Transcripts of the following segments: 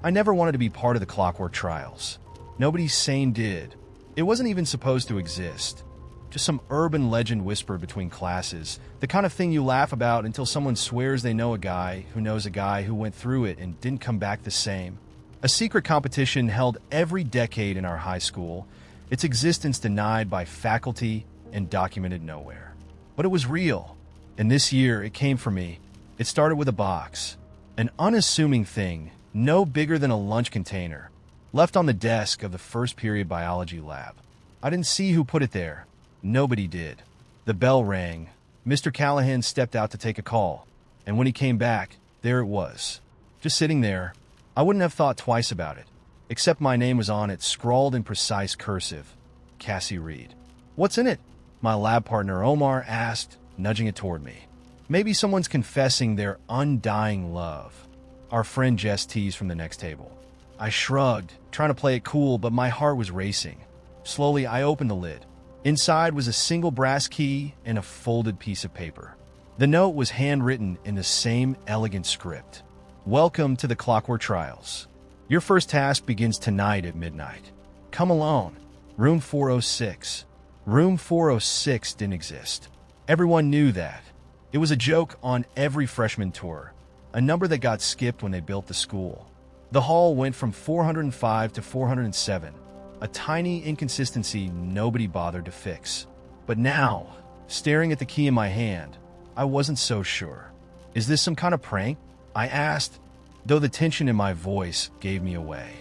I never wanted to be part of the clockwork trials. Nobody sane did. It wasn't even supposed to exist. Just some urban legend whispered between classes, the kind of thing you laugh about until someone swears they know a guy who knows a guy who went through it and didn't come back the same. A secret competition held every decade in our high school, its existence denied by faculty and documented nowhere. But it was real, and this year it came for me. It started with a box, an unassuming thing, no bigger than a lunch container, left on the desk of the first period biology lab. I didn't see who put it there. Nobody did. The bell rang. Mr. Callahan stepped out to take a call, and when he came back, there it was. Just sitting there. I wouldn't have thought twice about it, except my name was on it, scrawled in precise cursive. Cassie Reed. "What's in it?" my lab partner Omar asked, nudging it toward me. "Maybe someone's confessing their undying love," our friend Jess teased from the next table. I shrugged, trying to play it cool, but my heart was racing. Slowly, I opened the lid. Inside was a single brass key and a folded piece of paper. The note was handwritten in the same elegant script. "Welcome to the Clockwork Trials. Your first task begins tonight at midnight. Come alone. Room 406. Room 406 didn't exist. Everyone knew that. It was a joke on every freshman tour, a number that got skipped when they built the school. The hall went from 405 to 407, a tiny inconsistency nobody bothered to fix. But now, staring at the key in my hand, I wasn't so sure. "Is this some kind of prank?" I asked, though the tension in my voice gave me away.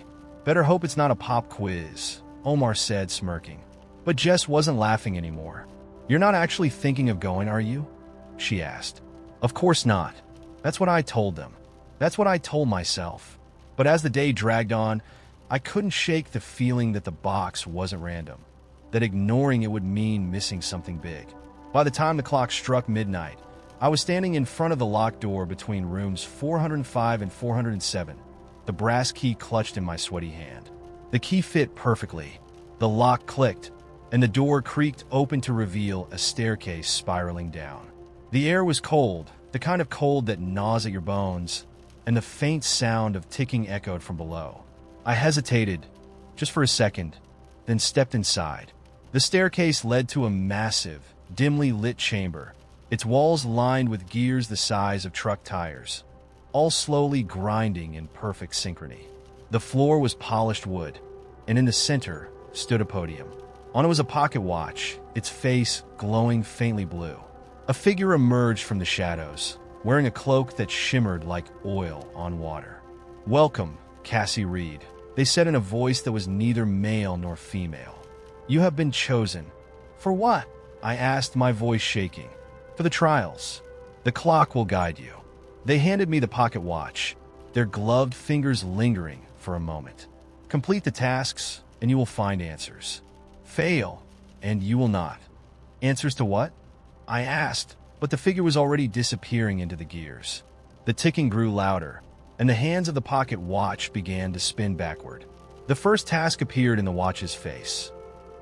"Better hope it's not a pop quiz," Omar said, smirking. But Jess wasn't laughing anymore. "You're not actually thinking of going, are you?" she asked. Of course not. That's what I told them. That's what I told myself. But as the day dragged on, I couldn't shake the feeling that the box wasn't random, that ignoring it would mean missing something big. By the time the clock struck midnight, I was standing in front of the locked door between rooms 405 and 407, the brass key clutched in my sweaty hand. The key fit perfectly. The lock clicked, and the door creaked open to reveal a staircase spiraling down. The air was cold, the kind of cold that gnaws at your bones, and the faint sound of ticking echoed from below. I hesitated, just for a second, then stepped inside. The staircase led to a massive, dimly lit chamber, its walls lined with gears the size of truck tires, all slowly grinding in perfect synchrony. The floor was polished wood, and in the center stood a podium. On it was a pocket watch, its face glowing faintly blue. A figure emerged from the shadows, wearing a cloak that shimmered like oil on water. "Welcome, Cassie Reed," they said in a voice that was neither male nor female. "You have been chosen." "For what?" I asked, my voice shaking. "For the trials. The clock will guide you." They handed me the pocket watch, their gloved fingers lingering for a moment. "Complete the tasks, and you will find answers. Fail, and you will not." "Answers to what?" I asked, but the figure was already disappearing into the gears. The ticking grew louder, and the hands of the pocket watch began to spin backward. The first task appeared in the watch's face.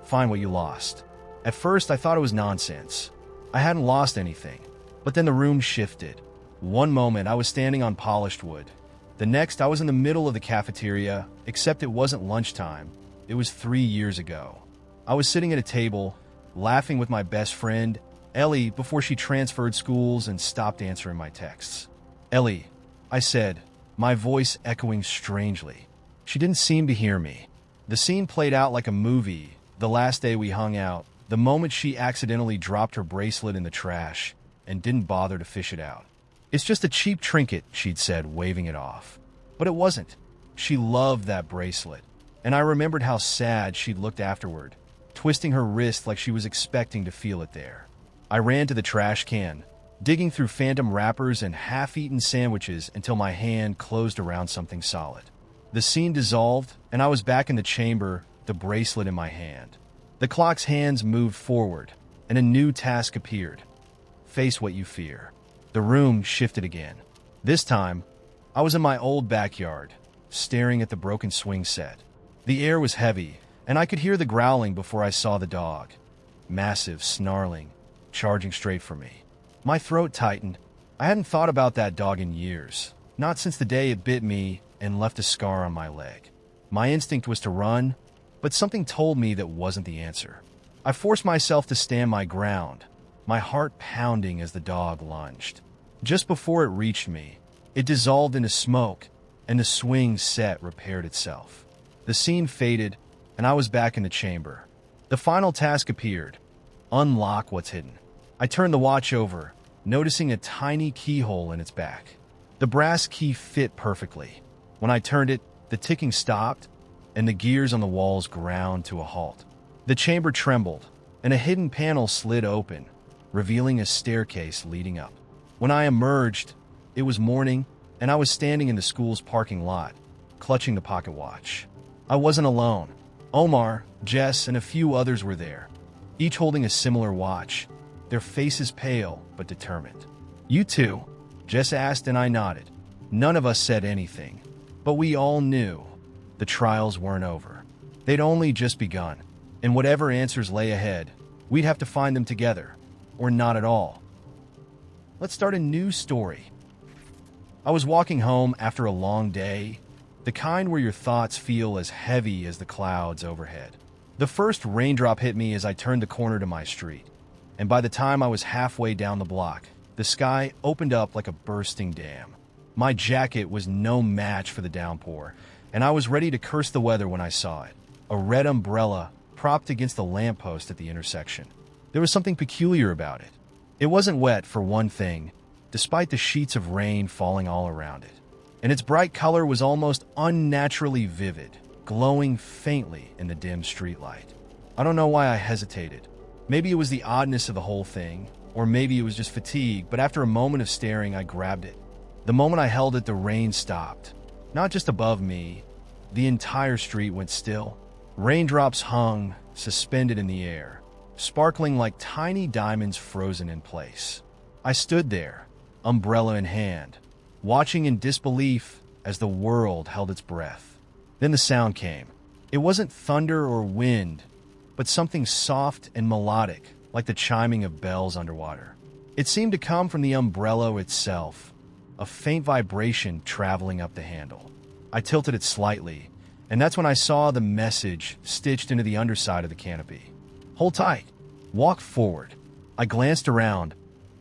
"Find what you lost." At first, I thought it was nonsense. I hadn't lost anything. But then the room shifted. One moment, I was standing on polished wood. The next, I was in the middle of the cafeteria, except it wasn't lunchtime. It was 3 years ago. I was sitting at a table, laughing with my best friend, Ellie, before she transferred schools and stopped answering my texts. "Ellie," I said, my voice echoing strangely. She didn't seem to hear me. The scene played out like a movie. The last day we hung out, the moment she accidentally dropped her bracelet in the trash and didn't bother to fish it out. "It's just a cheap trinket," she'd said, waving it off. But it wasn't. She loved that bracelet, and I remembered how sad she'd looked afterward, twisting her wrist like she was expecting to feel it there. I ran to the trash can, digging through phantom wrappers and half-eaten sandwiches until my hand closed around something solid. The scene dissolved, and I was back in the chamber, the bracelet in my hand. The clock's hands moved forward, and a new task appeared. Face what you fear. The room shifted again. This time, I was in my old backyard, staring at the broken swing set. The air was heavy, and I could hear the growling before I saw the dog. Massive, snarling, charging straight for me. My throat tightened. I hadn't thought about that dog in years, not since the day it bit me and left a scar on my leg. My instinct was to run, but something told me that wasn't the answer. I forced myself to stand my ground, my heart pounding as the dog lunged. Just before it reached me, it dissolved into smoke, and the swing set repaired itself. The scene faded, and I was back in the chamber. The final task appeared: unlock what's hidden. I turned the watch over, noticing a tiny keyhole in its back. The brass key fit perfectly. When I turned it, the ticking stopped, and the gears on the walls ground to a halt. The chamber trembled, and a hidden panel slid open, revealing a staircase leading up. When I emerged, it was morning, and I was standing in the school's parking lot, clutching the pocket watch. I wasn't alone. Omar, Jess, and a few others were there, each holding a similar watch, their faces pale but determined. "You too?" Jess asked, and I nodded. None of us said anything, but we all knew the trials weren't over. They'd only just begun, and whatever answers lay ahead, we'd have to find them together, or not at all. Let's start a new story. I was walking home after a long day, the kind where your thoughts feel as heavy as the clouds overhead. The first raindrop hit me as I turned the corner to my street, and by the time I was halfway down the block, the sky opened up like a bursting dam. My jacket was no match for the downpour, and I was ready to curse the weather when I saw it. A red umbrella propped against the lamppost at the intersection. There was something peculiar about it. It wasn't wet, for one thing, despite the sheets of rain falling all around it. And its bright color was almost unnaturally vivid, glowing faintly in the dim streetlight. I don't know why I hesitated. Maybe it was the oddness of the whole thing, or maybe it was just fatigue, but after a moment of staring, I grabbed it. The moment I held it, the rain stopped. Not just above me, the entire street went still. Raindrops hung, suspended in the air, sparkling like tiny diamonds frozen in place. I stood there, umbrella in hand, watching in disbelief as the world held its breath. Then the sound came. It wasn't thunder or wind, but something soft and melodic, like the chiming of bells underwater. It seemed to come from the umbrella itself, a faint vibration traveling up the handle. I tilted it slightly, and that's when I saw the message stitched into the underside of the canopy. "Hold tight. Walk forward." I glanced around,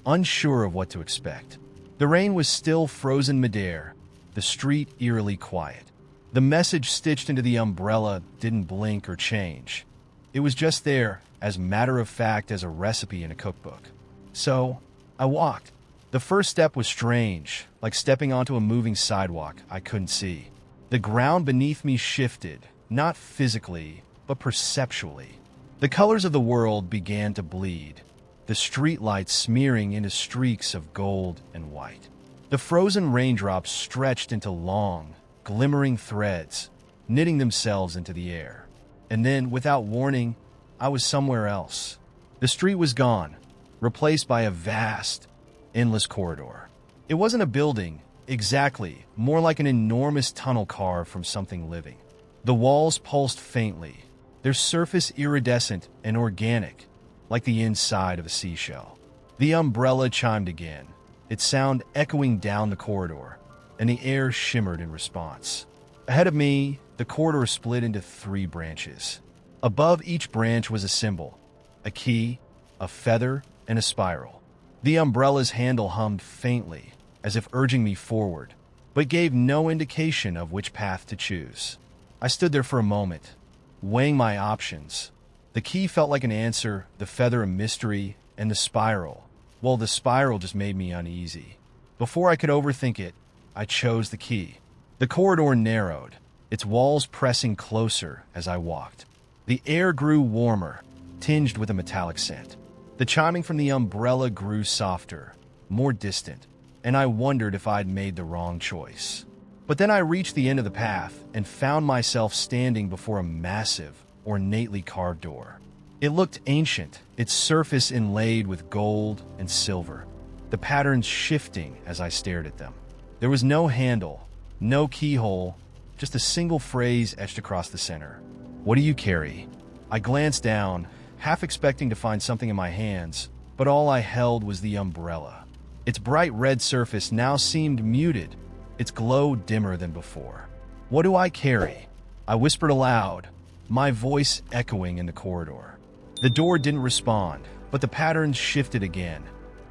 unsure of what to expect. The rain was still frozen midair, the street eerily quiet. The message stitched into the umbrella didn't blink or change. It was just there, as matter-of-fact as a recipe in a cookbook. So, I walked. The first step was strange, like stepping onto a moving sidewalk I couldn't see. The ground beneath me shifted, not physically, but perceptually. The colors of the world began to bleed, the streetlights smearing into streaks of gold and white. The frozen raindrops stretched into long, glimmering threads, knitting themselves into the air. And then, without warning, I was somewhere else. The street was gone, replaced by a vast, endless corridor. It wasn't a building, exactly, more like an enormous tunnel carved from something living. The walls pulsed faintly, their surface iridescent and organic, like the inside of a seashell. The umbrella chimed again, its sound echoing down the corridor, and the air shimmered in response. Ahead of me, the corridor split into 3 branches. Above each branch was a symbol, a key, a feather, and a spiral. The umbrella's handle hummed faintly, as if urging me forward, but gave no indication of which path to choose. I stood there for a moment, weighing my options. The key felt like an answer, the feather a mystery, and the spiral, well, the spiral just made me uneasy. Before I could overthink it, I chose the key. The corridor narrowed, its walls pressing closer as I walked. The air grew warmer, tinged with a metallic scent. The chiming from the umbrella grew softer, more distant, and I wondered if I'd made the wrong choice. But then I reached the end of the path and found myself standing before a massive, ornately carved door. It looked ancient, its surface inlaid with gold and silver, the patterns shifting as I stared at them. There was no handle, no keyhole, just a single phrase etched across the center. "What do you carry?" I glanced down, half expecting to find something in my hands, but all I held was the umbrella. Its bright red surface now seemed muted, its glow dimmer than before. "What do I carry?" I whispered aloud, my voice echoing in the corridor. The door didn't respond, but the patterns shifted again,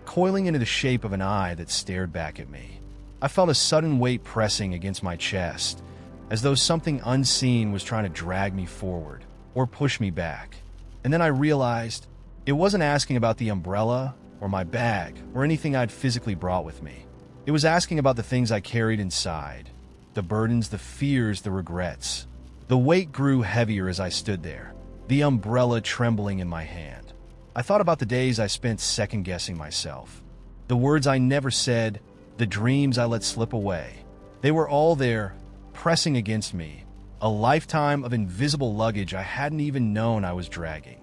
coiling into the shape of an eye that stared back at me. I felt a sudden weight pressing against my chest, as though something unseen was trying to drag me forward or push me back. And then I realized it wasn't asking about the umbrella or my bag or anything I'd physically brought with me. It was asking about the things I carried inside, the burdens, the fears, the regrets. The weight grew heavier as I stood there, the umbrella trembling in my hand. I thought about the days I spent second-guessing myself, the words I never said, the dreams I let slip away. They were all there, pressing against me, a lifetime of invisible luggage I hadn't even known I was dragging.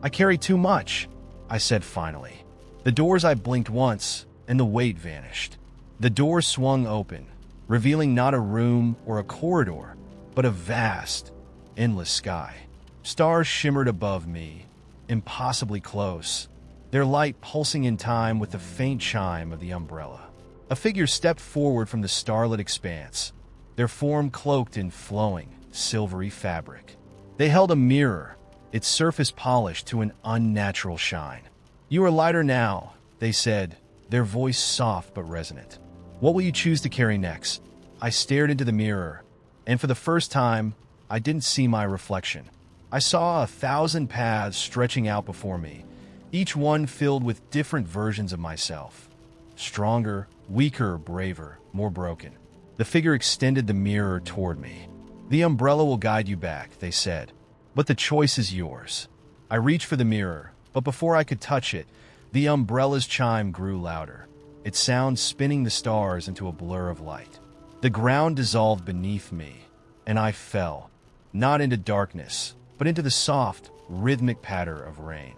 "I carry too much," I said finally. The doors I blinked once, and the weight vanished. The door swung open, revealing not a room or a corridor, but a vast, endless sky. Stars shimmered above me, impossibly close, their light pulsing in time with the faint chime of the umbrella. A figure stepped forward from the starlit expanse, their form cloaked in flowing, silvery fabric. They held a mirror, its surface polished to an unnatural shine. "You are lighter now," they said, their voice soft but resonant. "What will you choose to carry next?" I stared into the mirror, and for the first time, I didn't see my reflection. I saw 1,000 paths stretching out before me, each one filled with different versions of myself. Stronger, weaker, braver, more broken. The figure extended the mirror toward me. "The umbrella will guide you back," they said, "but the choice is yours." I reached for the mirror, but before I could touch it, the umbrella's chime grew louder, its sound spinning the stars into a blur of light. The ground dissolved beneath me, and I fell, not into darkness, but into the soft, rhythmic patter of rain.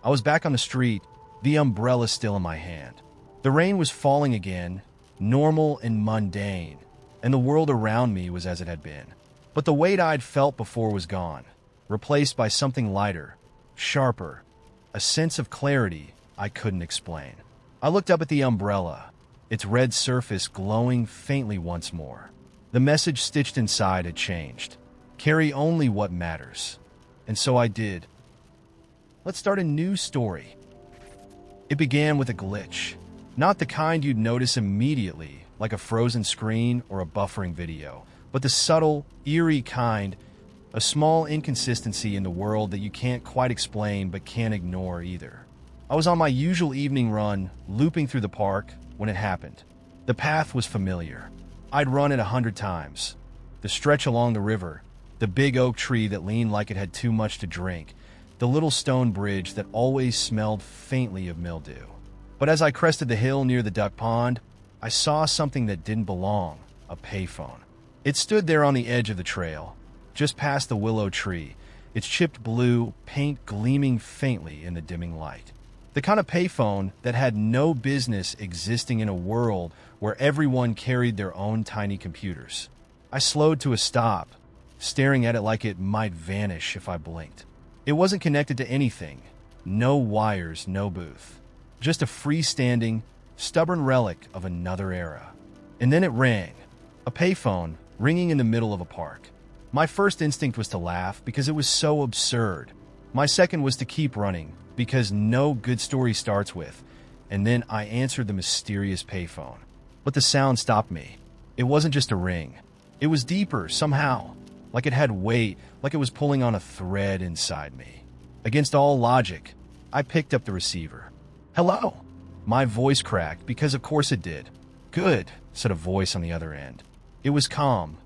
I was back on the street, the umbrella still in my hand. The rain was falling again, normal and mundane, and the world around me was as it had been. But the weight I'd felt before was gone, replaced by something lighter, sharper, a sense of clarity I couldn't explain. I looked up at the umbrella, its red surface glowing faintly once more. The message stitched inside had changed. Carry only what matters. And so I did. Let's start a new story. It began with a glitch. Not the kind you'd notice immediately, like a frozen screen or a buffering video, but the subtle, eerie kind, a small inconsistency in the world that you can't quite explain but can't ignore either. I was on my usual evening run, looping through the park, when it happened. The path was familiar. I'd run it 100 times. The stretch along the river, the big oak tree that leaned like it had too much to drink, the little stone bridge that always smelled faintly of mildew. But as I crested the hill near the duck pond, I saw something that didn't belong, a payphone. It stood there on the edge of the trail, just past the willow tree, its chipped blue paint gleaming faintly in the dimming light. The kind of payphone that had no business existing in a world where everyone carried their own tiny computers. I slowed to a stop, staring at it like it might vanish if I blinked. It wasn't connected to anything. No wires, no booth. Just a freestanding, stubborn relic of another era. And then it rang. A payphone, ringing in the middle of a park. My first instinct was to laugh because it was so absurd. My second was to keep running, because no good story starts with, and then I answered the mysterious payphone. But the sound stopped me. It wasn't just a ring. It was deeper, somehow, like it had weight, like it was pulling on a thread inside me. Against all logic, I picked up the receiver. "Hello?" My voice cracked, because of course it did. "Good," said a voice on the other end. It was calm,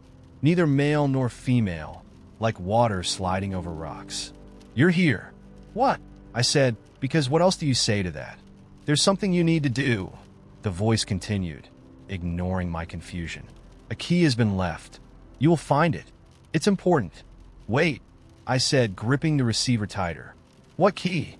neither male nor female, like water sliding over rocks. "You're here." "What?" I said, because what else do you say to that? "There's something you need to do," the voice continued, ignoring my confusion. "A key has been left. You will find it. It's important." "Wait," I said, gripping the receiver tighter. "What key?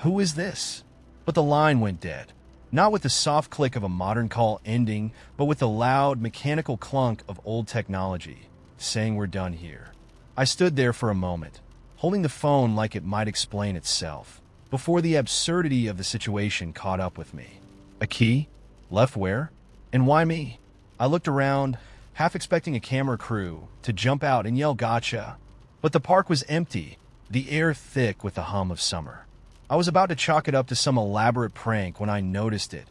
Who is this?" But the line went dead. Not with the soft click of a modern call ending, but with the loud, mechanical clunk of old technology, saying we're done here. I stood there for a moment, holding the phone like it might explain itself, before the absurdity of the situation caught up with me. A key? Left where? And why me? I looked around, half expecting a camera crew to jump out and yell gotcha. But the park was empty, the air thick with the hum of summer. I was about to chalk it up to some elaborate prank when I noticed it.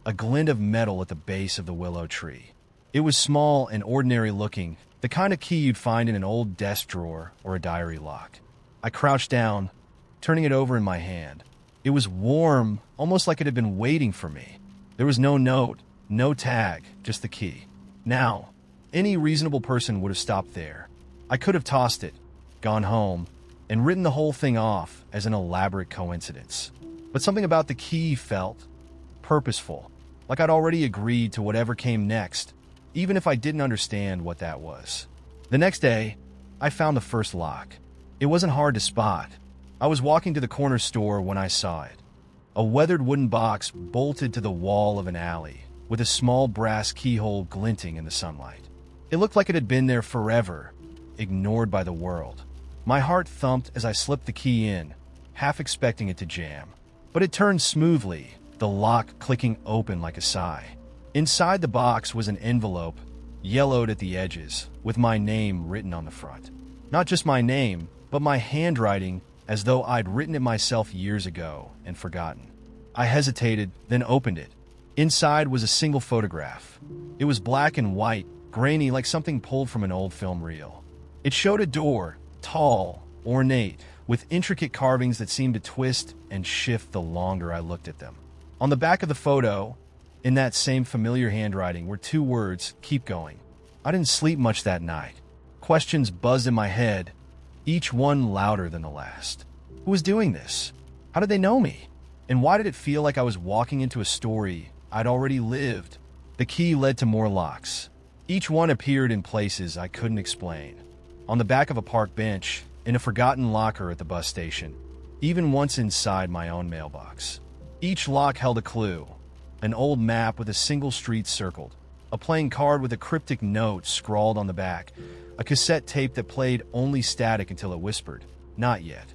A glint of metal at the base of the willow tree. It was small and ordinary looking, the kind of key you'd find in an old desk drawer or a diary lock. I crouched down, turning it over in my hand. It was warm, almost like it had been waiting for me. There was no note, no tag, just the key. Now, any reasonable person would have stopped there. I could have tossed it, gone home, and written the whole thing off as an elaborate coincidence. But something about the key felt purposeful, like I'd already agreed to whatever came next, even if I didn't understand what that was. The next day, I found the first lock. It wasn't hard to spot. I was walking to the corner store when I saw it. A weathered wooden box bolted to the wall of an alley, with a small brass keyhole glinting in the sunlight. It looked like it had been there forever, ignored by the world. My heart thumped as I slipped the key in, half expecting it to jam. But it turned smoothly, the lock clicking open like a sigh. Inside the box was an envelope, yellowed at the edges, with my name written on the front. Not just my name, but my handwriting, as though I'd written it myself years ago and forgotten. I hesitated, then opened it. Inside was a single photograph. It was black and white, grainy like something pulled from an old film reel. It showed a door, tall, ornate, with intricate carvings that seemed to twist and shift the longer I looked at them. On the back of the photo, in that same familiar handwriting, were two words, "Keep going." I didn't sleep much that night. Questions buzzed in my head, each one louder than the last. Who was doing this? How did they know me? And why did it feel like I was walking into a story I'd already lived? The key led to more locks. Each one appeared in places I couldn't explain. On the back of a park bench, in a forgotten locker at the bus station, even once inside my own mailbox. Each lock held a clue. An old map with a single street circled, a playing card with a cryptic note scrawled on the back, a cassette tape that played only static until it whispered, "Not yet."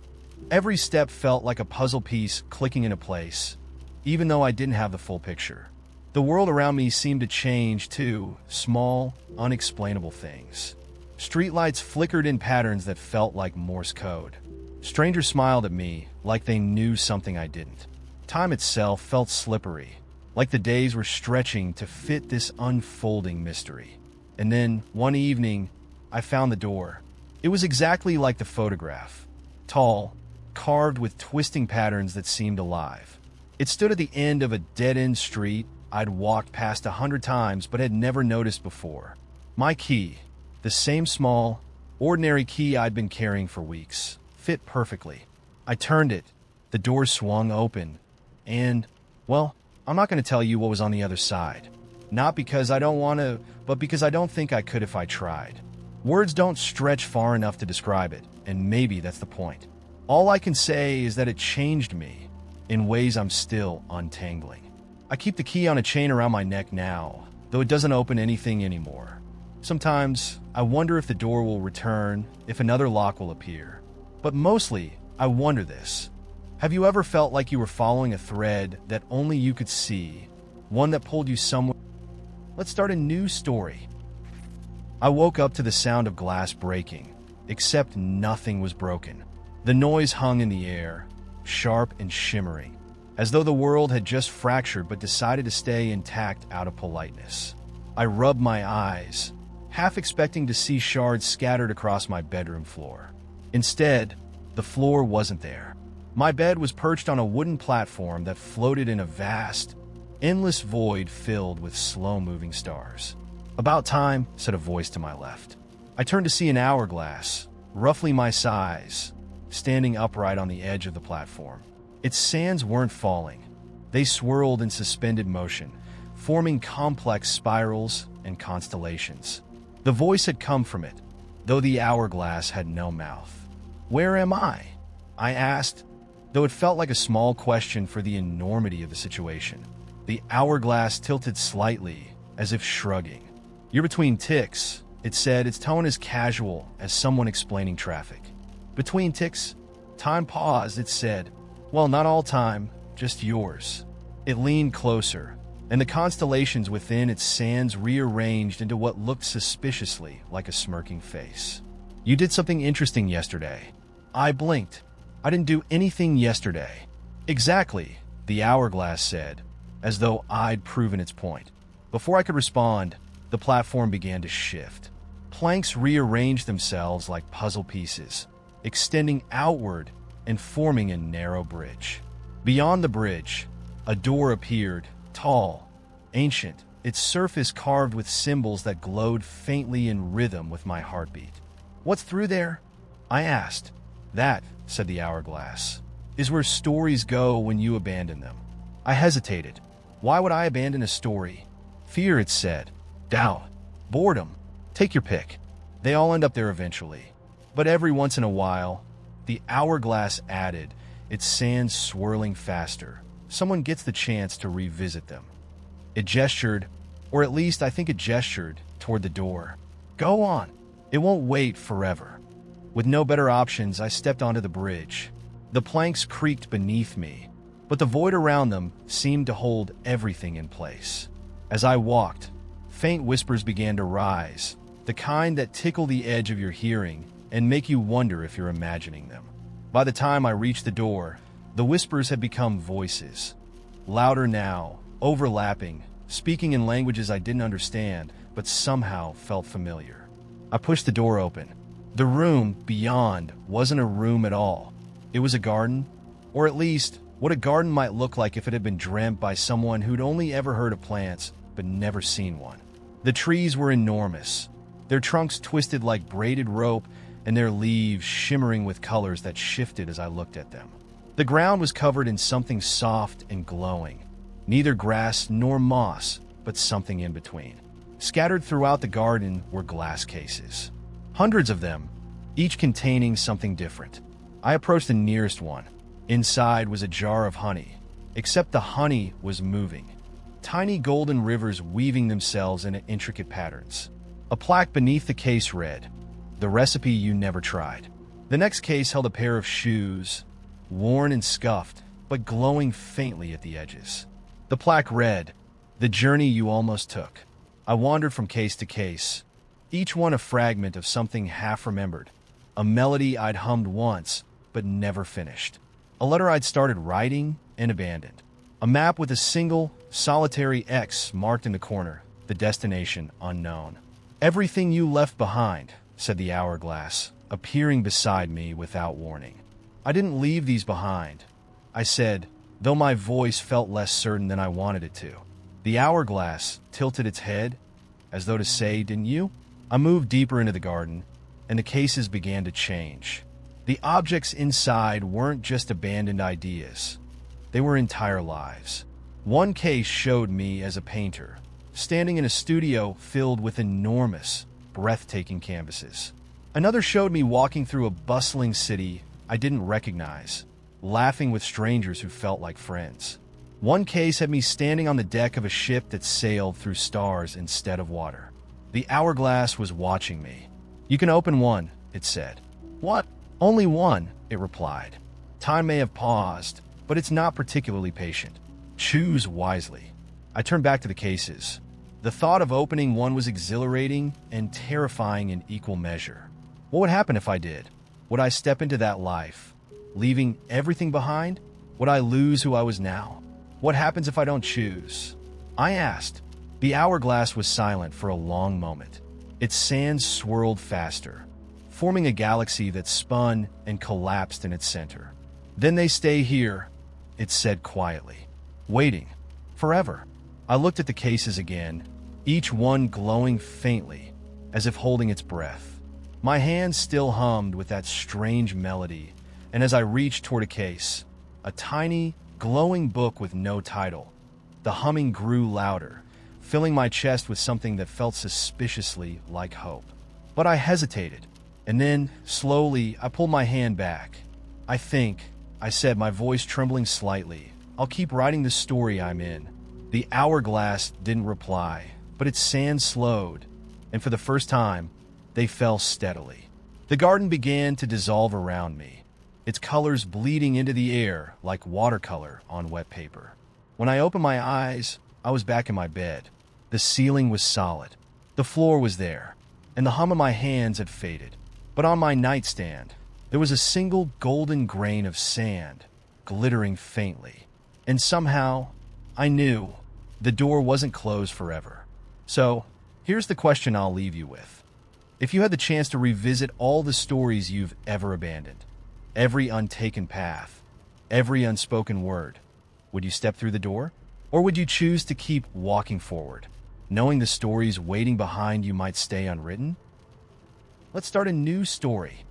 Every step felt like a puzzle piece clicking into place, even though I didn't have the full picture. The world around me seemed to change too, small, unexplainable things. Streetlights flickered in patterns that felt like Morse code. Strangers smiled at me like they knew something I didn't. Time itself felt slippery, like the days were stretching to fit this unfolding mystery. And then, one evening, I found the door. It was exactly like the photograph. Tall, carved with twisting patterns that seemed alive. It stood at the end of a dead-end street I'd walked past 100 times but had never noticed before. My key, the same small, ordinary key I'd been carrying for weeks, fit perfectly. I turned it, the door swung open, and, well, I'm not going to tell you what was on the other side. Not because I don't want to, but because I don't think I could if I tried. Words don't stretch far enough to describe it, and maybe that's the point. All I can say is that it changed me, in ways I'm still untangling. I keep the key on a chain around my neck now, though it doesn't open anything anymore. Sometimes, I wonder if the door will return, if another lock will appear. But mostly, I wonder this. Have you ever felt like you were following a thread that only you could see, one that pulled you somewhere? Let's start a new story. I woke up to the sound of glass breaking, except nothing was broken. The noise hung in the air, sharp and shimmering, as though the world had just fractured but decided to stay intact out of politeness. I rubbed my eyes, half expecting to see shards scattered across my bedroom floor. Instead, the floor wasn't there. My bed was perched on a wooden platform that floated in a vast, endless void filled with slow-moving stars. "About time," said a voice to my left. I turned to see an hourglass, roughly my size, standing upright on the edge of the platform. Its sands weren't falling. They swirled in suspended motion, forming complex spirals and constellations. The voice had come from it, though the hourglass had no mouth. "Where am I?" I asked, though it felt like a small question for the enormity of the situation. The hourglass tilted slightly, as if shrugging. "You're between ticks," it said, its tone as casual as someone explaining traffic. "Between ticks?" Time paused, it said. "Well, not all time, just yours." It leaned closer, and the constellations within its sands rearranged into what looked suspiciously like a smirking face. "You did something interesting yesterday." I blinked. "I didn't do anything yesterday." "Exactly," the hourglass said, as though I'd proven its point. Before I could respond, the platform began to shift. Planks rearranged themselves like puzzle pieces, extending outward and forming a narrow bridge. Beyond the bridge, a door appeared, tall, ancient, its surface carved with symbols that glowed faintly in rhythm with my heartbeat. "What's through there?" I asked. "That," said the hourglass, "is where stories go when you abandon them." I hesitated. Why would I abandon a story? Fear, it said. Doubt. Boredom. Take your pick. They all end up there eventually. But every once in a while, the hourglass added, its sands swirling faster, someone gets the chance to revisit them. It gestured, or at least I think it gestured, toward the door. "Go on. It won't wait forever." With no better options, I stepped onto the bridge. The planks creaked beneath me, but the void around them seemed to hold everything in place. As I walked, faint whispers began to rise, the kind that tickle the edge of your hearing and make you wonder if you're imagining them. By the time I reached the door, the whispers had become voices. Louder now, overlapping, speaking in languages I didn't understand, but somehow felt familiar. I pushed the door open. The room beyond wasn't a room at all. It was a garden, or at least what a garden might look like if it had been dreamt by someone who'd only ever heard of plants but never seen one. The trees were enormous, their trunks twisted like braided rope and their leaves shimmering with colors that shifted as I looked at them. The ground was covered in something soft and glowing, neither grass nor moss, but something in between. Scattered throughout the garden were glass cases. Hundreds of them, each containing something different. I approached the nearest one. Inside was a jar of honey, except the honey was moving. Tiny golden rivers weaving themselves into intricate patterns. A plaque beneath the case read, "The recipe you never tried." The next case held a pair of shoes, worn and scuffed, but glowing faintly at the edges. The plaque read, "The journey you almost took." I wandered from case to case, each one a fragment of something half-remembered, a melody I'd hummed once, but never finished. A letter I'd started writing and abandoned. A map with a single, solitary X marked in the corner, the destination unknown. "Everything you left behind," said the hourglass, appearing beside me without warning. "I didn't leave these behind," I said, though my voice felt less certain than I wanted it to. The hourglass tilted its head, as though to say, "Didn't you?" I moved deeper into the garden, and the cases began to change. The objects inside weren't just abandoned ideas. They were entire lives. One case showed me as a painter, standing in a studio filled with enormous, breathtaking canvases. Another showed me walking through a bustling city I didn't recognize, laughing with strangers who felt like friends. One case had me standing on the deck of a ship that sailed through stars instead of water. The hourglass was watching me. "You can open one," it said. "What? Only one," it replied. "Time may have paused, but it's not particularly patient. Choose wisely." I turned back to the cases. The thought of opening one was exhilarating and terrifying in equal measure. What would happen if I did? Would I step into that life, leaving everything behind? Would I lose who I was now? What happens if I don't choose? I asked. The hourglass was silent for a long moment. Its sands swirled faster, forming a galaxy that spun and collapsed in its center. "Then they stay here," it said quietly, "waiting. Forever." I looked at the cases again, each one glowing faintly, as if holding its breath. My hand still hummed with that strange melody, and as I reached toward a case, a tiny, glowing book with no title, the humming grew louder, filling my chest with something that felt suspiciously like hope. But I hesitated, and then, slowly, I pulled my hand back. I said, my voice trembling slightly, "I'll keep writing the story I'm in." The hourglass didn't reply, but its sands slowed, and for the first time, they fell steadily. The garden began to dissolve around me, its colors bleeding into the air like watercolor on wet paper. When I opened my eyes, I was back in my bed. The ceiling was solid. The floor was there, and the hum of my hands had faded. But on my nightstand, there was a single golden grain of sand, glittering faintly. And somehow, I knew the door wasn't closed forever. So, here's the question I'll leave you with. If you had the chance to revisit all the stories you've ever abandoned, every untaken path, every unspoken word, would you step through the door? Or would you choose to keep walking forward, knowing the stories waiting behind you might stay unwritten? Let's start a new story.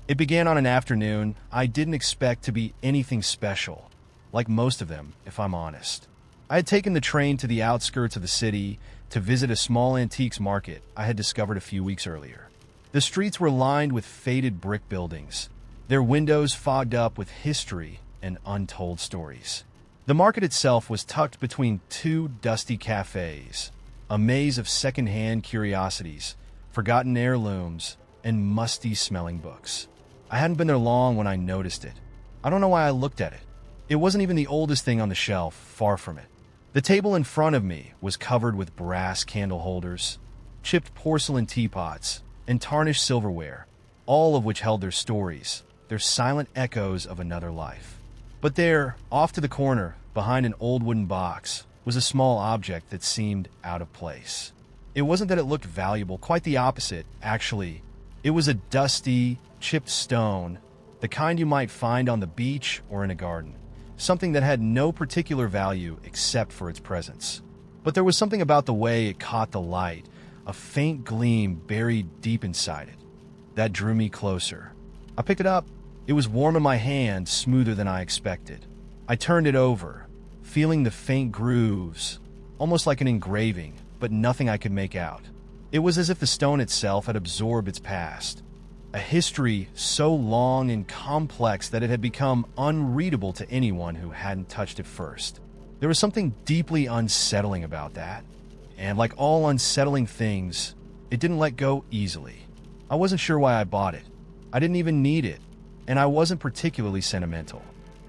It began on an afternoon I didn't expect to be anything special, like most of them, if I'm honest. I had taken the train to the outskirts of the city to visit a small antiques market I had discovered a few weeks earlier. The streets were lined with faded brick buildings, their windows fogged up with history and untold stories. The market itself was tucked between two dusty cafes, a maze of second-hand curiosities, forgotten heirlooms, and musty-smelling books. I hadn't been there long when I noticed it. I don't know why I looked at it. It wasn't even the oldest thing on the shelf, far from it. The table in front of me was covered with brass candle holders, chipped porcelain teapots, and tarnished silverware, all of which held their stories, their silent echoes of another life. But there, off to the corner, behind an old wooden box, was a small object that seemed out of place. It wasn't that it looked valuable, quite the opposite, actually. It was a dusty, chipped stone, the kind you might find on the beach or in a garden. Something that had no particular value except for its presence. But there was something about the way it caught the light, a faint gleam buried deep inside it, that drew me closer. I picked it up. It was warm in my hand, smoother than I expected. I turned it over, feeling the faint grooves, almost like an engraving, but nothing I could make out. It was as if the stone itself had absorbed its past, a history so long and complex that it had become unreadable to anyone who hadn't touched it first. There was something deeply unsettling about that, and like all unsettling things, it didn't let go easily. I wasn't sure why I bought it. I didn't even need it, and I wasn't particularly sentimental.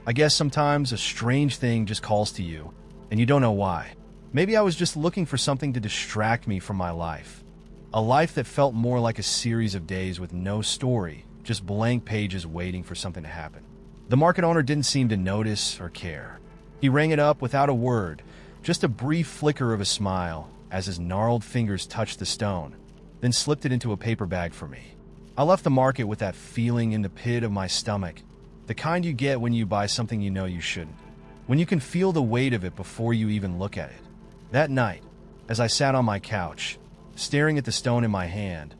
I guess sometimes a strange thing just calls to you, and you don't know why. Maybe I was just looking for something to distract me from my life. A life that felt more like a series of days with no story, just blank pages waiting for something to happen. The market owner didn't seem to notice or care. He rang it up without a word, just a brief flicker of a smile as his gnarled fingers touched the stone, then slipped it into a paper bag for me. I left the market with that feeling in the pit of my stomach, the kind you get when you buy something you know you shouldn't, when you can feel the weight of it before you even look at it. That night, as I sat on my couch, staring at the stone in my hand,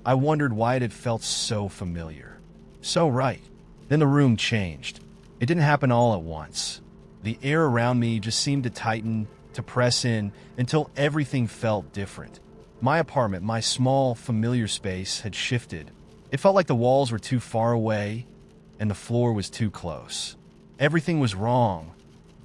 I wondered why it had felt so familiar. So right. Then the room changed. It didn't happen all at once. The air around me just seemed to tighten, to press in, until everything felt different. My apartment, my small, familiar space, had shifted. It felt like the walls were too far away, and the floor was too close. Everything was wrong,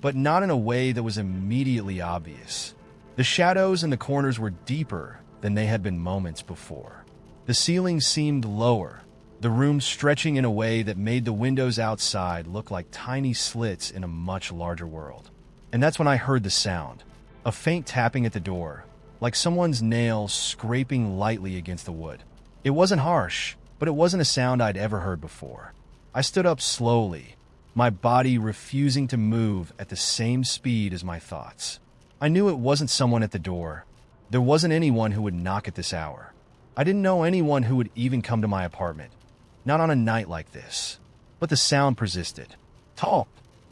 but not in a way that was immediately obvious. The shadows in the corners were deeper than they had been moments before. The ceiling seemed lower, the room stretching in a way that made the windows outside look like tiny slits in a much larger world. And that's when I heard the sound, a faint tapping at the door, like someone's nails scraping lightly against the wood. It wasn't harsh, but it wasn't a sound I'd ever heard before. I stood up slowly, my body refusing to move at the same speed as my thoughts. I knew it wasn't someone at the door. There wasn't anyone who would knock at this hour. I didn't know anyone who would even come to my apartment, not on a night like this. But the sound persisted. Talp,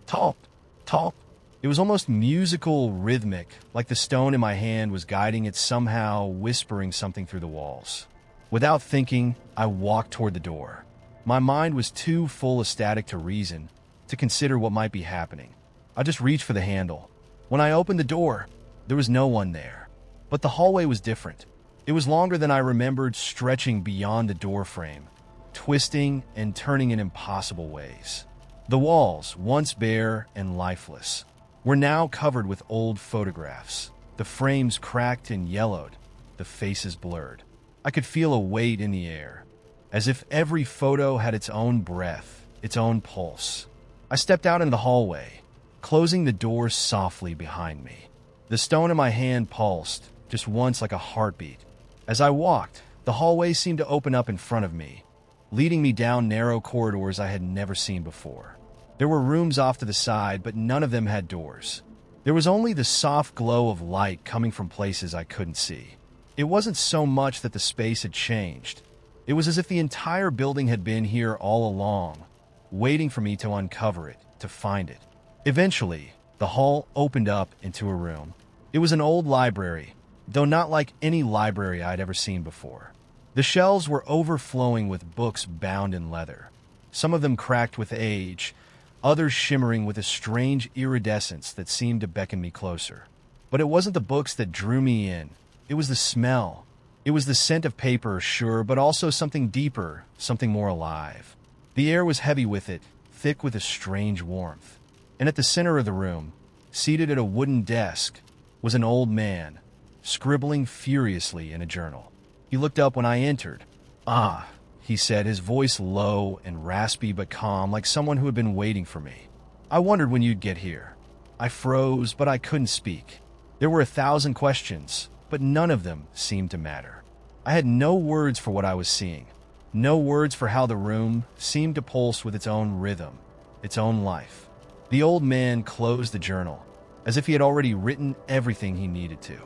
talp, talp. It was almost musical, rhythmic, like the stone in my hand was guiding it, somehow whispering something through the walls. Without thinking, I walked toward the door. My mind was too full of static to reason, to consider what might be happening. I just reached for the handle. When I opened the door, there was no one there. But the hallway was different. It was longer than I remembered, stretching beyond the doorframe, twisting and turning in impossible ways. The walls, once bare and lifeless, were now covered with old photographs, the frames cracked and yellowed, the faces blurred. I could feel a weight in the air, as if every photo had its own breath, its own pulse. I stepped out into the hallway, closing the door softly behind me. The stone in my hand pulsed, just once like a heartbeat. As I walked, the hallway seemed to open up in front of me, leading me down narrow corridors I had never seen before. There were rooms off to the side, but none of them had doors. There was only the soft glow of light coming from places I couldn't see. It wasn't so much that the space had changed. It was as if the entire building had been here all along, waiting for me to uncover it, to find it. Eventually, the hall opened up into a room. It was an old library, though not like any library I'd ever seen before. The shelves were overflowing with books bound in leather, some of them cracked with age, others shimmering with a strange iridescence that seemed to beckon me closer. But it wasn't the books that drew me in. It was the smell. It was the scent of paper, sure, but also something deeper, something more alive. The air was heavy with it, thick with a strange warmth. And at the center of the room, seated at a wooden desk, was an old man, scribbling furiously in a journal. He looked up when I entered. "Ah," he said, his voice low and raspy but calm, like someone who had been waiting for me. "I wondered when you'd get here." I froze, but I couldn't speak. There were 1,000 questions, but none of them seemed to matter. I had no words for what I was seeing, no words for how the room seemed to pulse with its own rhythm, its own life. The old man closed the journal, as if he had already written everything he needed to.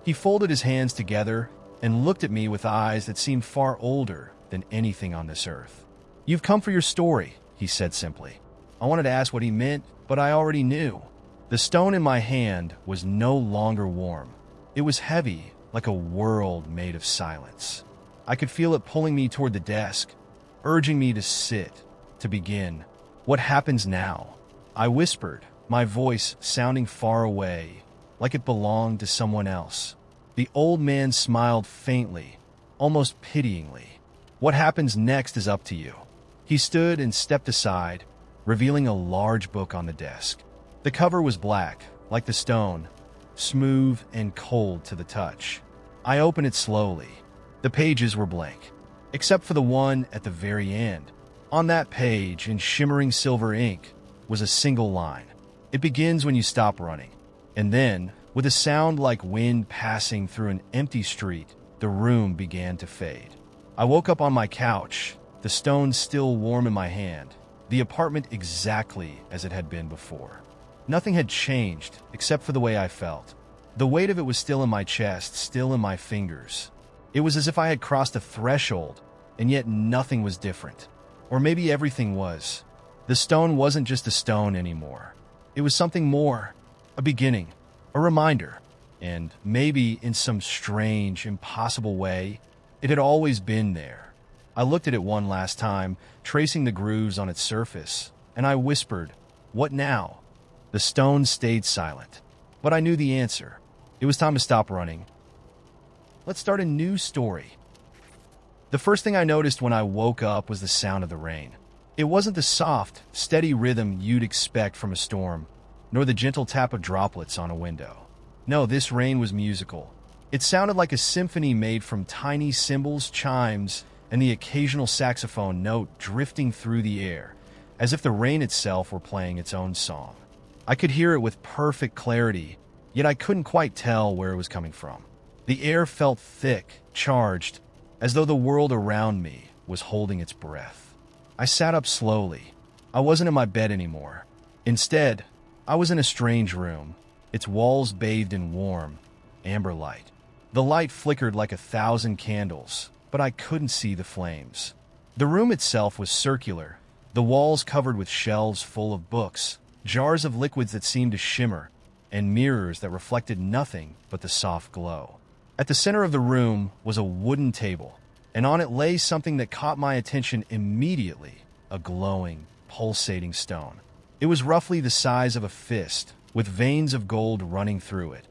He folded his hands together and looked at me with eyes that seemed far older than anything on this earth. "You've come for your story," he said simply. I wanted to ask what he meant, but I already knew. The stone in my hand was no longer warm. It was heavy, like a world made of silence. I could feel it pulling me toward the desk, urging me to sit, to begin. "What happens now?" I whispered, my voice sounding far away, like it belonged to someone else. The old man smiled faintly, almost pityingly. "What happens next is up to you." He stood and stepped aside, revealing a large book on the desk. The cover was black, like the stone, smooth and cold to the touch. I opened it slowly. The pages were blank, except for the one at the very end. On that page, in shimmering silver ink, was a single line. "It begins when you stop running." And then, with a sound like wind passing through an empty street, the room began to fade. I woke up on my couch, the stone still warm in my hand, the apartment exactly as it had been before. Nothing had changed except for the way I felt. The weight of it was still in my chest, still in my fingers. It was as if I had crossed a threshold, and yet nothing was different. Or maybe everything was. The stone wasn't just a stone anymore. It was something more, a beginning, a reminder. And maybe in some strange, impossible way, it had always been there. I looked at it one last time, tracing the grooves on its surface, and I whispered, "What now?" The stone stayed silent, but I knew the answer. It was time to stop running. Let's start a new story. The first thing I noticed when I woke up was the sound of the rain. It wasn't the soft, steady rhythm you'd expect from a storm, nor the gentle tap of droplets on a window. No, this rain was musical. It sounded like a symphony made from tiny cymbals, chimes, and the occasional saxophone note drifting through the air, as if the rain itself were playing its own song. I could hear it with perfect clarity, yet I couldn't quite tell where it was coming from. The air felt thick, charged, as though the world around me was holding its breath. I sat up slowly. I wasn't in my bed anymore. Instead, I was in a strange room, its walls bathed in warm, amber light. The light flickered like 1,000 candles, but I couldn't see the flames. The room itself was circular, the walls covered with shelves full of books, jars of liquids that seemed to shimmer, and mirrors that reflected nothing but the soft glow. At the center of the room was a wooden table, and on it lay something that caught my attention immediately, a glowing, pulsating stone. It was roughly the size of a fist, with veins of gold running through it,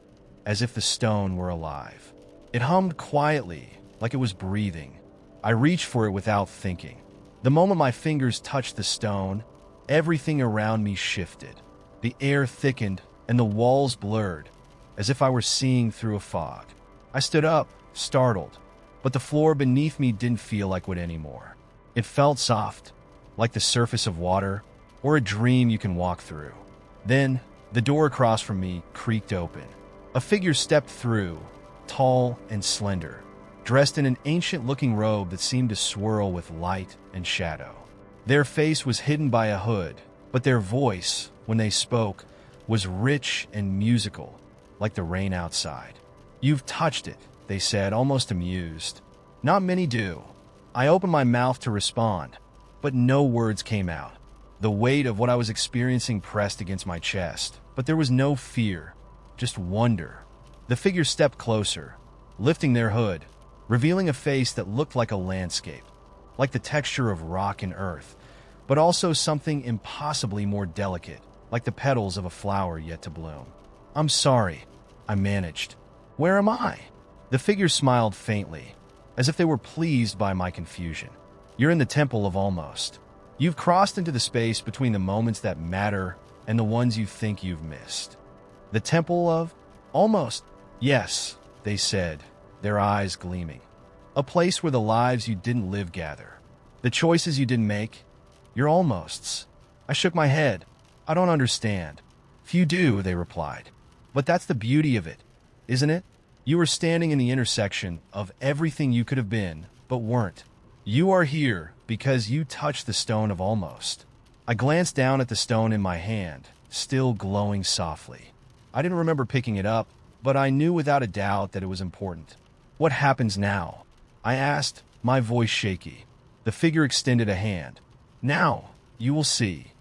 as if the stone were alive. It hummed quietly, like it was breathing. I reached for it without thinking. The moment my fingers touched the stone, everything around me shifted. The air thickened and the walls blurred, as if I were seeing through a fog. I stood up, startled, but the floor beneath me didn't feel like wood anymore. It felt soft, like the surface of water or a dream you can walk through. Then, the door across from me creaked open. A figure stepped through, tall and slender, dressed in an ancient-looking robe that seemed to swirl with light and shadow. Their face was hidden by a hood, but their voice, when they spoke, was rich and musical, like the rain outside. "You've touched it," they said, almost amused. Not many do. I opened my mouth to respond, but no words came out. The weight of what I was experiencing pressed against my chest, but there was no fear, just wonder. The figure stepped closer, lifting their hood, revealing a face that looked like a landscape, like the texture of rock and earth, but also something impossibly more delicate, like the petals of a flower yet to bloom. "I'm sorry," I managed. "Where am I?" The figure smiled faintly, as if they were pleased by my confusion. "You're in the Temple of Almost. You've crossed into the space between the moments that matter and the ones you think you've missed." "The Temple of Almost?" "Yes," they said, their eyes gleaming. "A place where the lives you didn't live gather. The choices you didn't make. Your almosts." I shook my head. "I don't understand." "Few do," they replied. "But that's the beauty of it, isn't it? You are standing in the intersection of everything you could have been, but weren't. You are here because you touched the stone of almost." I glanced down at the stone in my hand, still glowing softly. I didn't remember picking it up, but I knew without a doubt that it was important. "What happens now?" I asked, my voice shaky. The figure extended a hand. "Now, you will see."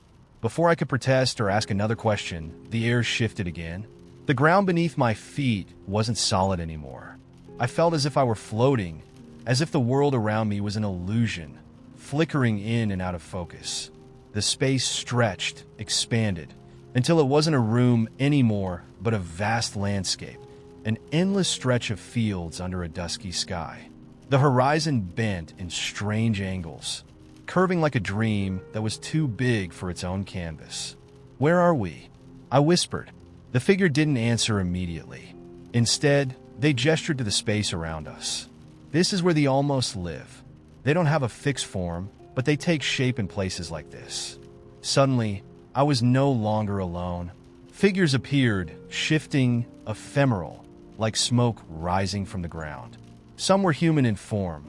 Before I could protest or ask another question, the air shifted again. The ground beneath my feet wasn't solid anymore. I felt as if I were floating, as if the world around me was an illusion, flickering in and out of focus. The space stretched, expanded, until it wasn't a room anymore, but a vast landscape, an endless stretch of fields under a dusky sky. The horizon bent in strange angles, curving like a dream that was too big for its own canvas. "Where are we?" I whispered. The figure didn't answer immediately. Instead, they gestured to the space around us. "This is where the almost live. They don't have a fixed form, but they take shape in places like this." Suddenly, I was no longer alone. Figures appeared, shifting, ephemeral, like smoke rising from the ground. Some were human in form.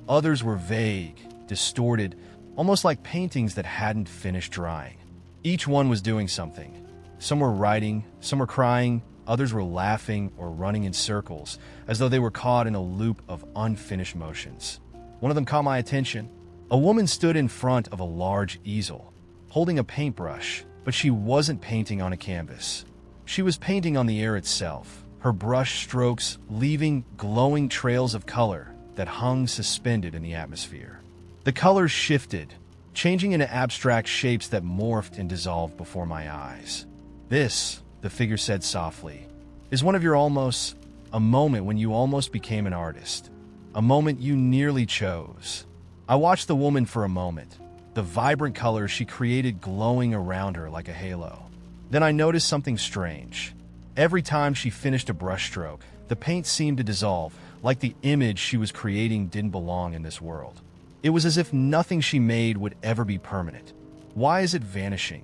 Others were vague, distorted, almost like paintings that hadn't finished drying. Each one was doing something. Some were writing, some were crying, others were laughing or running in circles, as though they were caught in a loop of unfinished motions. One of them caught my attention. A woman stood in front of a large easel, holding a paintbrush, but she wasn't painting on a canvas. She was painting on the air itself, her brush strokes leaving glowing trails of color that hung suspended in the atmosphere. The colors shifted, changing into abstract shapes that morphed and dissolved before my eyes. "This," the figure said softly, "is one of your almost, a moment when you almost became an artist, a moment you nearly chose." I watched the woman for a moment, the vibrant colors she created glowing around her like a halo. Then I noticed something strange. Every time she finished a brushstroke, the paint seemed to dissolve, like the image she was creating didn't belong in this world. It was as if nothing she made would ever be permanent. "Why is it vanishing?"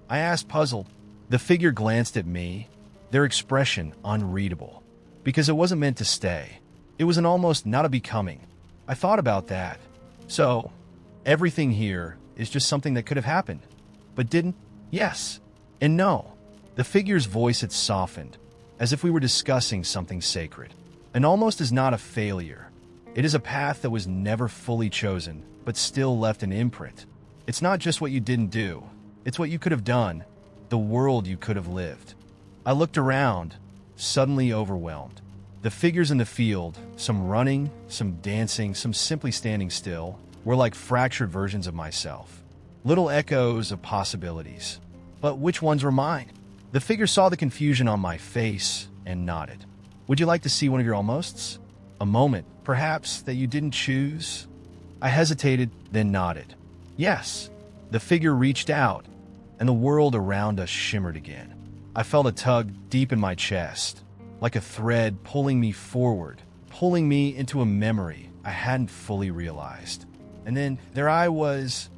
I asked, puzzled. The figure glanced at me, their expression unreadable. "Because it wasn't meant to stay. It was an almost, not a becoming." I thought about that. So, everything here is just something that could have happened, but didn't? Yes and no. The figure's voice had softened, as if we were discussing something sacred. An almost is not a failure. It is a path that was never fully chosen, but still left an imprint. It's not just what you didn't do. It's what you could have done, the world you could have lived. I looked around, suddenly overwhelmed. The figures in the field, some running, some dancing, some simply standing still, were like fractured versions of myself. Little echoes of possibilities. But which ones were mine? The figure saw the confusion on my face and nodded. "Would you like to see one of your almosts? A moment, perhaps, that you didn't choose?" I hesitated, then nodded. "Yes." The figure reached out, and the world around us shimmered again. I felt a tug deep in my chest, like a thread pulling me forward, pulling me into a memory I hadn't fully realized. And then there I was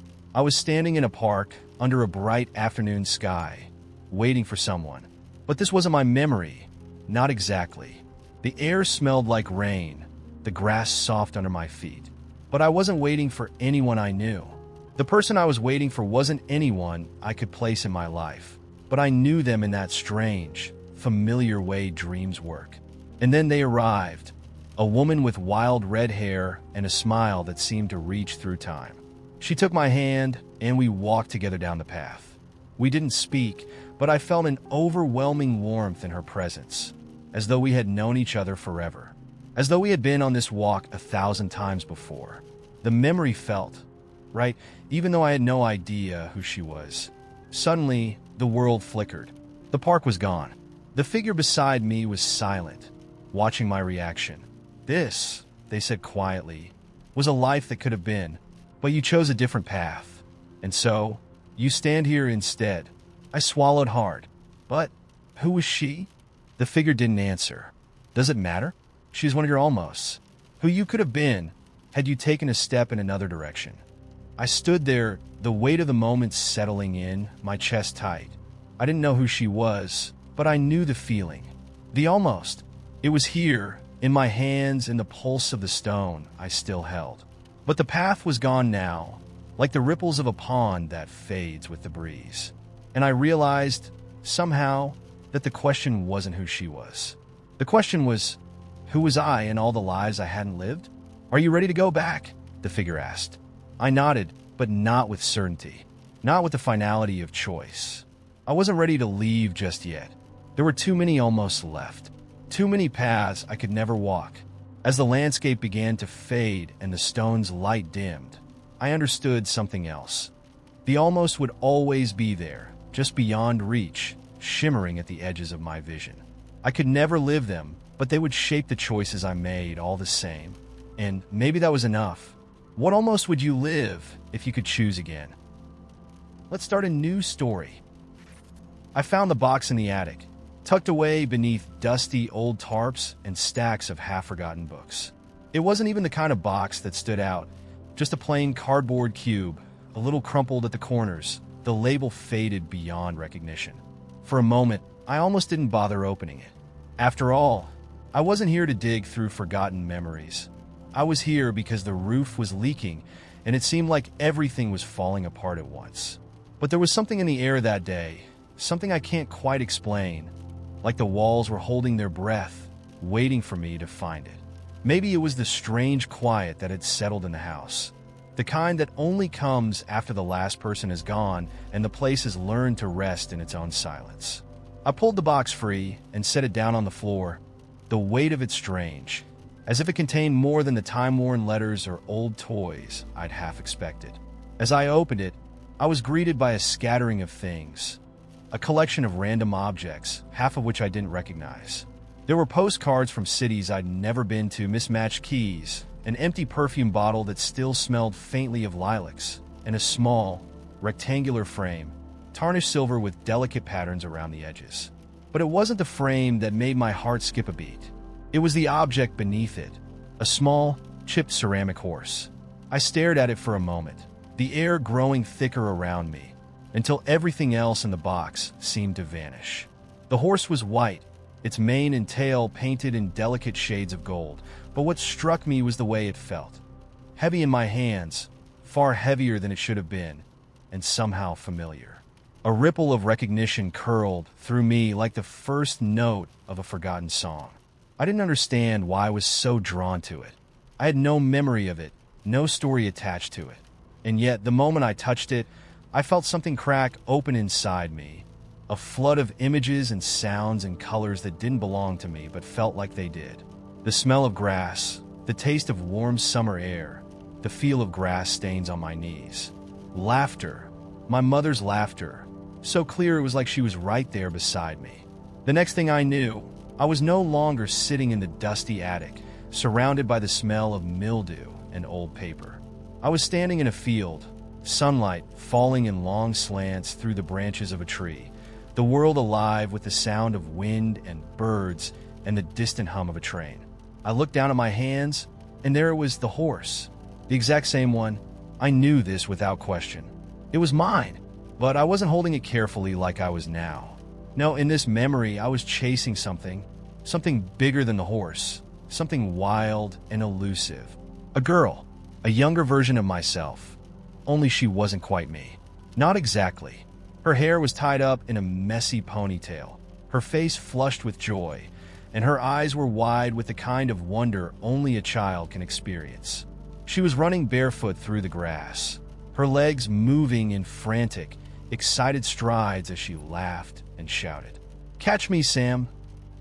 standing in a park under a bright afternoon sky, waiting for someone. But this wasn't my memory. not exactly. The air smelled like rain, the grass soft under my feet. But I wasn't waiting for anyone I knew. The person I was waiting for wasn't anyone I could place in my life, but I knew them in that strange, familiar way dreams work. And then they arrived, a woman with wild red hair and a smile that seemed to reach through time. She took my hand, and we walked together down the path. We didn't speak, but I felt an overwhelming warmth in her presence, as though we had known each other forever, as though we had been on this walk 1,000 times before. The memory felt right, even though I had no idea who she was. Suddenly, the world flickered. The park was gone. The figure beside me was silent, watching my reaction. This, they said quietly, was a life that could have been, but you chose a different path. And so, you stand here instead. I swallowed hard. But who was she? The figure didn't answer. Does it matter? She's one of your almosts. Who you could have been had you taken a step in another direction. I stood there, the weight of the moment settling in, my chest tight. I didn't know who she was, but I knew the feeling. The almost. It was here, in my hands, in the pulse of the stone I still held. But the path was gone now, like the ripples of a pond that fades with the breeze. And I realized, somehow, that the question wasn't who she was. The question was, who was I in all the lives I hadn't lived? Are you ready to go back? The figure asked. I nodded, but not with certainty, not with the finality of choice. I wasn't ready to leave just yet. There were too many almost left, too many paths I could never walk. As the landscape began to fade and the stone's light dimmed, I understood something else. The almost would always be there, just beyond reach, shimmering at the edges of my vision. I could never live them, but they would shape the choices I made all the same. And maybe that was enough. What almost would you live if you could choose again? Let's start a new story. I found the box in the attic, tucked away beneath dusty old tarps and stacks of half-forgotten books. It wasn't even the kind of box that stood out, just a plain cardboard cube, a little crumpled at the corners, the label faded beyond recognition. For a moment, I almost didn't bother opening it. After all, I wasn't here to dig through forgotten memories. I was here because the roof was leaking, and it seemed like everything was falling apart at once. But there was something in the air that day, something I can't quite explain, like the walls were holding their breath, waiting for me to find it. Maybe it was the strange quiet that had settled in the house, the kind that only comes after the last person is gone and the place has learned to rest in its own silence. I pulled the box free and set it down on the floor, the weight of it strange, as if it contained more than the time-worn letters or old toys I'd half expected. As I opened it, I was greeted by a scattering of things, a collection of random objects, half of which I didn't recognize. There were postcards from cities I'd never been to, mismatched keys, an empty perfume bottle that still smelled faintly of lilacs, and a small, rectangular frame, tarnished silver with delicate patterns around the edges. But it wasn't the frame that made my heart skip a beat. It was the object beneath it, a small, chipped ceramic horse. I stared at it for a moment, the air growing thicker around me, until everything else in the box seemed to vanish. The horse was white, its mane and tail painted in delicate shades of gold, but what struck me was the way it felt. Heavy in my hands, far heavier than it should have been, and somehow familiar. A ripple of recognition curled through me like the first note of a forgotten song. I didn't understand why I was so drawn to it. I had no memory of it, no story attached to it. And yet, the moment I touched it, I felt something crack open inside me. A flood of images and sounds and colors that didn't belong to me but felt like they did. The smell of grass, the taste of warm summer air, the feel of grass stains on my knees. Laughter, my mother's laughter, so clear it was like she was right there beside me. The next thing I knew, I was no longer sitting in the dusty attic, surrounded by the smell of mildew and old paper. I was standing in a field, sunlight falling in long slants through the branches of a tree, the world alive with the sound of wind and birds and the distant hum of a train. I looked down at my hands, and there it was, the horse, the exact same one. I knew this without question. It was mine, but I wasn't holding it carefully like I was now. No, in this memory, I was chasing something, Something bigger than the horse. Something wild and elusive. A girl. A younger version of myself. Only she wasn't quite me. Not exactly. Her hair was tied up in a messy ponytail. Her face flushed with joy, and her eyes were wide with the kind of wonder only a child can experience. She was running barefoot through the grass, her legs moving in frantic, excited strides as she laughed and shouted. "Catch me, Sam,"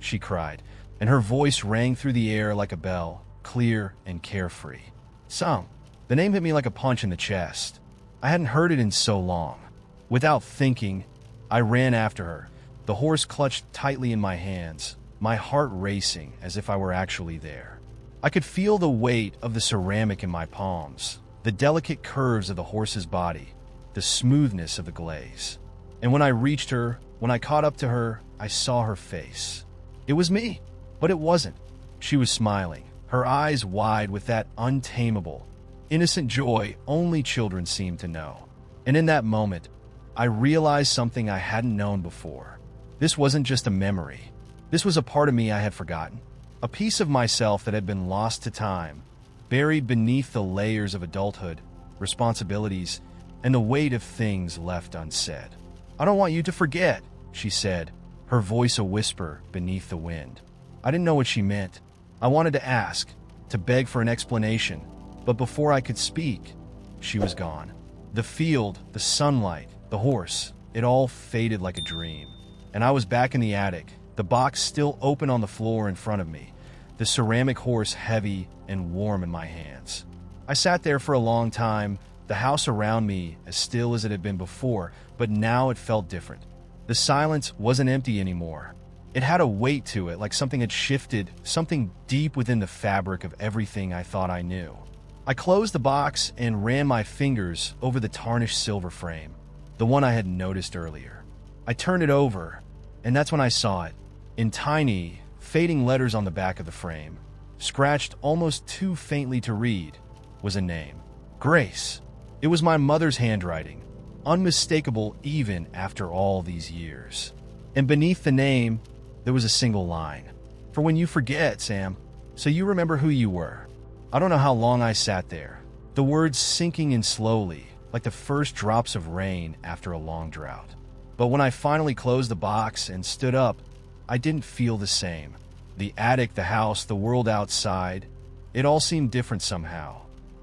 she cried, and her voice rang through the air like a bell, clear and carefree. Sam. The name hit me like a punch in the chest. I hadn't heard it in so long. Without thinking, I ran after her, the horse clutched tightly in my hands, my heart racing as if I were actually there. I could feel the weight of the ceramic in my palms, the delicate curves of the horse's body, the smoothness of the glaze. And when I reached her, when I caught up to her, I saw her face. It was me, but it wasn't. She was smiling, her eyes wide with that untamable, innocent joy only children seem to know. And in that moment, I realized something I hadn't known before. This wasn't just a memory. This was a part of me I had forgotten. A piece of myself that had been lost to time, buried beneath the layers of adulthood, responsibilities, and the weight of things left unsaid. "I don't want you to forget," she said, her voice a whisper beneath the wind. I didn't know what she meant. I wanted to ask, to beg for an explanation, but before I could speak, she was gone. The field, the sunlight, the horse, it all faded like a dream. And I was back in the attic, the box still open on the floor in front of me, the ceramic horse heavy and warm in my hands. I sat there for a long time, the house around me as still as it had been before, but now it felt different. The silence wasn't empty anymore. It had a weight to it, like something had shifted, something deep within the fabric of everything I thought I knew. I closed the box and ran my fingers over the tarnished silver frame, the one I had noticed earlier. I turned it over, and that's when I saw it. In tiny, fading letters on the back of the frame, scratched almost too faintly to read, was a name. Grace. It was my mother's handwriting, unmistakable even after all these years. And beneath the name, there was a single line. "For when you forget, Sam, so you remember who you were." I don't know how long I sat there, the words sinking in slowly, like the first drops of rain after a long drought. But when I finally closed the box and stood up, I didn't feel the same. The attic, the house, the world outside, it all seemed different somehow.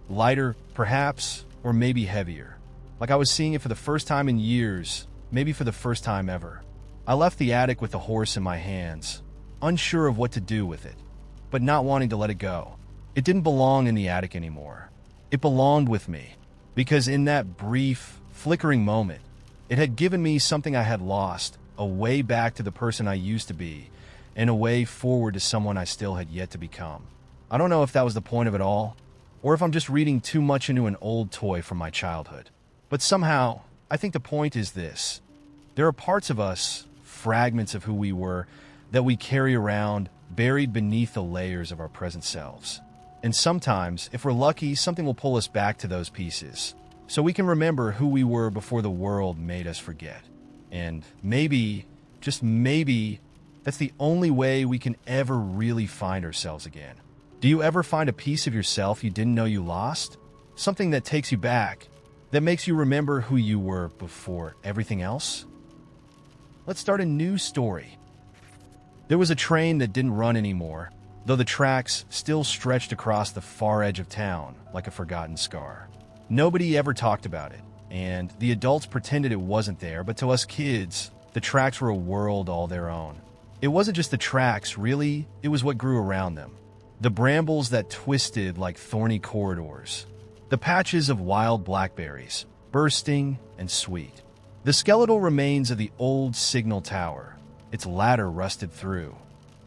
Lighter, perhaps, or maybe heavier. Like I was seeing it for the first time in years, maybe for the first time ever. I left the attic with the horse in my hands, unsure of what to do with it, but not wanting to let it go. It didn't belong in the attic anymore. It belonged with me, because in that brief, flickering moment, it had given me something I had lost, a way back to the person I used to be, and a way forward to someone I still had yet to become. I don't know if that was the point of it all, or if I'm just reading too much into an old toy from my childhood. But somehow, I think the point is this. There are parts of us, fragments of who we were, that we carry around, buried beneath the layers of our present selves. And sometimes, if we're lucky, something will pull us back to those pieces, so we can remember who we were before the world made us forget. And maybe, just maybe, that's the only way we can ever really find ourselves again. Do you ever find a piece of yourself you didn't know you lost? Something that takes you back, that makes you remember who you were before everything else? Let's start a new story. There was a train that didn't run anymore, though the tracks still stretched across the far edge of town like a forgotten scar. Nobody ever talked about it, and the adults pretended it wasn't there, but to us kids, the tracks were a world all their own. It wasn't just the tracks, really, it was what grew around them. The brambles that twisted like thorny corridors. The patches of wild blackberries, bursting and sweet. The skeletal remains of the old signal tower, its ladder rusted through,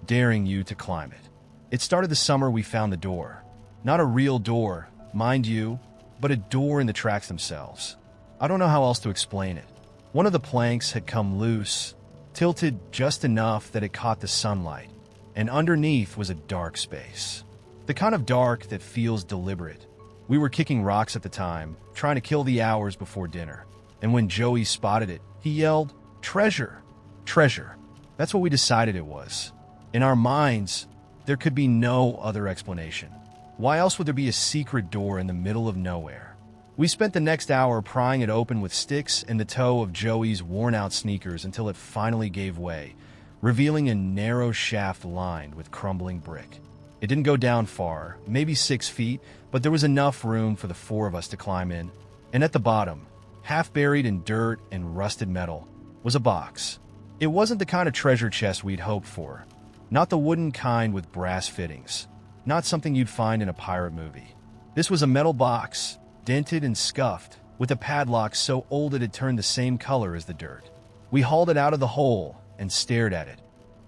daring you to climb it. It started the summer we found the door. Not a real door, mind you, but a door in the tracks themselves. I don't know how else to explain it. One of the planks had come loose, tilted just enough that it caught the sunlight, and underneath was a dark space. The kind of dark that feels deliberate. We were kicking rocks at the time, trying to kill the hours before dinner. And when Joey spotted it, he yelled, "Treasure! Treasure!" That's what we decided it was. In our minds, there could be no other explanation. Why else would there be a secret door in the middle of nowhere? We spent the next hour prying it open with sticks and the toe of Joey's worn-out sneakers until it finally gave way, revealing a narrow shaft lined with crumbling brick. It didn't go down far, maybe 6 feet, but there was enough room for the 4 of us to climb in. And at the bottom, half buried in dirt and rusted metal, was a box. It wasn't the kind of treasure chest we'd hoped for. Not the wooden kind with brass fittings. Not something you'd find in a pirate movie. This was a metal box, dented and scuffed, with a padlock so old it had turned the same color as the dirt. We hauled it out of the hole and stared at it,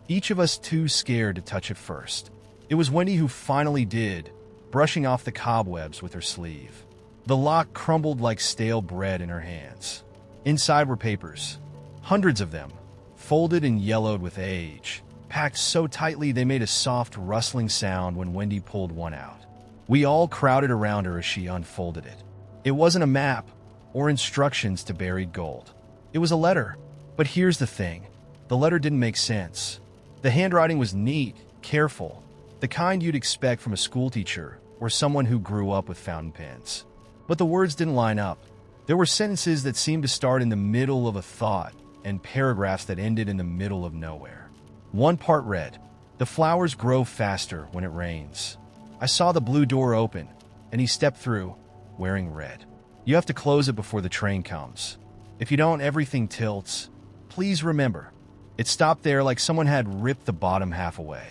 each of us too scared to touch it first. It was Wendy who finally did, brushing off the cobwebs with her sleeve. The lock crumbled like stale bread in her hands. Inside were papers, hundreds of them, folded and yellowed with age, packed so tightly they made a soft rustling sound when Wendy pulled one out. We all crowded around her as she unfolded it. It wasn't a map or instructions to buried gold. It was a letter. But here's the thing. The letter didn't make sense. The handwriting was neat, careful, the kind you'd expect from a schoolteacher or someone who grew up with fountain pens. But the words didn't line up. There were sentences that seemed to start in the middle of a thought and paragraphs that ended in the middle of nowhere. One part read, "The flowers grow faster when it rains." I saw the blue door open, and he stepped through, wearing red. You have to close it before the train comes. If you don't, everything tilts. Please remember. It stopped there like someone had ripped the bottom half away.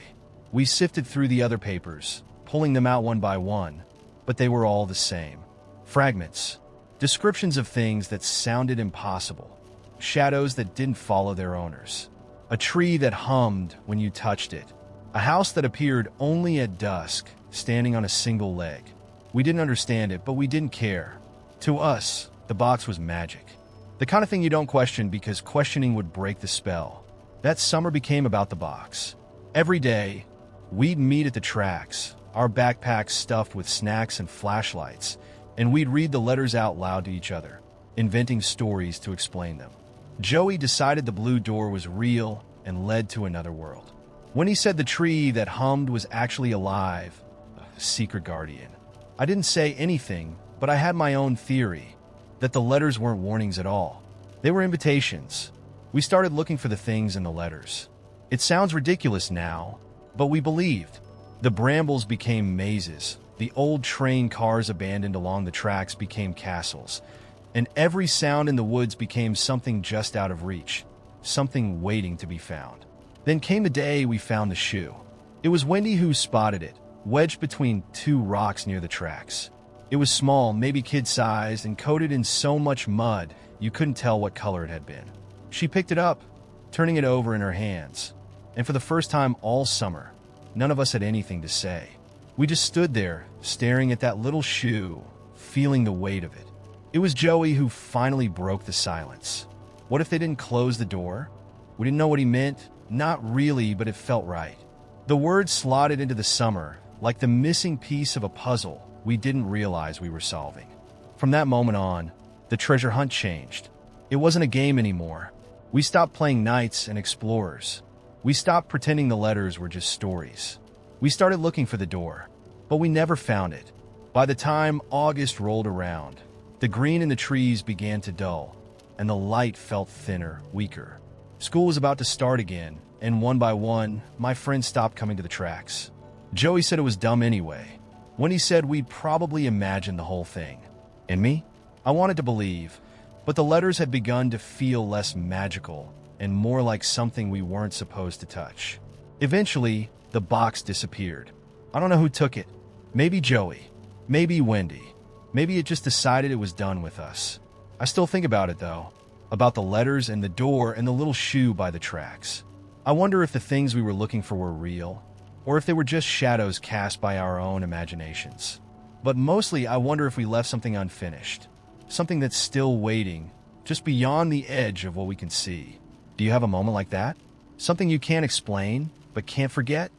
We sifted through the other papers, pulling them out one by one, but they were all the same. Fragments. Descriptions of things that sounded impossible. Shadows that didn't follow their owners. A tree that hummed when you touched it. A house that appeared only at dusk, standing on a single leg. We didn't understand it, but we didn't care. To us, the box was magic. The kind of thing you don't question because questioning would break the spell. That summer became about the box. Every day, we'd meet at the tracks, our backpacks stuffed with snacks and flashlights, and we'd read the letters out loud to each other, inventing stories to explain them. Joey decided the blue door was real and led to another world. When he said the tree that hummed was actually alive, a secret guardian. I didn't say anything, but I had my own theory, that the letters weren't warnings at all. They were invitations. We started looking for the things in the letters. It sounds ridiculous now, but we believed. The brambles became mazes. The old train cars abandoned along the tracks became castles. And every sound in the woods became something just out of reach, something waiting to be found. Then came the day we found the shoe. It was Wendy who spotted it, wedged between 2 rocks near the tracks. It was small, maybe kid-sized, and coated in so much mud you couldn't tell what color it had been. She picked it up, turning it over in her hands. And for the first time all summer, none of us had anything to say. We just stood there, staring at that little shoe, feeling the weight of it. It was Joey who finally broke the silence. What if they didn't close the door? We didn't know what he meant. Not really, but it felt right. The words slotted into the summer, like the missing piece of a puzzle we didn't realize we were solving. From that moment on, the treasure hunt changed. It wasn't a game anymore. We stopped playing knights and explorers. We stopped pretending the letters were just stories. We started looking for the door, but we never found it. By the time August rolled around, the green in the trees began to dull, and the light felt thinner, weaker. School was about to start again, and one by one, my friends stopped coming to the tracks. Joey said it was dumb anyway. When he said we'd probably imagined the whole thing. And me? I wanted to believe, but the letters had begun to feel less magical and more like something we weren't supposed to touch. Eventually, the box disappeared. I don't know who took it. Maybe Joey. Maybe Wendy. Maybe it just decided it was done with us. I still think about it, though. About the letters and the door and the little shoe by the tracks. I wonder if the things we were looking for were real, or if they were just shadows cast by our own imaginations. But mostly, I wonder if we left something unfinished. Something that's still waiting, just beyond the edge of what we can see. Do you have a moment like that? Something you can't explain, but can't forget?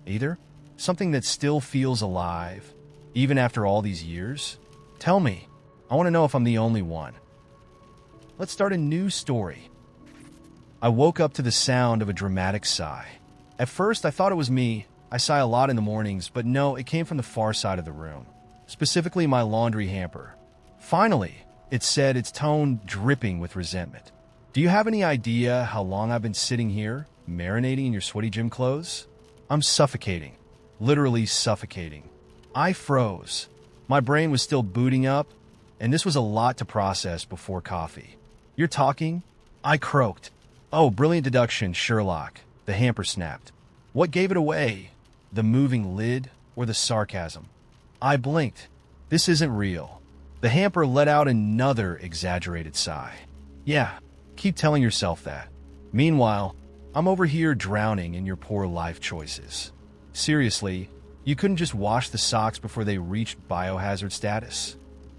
Either? Something that still feels alive, even after all these years? Tell me. I want to know if I'm the only one. Let's start a new story. I woke up to the sound of a dramatic sigh. At first, I thought it was me. I sigh a lot in the mornings, but no, it came from the far side of the room, specifically my laundry hamper. Finally, it said, its tone dripping with resentment. Do you have any idea how long I've been sitting here, marinating in your sweaty gym clothes? I'm suffocating. Literally suffocating. I froze. My brain was still booting up, and this was a lot to process before coffee. You're talking? I croaked. Oh, brilliant deduction, Sherlock. The hamper snapped. What gave it away? The moving lid or the sarcasm? I blinked. This isn't real. The hamper let out another exaggerated sigh. Yeah, keep telling yourself that. Meanwhile, I'm over here drowning in your poor life choices. Seriously, you couldn't just wash the socks before they reached biohazard status?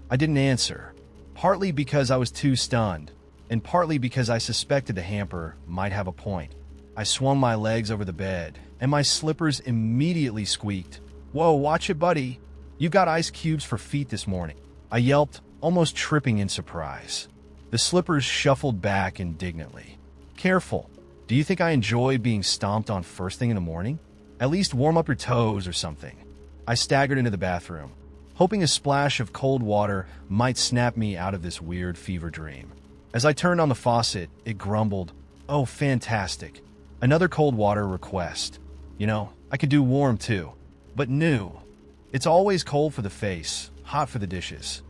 I didn't answer, partly because I was too stunned, and partly because I suspected the hamper might have a point. I swung my legs over the bed, and my slippers immediately squeaked. Whoa, watch it, buddy. You've got ice cubes for feet this morning. I yelped, almost tripping in surprise. The slippers shuffled back indignantly. Careful. Do you think I enjoy being stomped on first thing in the morning? At least warm up your toes or something. I staggered into the bathroom, hoping a splash of cold water might snap me out of this weird fever dream. As I turned on the faucet, it grumbled, "Oh, fantastic. Another cold water request. You know, I could do warm too, but new. It's always cold for the face, hot for the dishes.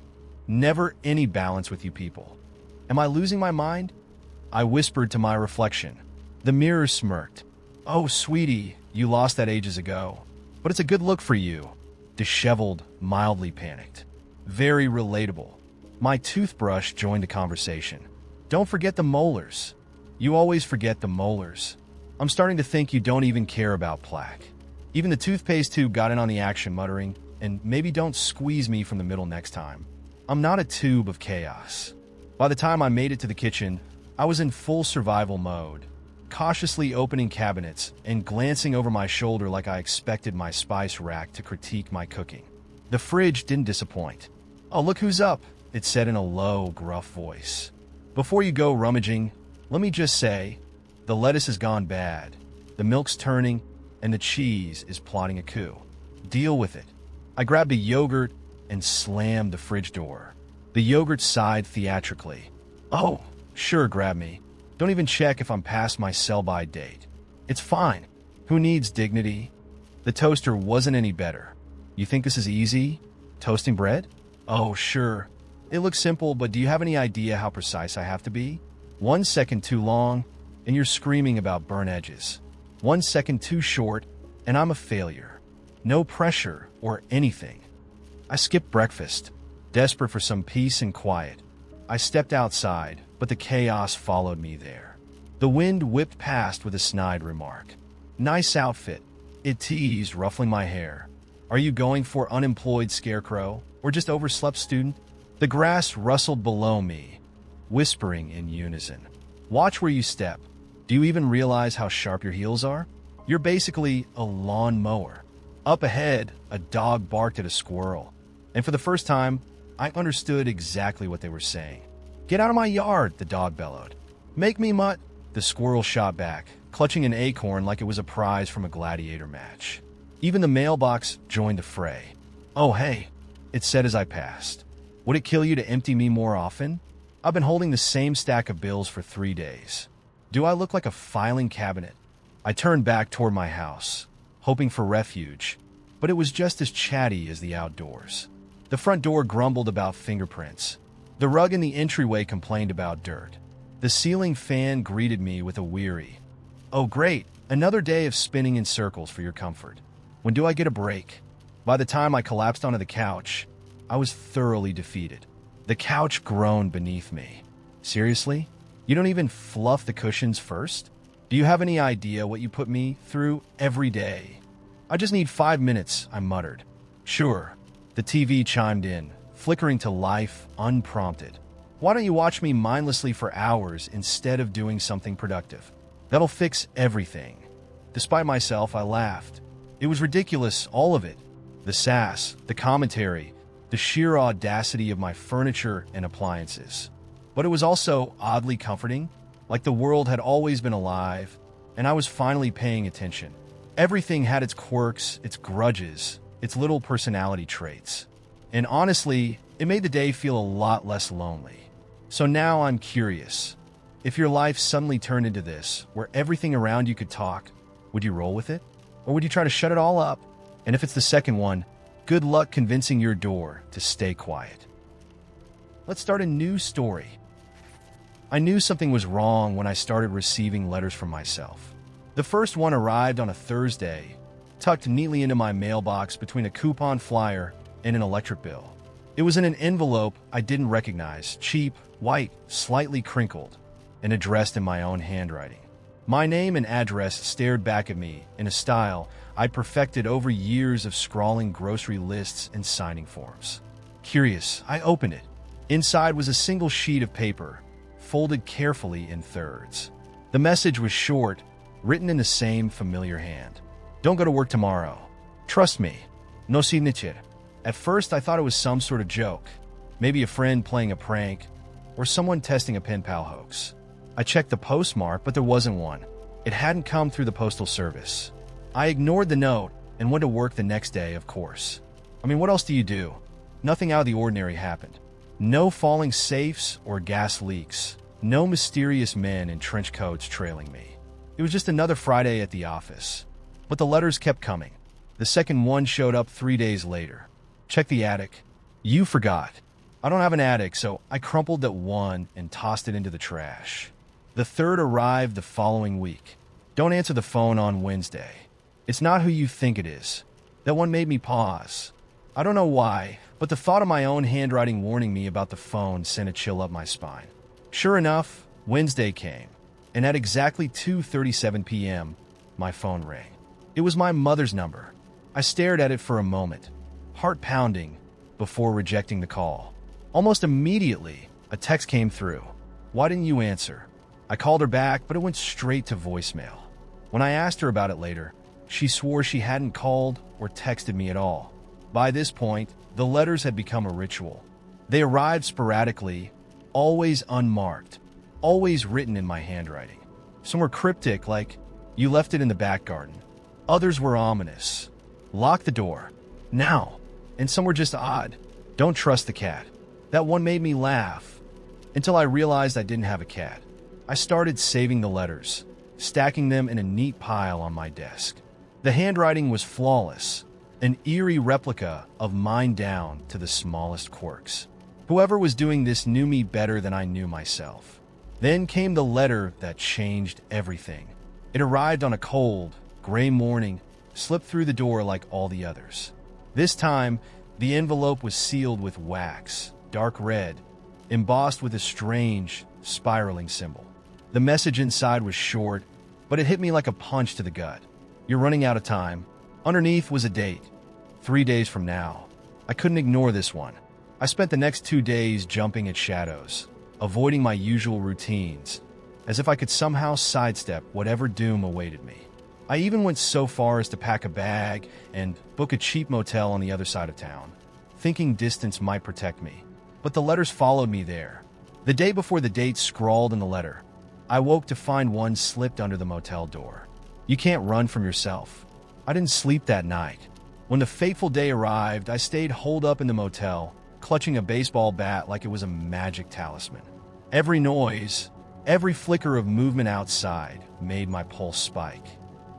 Never any balance with you people. Am I losing my mind?" I whispered to my reflection. The mirror smirked. "Oh, sweetie, you lost that ages ago. But it's a good look for you." Disheveled, mildly panicked. Very relatable. My toothbrush joined the conversation. "Don't forget the molars. You always forget the molars. I'm starting to think you don't even care about plaque." Even the toothpaste tube got in on the action, muttering, "And maybe don't squeeze me from the middle next time." I'm not a tube of chaos. By the time I made it to the kitchen, I was in full survival mode, cautiously opening cabinets and glancing over my shoulder like I expected my spice rack to critique my cooking. The fridge didn't disappoint. "Oh, look who's up," it said in a low, gruff voice. "Before you go rummaging, let me just say, the lettuce has gone bad, the milk's turning, and the cheese is plotting a coup. Deal with it." I grabbed a yogurt and slammed the fridge door. The yogurt sighed theatrically. "Oh, sure, grab me. Don't even check if I'm past my sell-by date. It's fine. Who needs dignity?" The toaster wasn't any better. "You think this is easy? Toasting bread?" "Oh, sure. It looks simple, but do you have any idea how precise I have to be? 1 second too long, and you're screaming about burnt edges. 1 second too short, and I'm a failure. No pressure or anything." I skipped breakfast, desperate for some peace and quiet. I stepped outside, but the chaos followed me there. The wind whipped past with a snide remark. "Nice outfit," it teased, ruffling my hair. "Are you going for unemployed scarecrow, or just overslept student?" The grass rustled below me, whispering in unison. "Watch where you step. Do you even realize how sharp your heels are? You're basically a lawn mower." Up ahead, a dog barked at a squirrel, and for the first time, I understood exactly what they were saying. "Get out of my yard," the dog bellowed. "Make me mutt," the squirrel shot back, clutching an acorn like it was a prize from a gladiator match. Even the mailbox joined the fray. "Oh, hey," it said as I passed. "Would it kill you to empty me more often? I've been holding the same stack of bills for 3 days. Do I look like a filing cabinet?" I turned back toward my house, hoping for refuge, but it was just as chatty as the outdoors. The front door grumbled about fingerprints. The rug in the entryway complained about dirt. The ceiling fan greeted me with a weary, "Oh great, another day of spinning in circles for your comfort. When do I get a break?" By the time I collapsed onto the couch, I was thoroughly defeated. The couch groaned beneath me. "Seriously? You don't even fluff the cushions first? Do you have any idea what you put me through every day?" "I just need 5 minutes," I muttered. "Sure." The TV chimed in, flickering to life unprompted. "Why don't you watch me mindlessly for hours instead of doing something productive? That'll fix everything." Despite myself, I laughed. It was ridiculous, all of it. The sass, the commentary, the sheer audacity of my furniture and appliances. But it was also oddly comforting, like the world had always been alive, and I was finally paying attention. Everything had its quirks, its grudges, its little personality traits. And honestly, it made the day feel a lot less lonely. So now I'm curious. If your life suddenly turned into this, where everything around you could talk, would you roll with it? Or would you try to shut it all up? And if it's the second one, good luck convincing your door to stay quiet. Let's start a new story. I knew something was wrong when I started receiving letters from myself. The first one arrived on a Thursday, tucked neatly into my mailbox between a coupon flyer and an electric bill. It was in an envelope I didn't recognize, cheap, white, slightly crinkled, and addressed in my own handwriting. My name and address stared back at me in a style I'd perfected over years of scrawling grocery lists and signing forms. Curious, I opened it. Inside was a single sheet of paper, folded carefully in thirds. The message was short, written in the same familiar hand. Don't go to work tomorrow. Trust me. No signature. At first, I thought it was some sort of joke, maybe a friend playing a prank, or someone testing a pen pal hoax. I checked the postmark, but there wasn't one. It hadn't come through the postal service. I ignored the note and went to work the next day, of course. I mean, what else do you do? Nothing out of the ordinary happened. No falling safes or gas leaks. No mysterious men in trench coats trailing me. It was just another Friday at the office. But the letters kept coming. The second one showed up 3 days later. Check the attic. You forgot. I don't have an attic, so I crumpled that one and tossed it into the trash. The third arrived the following week. Don't answer the phone on Wednesday. It's not who you think it is. That one made me pause. I don't know why, but the thought of my own handwriting warning me about the phone sent a chill up my spine. Sure enough, Wednesday came, and at exactly 2:37 p.m., my phone rang. It was my mother's number. I stared at it for a moment, heart pounding, before rejecting the call. Almost immediately, a text came through. Why didn't you answer? I called her back, but it went straight to voicemail. When I asked her about it later, she swore she hadn't called or texted me at all. By this point, the letters had become a ritual. They arrived sporadically, always unmarked, always written in my handwriting. Some were cryptic, like, you left it in the back garden. Others were ominous. Lock the door. Now. And some were just odd. Don't trust the cat. That one made me laugh, until I realized I didn't have a cat. I started saving the letters, stacking them in a neat pile on my desk. The handwriting was flawless, an eerie replica of mine down to the smallest quirks. Whoever was doing this knew me better than I knew myself. Then came the letter that changed everything. It arrived on a cold, gray morning, slipped through the door like all the others. This time, the envelope was sealed with wax, dark red, embossed with a strange, spiraling symbol. The message inside was short, but it hit me like a punch to the gut. You're running out of time. Underneath was a date. 3 days from now. I couldn't ignore this one. I spent the next 2 days jumping at shadows, avoiding my usual routines, as if I could somehow sidestep whatever doom awaited me. I even went so far as to pack a bag and book a cheap motel on the other side of town, thinking distance might protect me. But the letters followed me there. The day before the date scrawled in the letter, I woke to find one slipped under the motel door. You can't run from yourself. I didn't sleep that night. When the fateful day arrived, I stayed holed up in the motel, clutching a baseball bat like it was a magic talisman. Every noise, every flicker of movement outside made my pulse spike.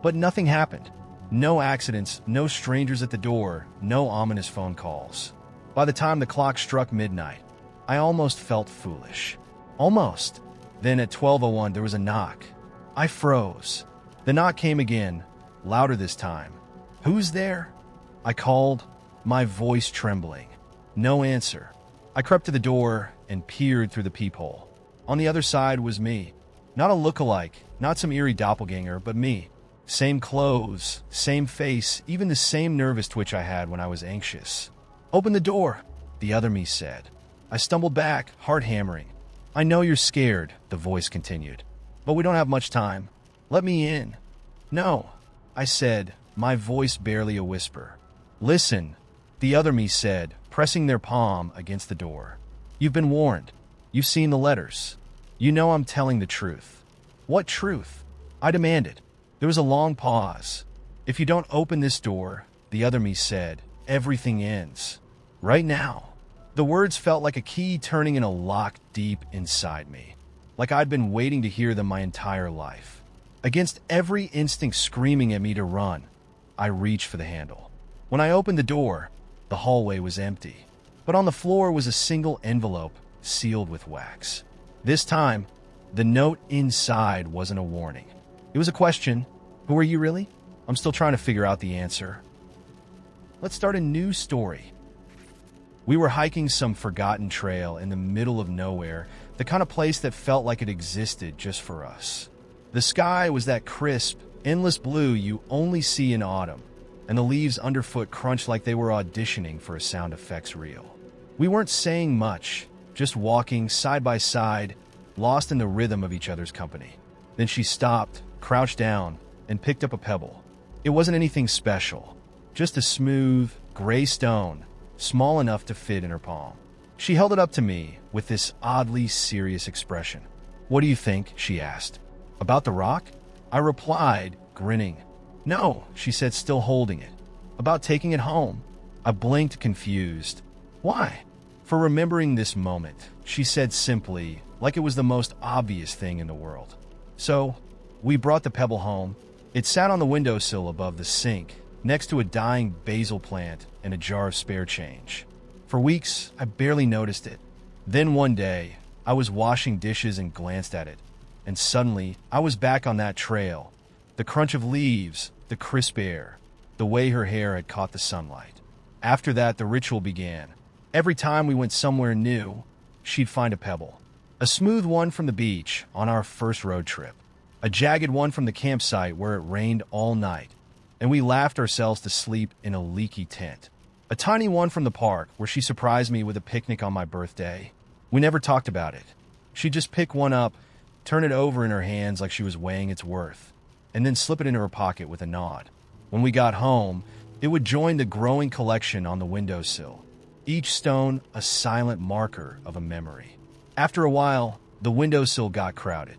But nothing happened. No accidents, no strangers at the door, no ominous phone calls. By the time the clock struck midnight, I almost felt foolish. Almost. Then at 12:01, there was a knock. I froze. The knock came again, louder this time. Who's there? I called, my voice trembling. No answer. I crept to the door and peered through the peephole. On the other side was me. Not a look-alike, not some eerie doppelganger, but me. Same clothes, same face, even the same nervous twitch I had when I was anxious. Open the door, the other me said. I stumbled back, heart hammering. I know you're scared, the voice continued, but we don't have much time. Let me in. No, I said, my voice barely a whisper. Listen, the other me said, pressing their palm against the door. You've been warned. You've seen the letters. You know I'm telling the truth. What truth? I demanded. There was a long pause. If you don't open this door, the other me said, everything ends. Right now. The words felt like a key turning in a lock deep inside me, like I'd been waiting to hear them my entire life. Against every instinct screaming at me to run, I reached for the handle. When I opened the door, the hallway was empty, but on the floor was a single envelope sealed with wax. This time, the note inside wasn't a warning. It was a question. Who are you really? I'm still trying to figure out the answer. Let's start a new story. We were hiking some forgotten trail in the middle of nowhere, the kind of place that felt like it existed just for us. The sky was that crisp, endless blue you only see in autumn, and the leaves underfoot crunched like they were auditioning for a sound effects reel. We weren't saying much, just walking side by side, lost in the rhythm of each other's company. Then she stopped, crouched down, and picked up a pebble. It wasn't anything special, just a smooth, gray stone, small enough to fit in her palm. She held it up to me with this oddly serious expression. "What do you think?" she asked. "About the rock?" I replied, grinning. "No," she said, still holding it. "About taking it home." I blinked, confused. "Why?" "For remembering this moment," she said simply, like it was the most obvious thing in the world. So, we brought the pebble home. It sat on the windowsill above the sink, next to a dying basil plant and a jar of spare change. For weeks, I barely noticed it. Then one day, I was washing dishes and glanced at it, and suddenly, I was back on that trail. The crunch of leaves, the crisp air, the way her hair had caught the sunlight. After that, the ritual began. Every time we went somewhere new, she'd find a pebble. A smooth one from the beach on our first road trip. A jagged one from the campsite where it rained all night, and we laughed ourselves to sleep in a leaky tent. A tiny one from the park where she surprised me with a picnic on my birthday. We never talked about it. She'd just pick one up, turn it over in her hands like she was weighing its worth, and then slip it into her pocket with a nod. When we got home, it would join the growing collection on the windowsill, each stone a silent marker of a memory. After a while, the windowsill got crowded.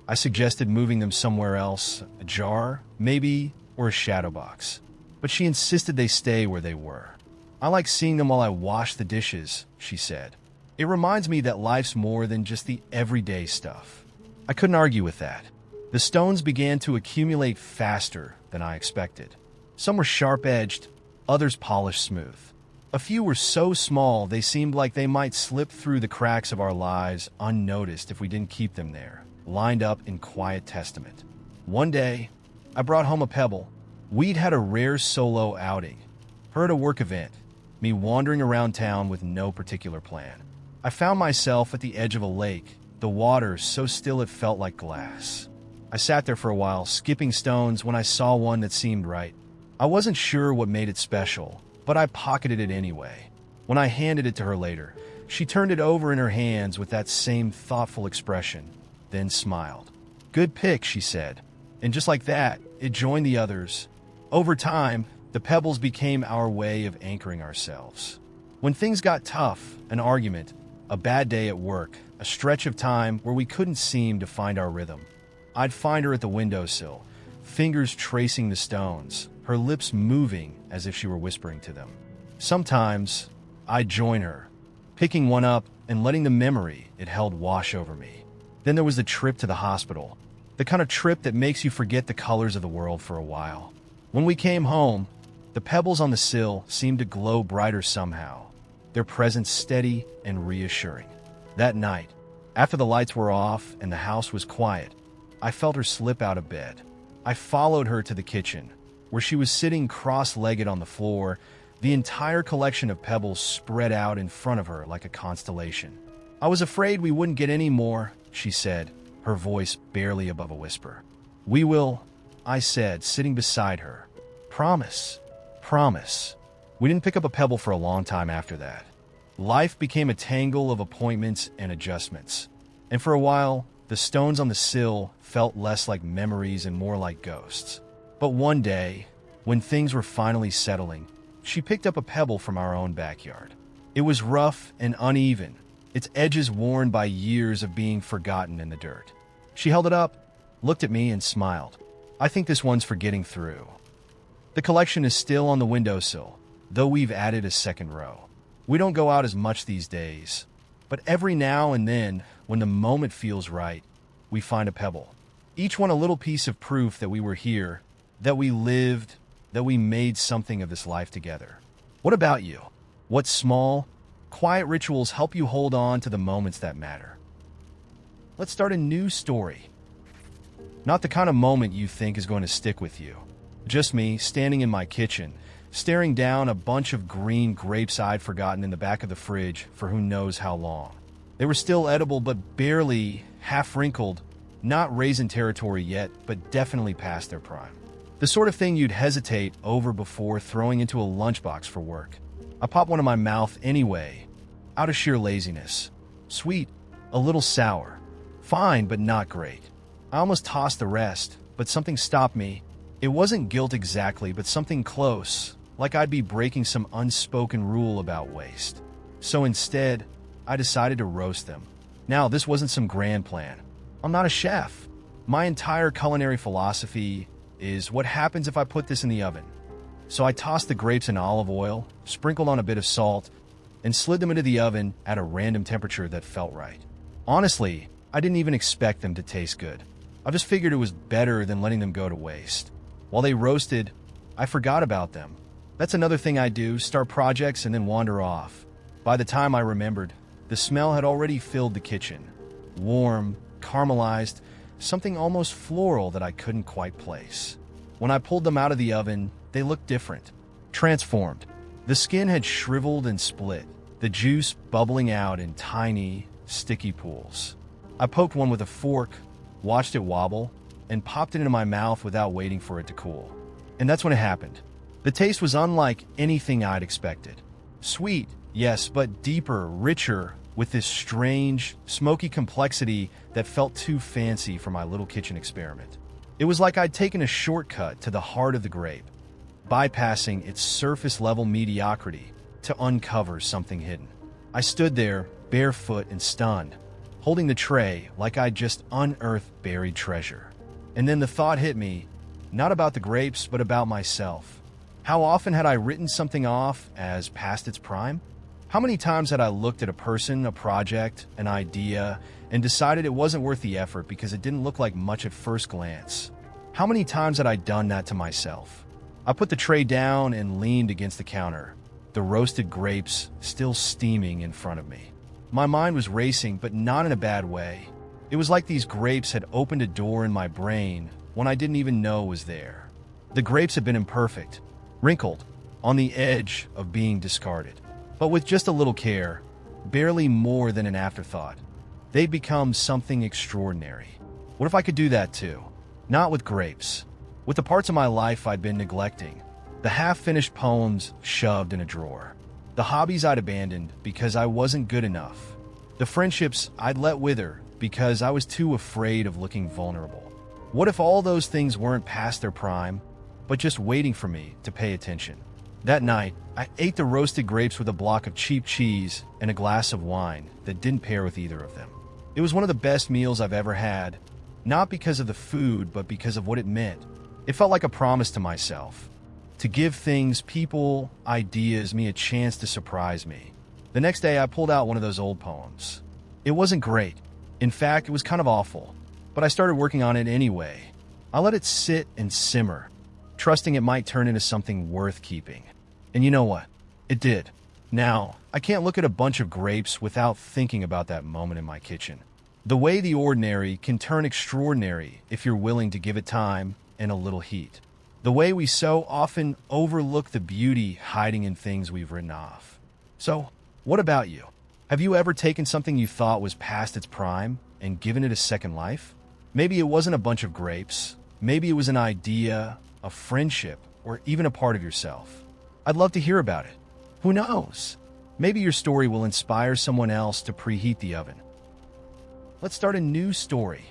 I suggested moving them somewhere else, a jar, maybe, or a shadow box. But she insisted they stay where they were. "I like seeing them while I wash the dishes," she said. "It reminds me that life's more than just the everyday stuff." I couldn't argue with that. The stones began to accumulate faster than I expected. Some were sharp-edged, others polished smooth. A few were so small they seemed like they might slip through the cracks of our lives unnoticed if we didn't keep them there, lined up in quiet testament. One day, I brought home a pebble. We'd had a rare solo outing. Her at a work event, me wandering around town with no particular plan. I found myself at the edge of a lake, the water so still it felt like glass. I sat there for a while, skipping stones when I saw one that seemed right. I wasn't sure what made it special, but I pocketed it anyway. When I handed it to her later, she turned it over in her hands with that same thoughtful expression, then smiled. "Good pick," she said. And just like that, it joined the others. Over time, the pebbles became our way of anchoring ourselves. When things got tough, an argument, a bad day at work, a stretch of time where we couldn't seem to find our rhythm, I'd find her at the windowsill, fingers tracing the stones, her lips moving as if she were whispering to them. Sometimes, I'd join her, picking one up and letting the memory it held wash over me. Then there was the trip to the hospital, the kind of trip that makes you forget the colors of the world for a while. When we came home, the pebbles on the sill seemed to glow brighter somehow, their presence steady and reassuring. That night, after the lights were off and the house was quiet, I felt her slip out of bed. I followed her to the kitchen, where she was sitting cross-legged on the floor, the entire collection of pebbles spread out in front of her like a constellation. "I was afraid we wouldn't get any more," she said, her voice barely above a whisper. "We will," I said, sitting beside her. "Promise. Promise." We didn't pick up a pebble for a long time after that. Life became a tangle of appointments and adjustments. And for a while, the stones on the sill felt less like memories and more like ghosts. But one day, when things were finally settling, she picked up a pebble from our own backyard. It was rough and uneven, its edges worn by years of being forgotten in the dirt. She held it up, looked at me, and smiled. "I think this one's for getting through." The collection is still on the windowsill, though we've added a second row. We don't go out as much these days, but every now and then, when the moment feels right, we find a pebble. Each one a little piece of proof that we were here, that we lived, that we made something of this life together. What about you? What small, quiet rituals help you hold on to the moments that matter? Let's start a new story. Not the kind of moment you think is going to stick with you. Just me standing in my kitchen, staring down a bunch of green grapes I'd forgotten in the back of the fridge for who knows how long. They were still edible but barely half wrinkled, not raisin territory yet, but definitely past their prime. The sort of thing you'd hesitate over before throwing into a lunchbox for work. I popped one in my mouth anyway, out of sheer laziness. Sweet, a little sour. Fine, but not great. I almost tossed the rest, but something stopped me. It wasn't guilt exactly, but something close, like I'd be breaking some unspoken rule about waste. So instead, I decided to roast them. Now, this wasn't some grand plan. I'm not a chef. My entire culinary philosophy is what happens if I put this in the oven. So I tossed the grapes in olive oil, sprinkled on a bit of salt, and slid them into the oven at a random temperature that felt right. Honestly, I didn't even expect them to taste good. I just figured it was better than letting them go to waste. While they roasted, I forgot about them. That's another thing I do, start projects and then wander off. By the time I remembered, the smell had already filled the kitchen. Warm, caramelized, something almost floral that I couldn't quite place. When I pulled them out of the oven, they looked different, transformed. The skin had shriveled and split, the juice bubbling out in tiny, sticky pools. I poked one with a fork, watched it wobble, and popped it into my mouth without waiting for it to cool. And that's when it happened. The taste was unlike anything I'd expected. Sweet, yes, but deeper, richer, with this strange, smoky complexity that felt too fancy for my little kitchen experiment. It was like I'd taken a shortcut to the heart of the grape, bypassing its surface-level mediocrity to uncover something hidden. I stood there, barefoot and stunned, holding the tray like I'd just unearthed buried treasure. And then the thought hit me, not about the grapes, but about myself. How often had I written something off as past its prime? How many times had I looked at a person, a project, an idea, and decided it wasn't worth the effort because it didn't look like much at first glance? How many times had I done that to myself? I put the tray down and leaned against the counter, the roasted grapes still steaming in front of me. My mind was racing, but not in a bad way. It was like these grapes had opened a door in my brain when I didn't even know was there. The grapes had been imperfect, wrinkled, on the edge of being discarded. But with just a little care, barely more than an afterthought, they'd become something extraordinary. What if I could do that too? Not with grapes. With the parts of my life I'd been neglecting. The half-finished poems shoved in a drawer. The hobbies I'd abandoned because I wasn't good enough. The friendships I'd let wither because I was too afraid of looking vulnerable. What if all those things weren't past their prime, but just waiting for me to pay attention? That night, I ate the roasted grapes with a block of cheap cheese and a glass of wine that didn't pair with either of them. It was one of the best meals I've ever had, not because of the food, but because of what it meant. It felt like a promise to myself, to give things, people, ideas, me a chance to surprise me. The next day, I pulled out one of those old poems. It wasn't great. In fact, it was kind of awful, but I started working on it anyway. I let it sit and simmer, trusting it might turn into something worth keeping. And you know what? It did. Now, I can't look at a bunch of grapes without thinking about that moment in my kitchen. The way the ordinary can turn extraordinary if you're willing to give it time and a little heat. The way we so often overlook the beauty hiding in things we've written off. So, what about you? Have you ever taken something you thought was past its prime and given it a second life? Maybe it wasn't a bunch of grapes. Maybe it was an idea, a friendship, or even a part of yourself. I'd love to hear about it. Who knows? Maybe your story will inspire someone else to preheat the oven. Let's start a new story.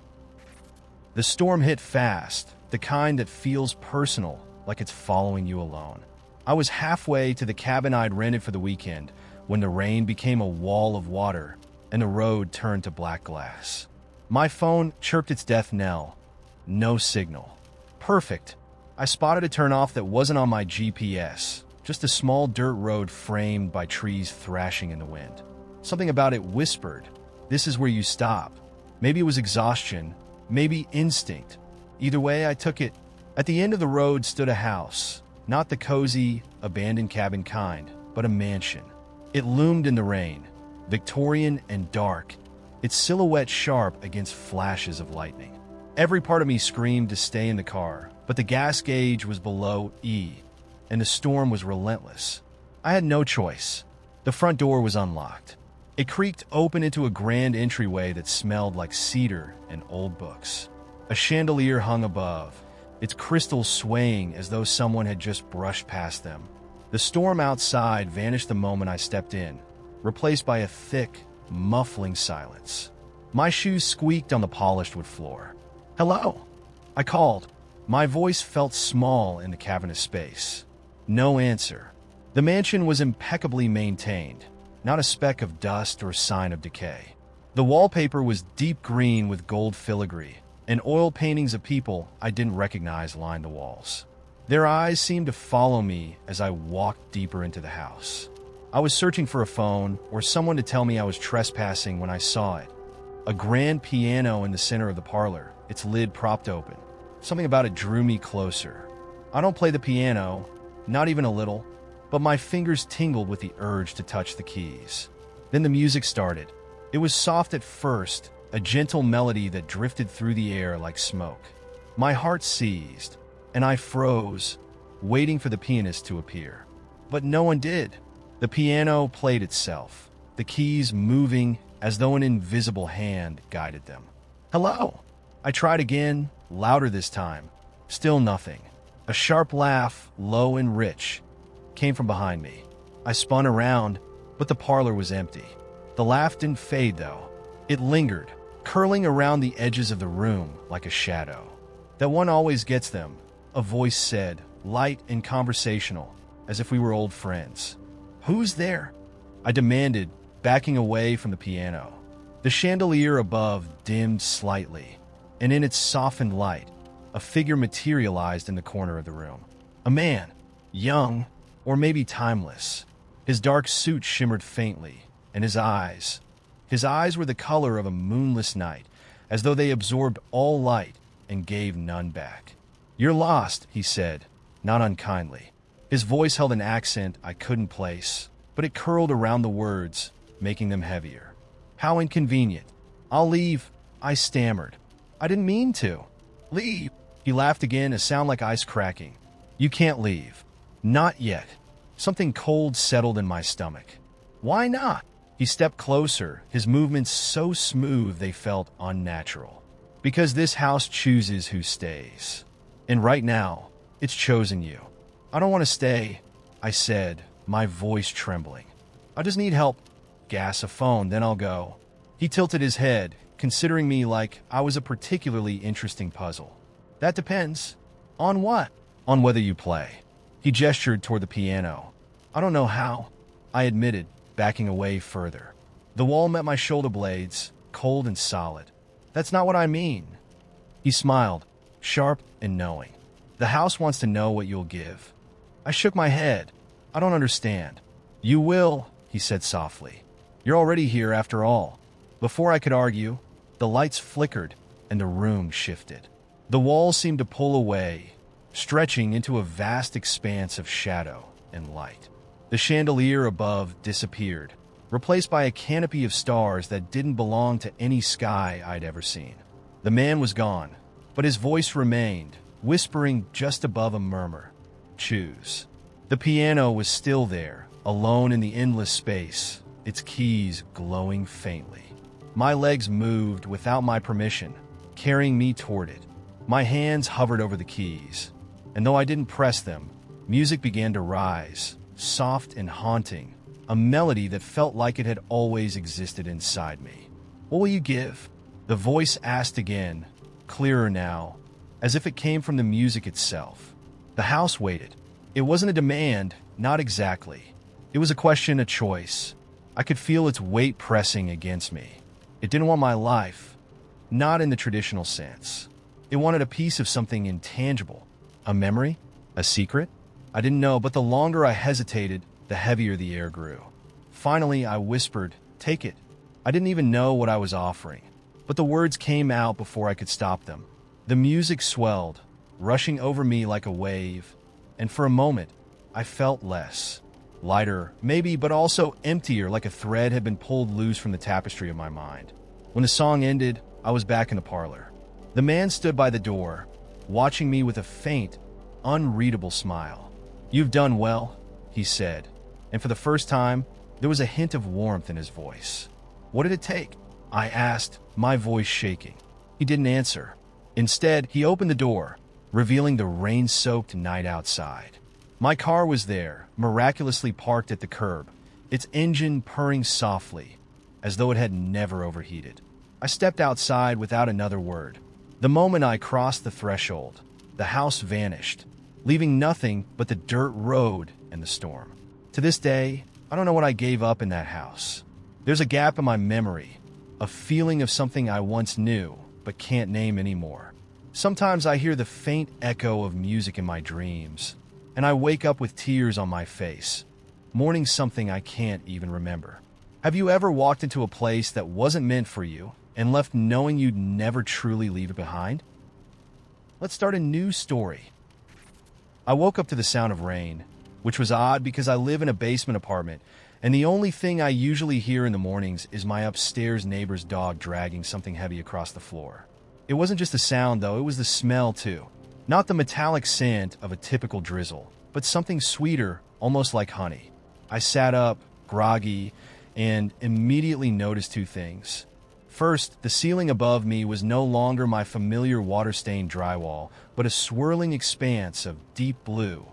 The storm hit fast, the kind that feels personal, like it's following you alone. I was halfway to the cabin I'd rented for the weekend when the rain became a wall of water and the road turned to black glass. My phone chirped its death knell. No signal. Perfect. I spotted a turnoff that wasn't on my GPS, just a small dirt road framed by trees thrashing in the wind. Something about it whispered, "This is where you stop." Maybe it was exhaustion, maybe instinct. Either way, I took it. At the end of the road stood a house, not the cozy, abandoned cabin kind, but a mansion. It loomed in the rain, Victorian and dark, its silhouette sharp against flashes of lightning. Every part of me screamed to stay in the car, but the gas gauge was below E, and the storm was relentless. I had no choice. The front door was unlocked. It creaked open into a grand entryway that smelled like cedar and old books. A chandelier hung above, its crystals swaying as though someone had just brushed past them. The storm outside vanished the moment I stepped in, replaced by a thick, muffling silence. My shoes squeaked on the polished wood floor. "Hello," I called. My voice felt small in the cavernous space. No answer. The mansion was impeccably maintained, not a speck of dust or sign of decay. The wallpaper was deep green with gold filigree, and oil paintings of people I didn't recognize lined the walls. Their eyes seemed to follow me as I walked deeper into the house. I was searching for a phone or someone to tell me I was trespassing when I saw it. A grand piano in the center of the parlor, its lid propped open. Something about it drew me closer. I don't play the piano, not even a little, but my fingers tingled with the urge to touch the keys. Then the music started. It was soft at first, a gentle melody that drifted through the air like smoke. My heart seized, and I froze, waiting for the pianist to appear. But no one did. The piano played itself, the keys moving as though an invisible hand guided them. "Hello!" I tried again, louder this time. Still nothing. A sharp laugh, low and rich, came from behind me. I spun around, but the parlor was empty. The laugh didn't fade, though. It lingered, curling around the edges of the room like a shadow. "That one always gets them," a voice said, light and conversational, as if we were old friends. "Who's there?" I demanded, backing away from the piano. The chandelier above dimmed slightly, and in its softened light, a figure materialized in the corner of the room. A man, young, or maybe timeless. His dark suit shimmered faintly, and his eyes were the color of a moonless night, as though they absorbed all light and gave none back. "You're lost," he said, not unkindly. His voice held an accent I couldn't place, but it curled around the words, making them heavier. "How inconvenient. I'll leave," I stammered. "I didn't mean to." "Leave." He laughed again, a sound like ice cracking. "You can't leave. Not yet." Something cold settled in my stomach. "Why not?" He stepped closer, his movements so smooth they felt unnatural. "Because this house chooses who stays. And right now, it's chosen you." "I don't want to stay," I said, my voice trembling. "I just need help. Gas a phone, then I'll go." He tilted his head, considering me like I was a particularly interesting puzzle. "That depends." "On what?" "On whether you play." He gestured toward the piano. "I don't know how," I admitted, backing away further. The wall met my shoulder blades, cold and solid. "That's not what I mean." He smiled, sharp and knowing. "The house wants to know what you'll give." I shook my head. "I don't understand." "You will," he said softly. "You're already here after all." Before I could argue, the lights flickered and the room shifted. The walls seemed to pull away, stretching into a vast expanse of shadow and light. The chandelier above disappeared, replaced by a canopy of stars that didn't belong to any sky I'd ever seen. The man was gone, but his voice remained, whispering just above a murmur. "Choose." The piano was still there, alone in the endless space, its keys glowing faintly. My legs moved without my permission, carrying me toward it. My hands hovered over the keys, and though I didn't press them, music began to rise, soft and haunting, a melody that felt like it had always existed inside me. "What will you give?" The voice asked again, clearer now, as if it came from the music itself. The house waited. It wasn't a demand, not exactly. It was a question, a choice. I could feel its weight pressing against me. It didn't want my life, not in the traditional sense. It wanted a piece of something intangible, A memory? A secret? I didn't know, but the longer I hesitated, the heavier the air grew. Finally, I whispered, "Take it." I didn't even know what I was offering, but the words came out before I could stop them. The music swelled, rushing over me like a wave, and for a moment, I felt less. Lighter, maybe, but also emptier, like a thread had been pulled loose from the tapestry of my mind. When the song ended, I was back in the parlor. The man stood by the door, watching me with a faint, unreadable smile. "You've done well," he said, and for the first time, there was a hint of warmth in his voice. "What did it take?" I asked, my voice shaking. He didn't answer. Instead, he opened the door, revealing the rain-soaked night outside. My car was there, miraculously parked at the curb, its engine purring softly, as though it had never overheated. I stepped outside without another word. The moment I crossed the threshold, the house vanished, leaving nothing but the dirt road and the storm. To this day, I don't know what I gave up in that house. There's a gap in my memory, a feeling of something I once knew but can't name anymore. Sometimes I hear the faint echo of music in my dreams, and I wake up with tears on my face, mourning something I can't even remember. Have you ever walked into a place that wasn't meant for you and left knowing you'd never truly leave it behind? Let's start a new story. I woke up to the sound of rain, which was odd because I live in a basement apartment, and the only thing I usually hear in the mornings is my upstairs neighbor's dog dragging something heavy across the floor. It wasn't just the sound, though, it was the smell, too. Not the metallic scent of a typical drizzle, but something sweeter, almost like honey. I sat up, groggy, and immediately noticed two things. First, the ceiling above me was no longer my familiar water-stained drywall, but a swirling expanse of deep blue,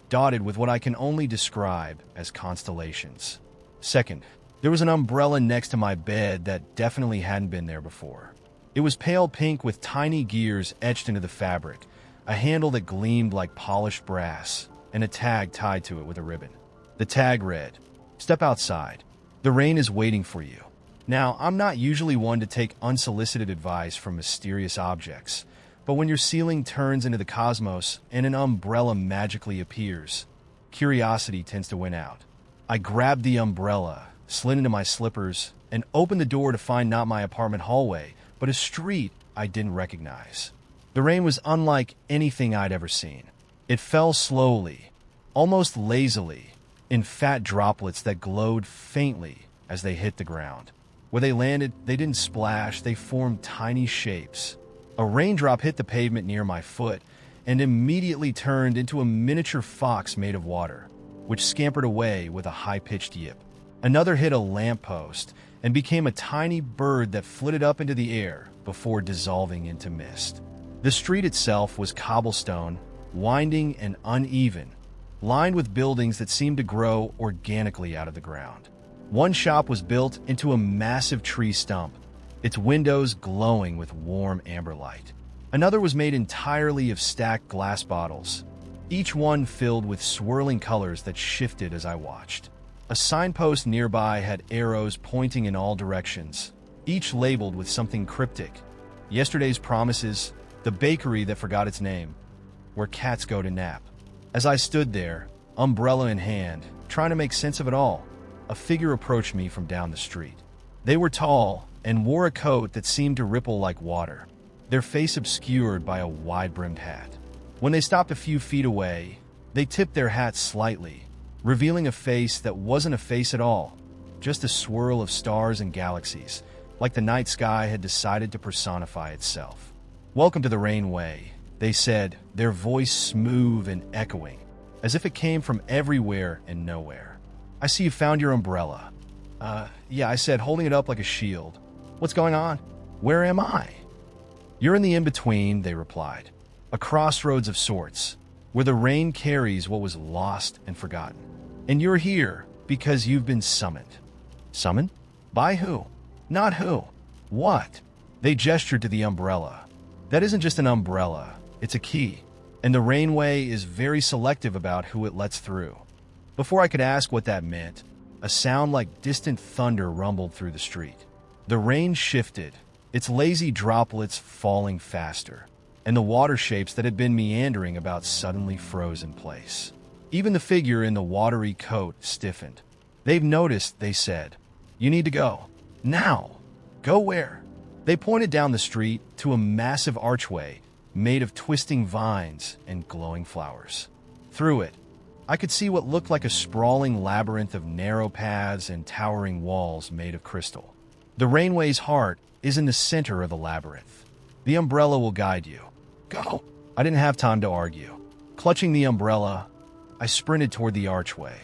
dotted with what I can only describe as constellations. Second, there was an umbrella next to my bed that definitely hadn't been there before. It was pale pink with tiny gears etched into the fabric, a handle that gleamed like polished brass, and a tag tied to it with a ribbon. The tag read, "Step outside. The rain is waiting for you." Now, I'm not usually one to take unsolicited advice from mysterious objects, but when your ceiling turns into the cosmos and an umbrella magically appears, curiosity tends to win out. I grabbed the umbrella, slid into my slippers, and opened the door to find not my apartment hallway, but a street I didn't recognize. The rain was unlike anything I'd ever seen. It fell slowly, almost lazily, in fat droplets that glowed faintly as they hit the ground. Where they landed, they didn't splash, they formed tiny shapes. A raindrop hit the pavement near my foot and immediately turned into a miniature fox made of water, which scampered away with a high-pitched yip. Another hit a lamppost and became a tiny bird that flitted up into the air before dissolving into mist. The street itself was cobblestone, winding and uneven, lined with buildings that seemed to grow organically out of the ground. One shop was built into a massive tree stump, its windows glowing with warm amber light. Another was made entirely of stacked glass bottles, each one filled with swirling colors that shifted as I watched. A signpost nearby had arrows pointing in all directions, each labeled with something cryptic. Yesterday's promises, the bakery that forgot its name, where cats go to nap. As I stood there, umbrella in hand, trying to make sense of it all, a figure approached me from down the street. They were tall and wore a coat that seemed to ripple like water, their face obscured by a wide-brimmed hat. When they stopped a few feet away, they tipped their hats slightly, revealing a face that wasn't a face at all, just a swirl of stars and galaxies, like the night sky had decided to personify itself. "Welcome to the Rainway," they said, their voice smooth and echoing, as if it came from everywhere and nowhere. "I see you found your umbrella." Yeah, I said, holding it up like a shield. "What's going on? Where am I?" "You're in the in-between," they replied. "A crossroads of sorts, where the rain carries what was lost and forgotten. And you're here because you've been summoned." "Summoned? By who? Not who. What?" They gestured to the umbrella. "That isn't just an umbrella, it's a key. And the Rainway is very selective about who it lets through." Before I could ask what that meant, a sound like distant thunder rumbled through the street. The rain shifted, its lazy droplets falling faster. and the water shapes that had been meandering about suddenly froze in place. Even the figure in the watery coat stiffened. "They've noticed," they said. "You need to go. Now." "Go where?" They pointed down the street to a massive archway made of twisting vines and glowing flowers. Through it, I could see what looked like a sprawling labyrinth of narrow paths and towering walls made of crystal. The rainway's heart is in the center of the labyrinth. The umbrella will guide you. Go. I didn't have time to argue. Clutching the umbrella, I sprinted toward the archway.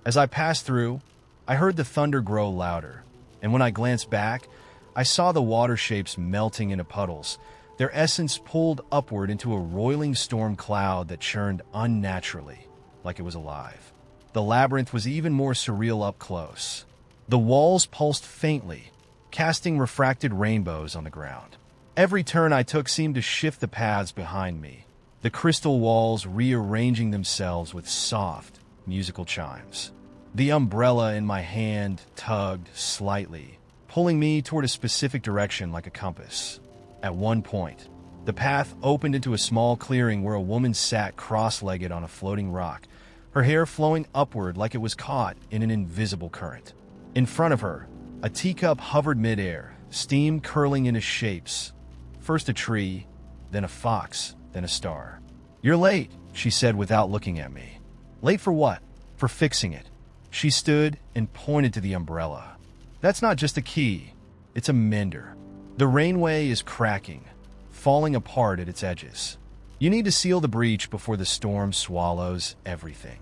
As I passed through, I heard the thunder grow louder, and when I glanced back, I saw the water shapes melting into puddles, their essence pulled upward into a roiling storm cloud that churned unnaturally, like it was alive. The labyrinth was even more surreal up close. The walls pulsed faintly, casting refracted rainbows on the ground. Every turn I took seemed to shift the paths behind me, the crystal walls rearranging themselves with soft, musical chimes. The umbrella in my hand tugged slightly, pulling me toward a specific direction like a compass. At one point, the path opened into a small clearing where a woman sat cross-legged on a floating rock, her hair flowing upward like it was caught in an invisible current. In front of her, a teacup hovered midair, steam curling into shapes. First a tree, then a fox, then a star. "You're late," she said without looking at me. "Late for what?" "For fixing it." She stood and pointed to the umbrella. "That's not just a key, it's a mender. The rainway is cracking, falling apart at its edges. You need to seal the breach before the storm swallows everything."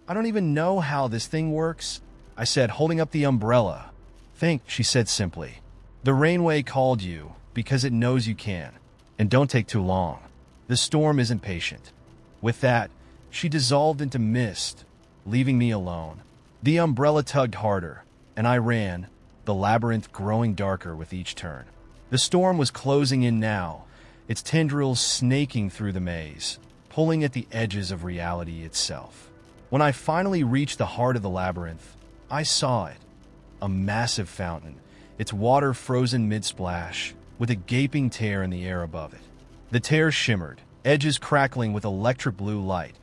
"I don't even know how this thing works," I said, holding up the umbrella. "Think," she said simply. "The rainway called you because it knows you can, and don't take too long. The storm isn't patient." With that, she dissolved into mist, leaving me alone. The umbrella tugged harder, and I ran, the labyrinth growing darker with each turn. The storm was closing in now, its tendrils snaking through the maze, pulling at the edges of reality itself. When I finally reached the heart of the labyrinth, I saw it. A massive fountain, its water frozen mid-splash, with a gaping tear in the air above it. The tear shimmered, edges crackling with electric blue light,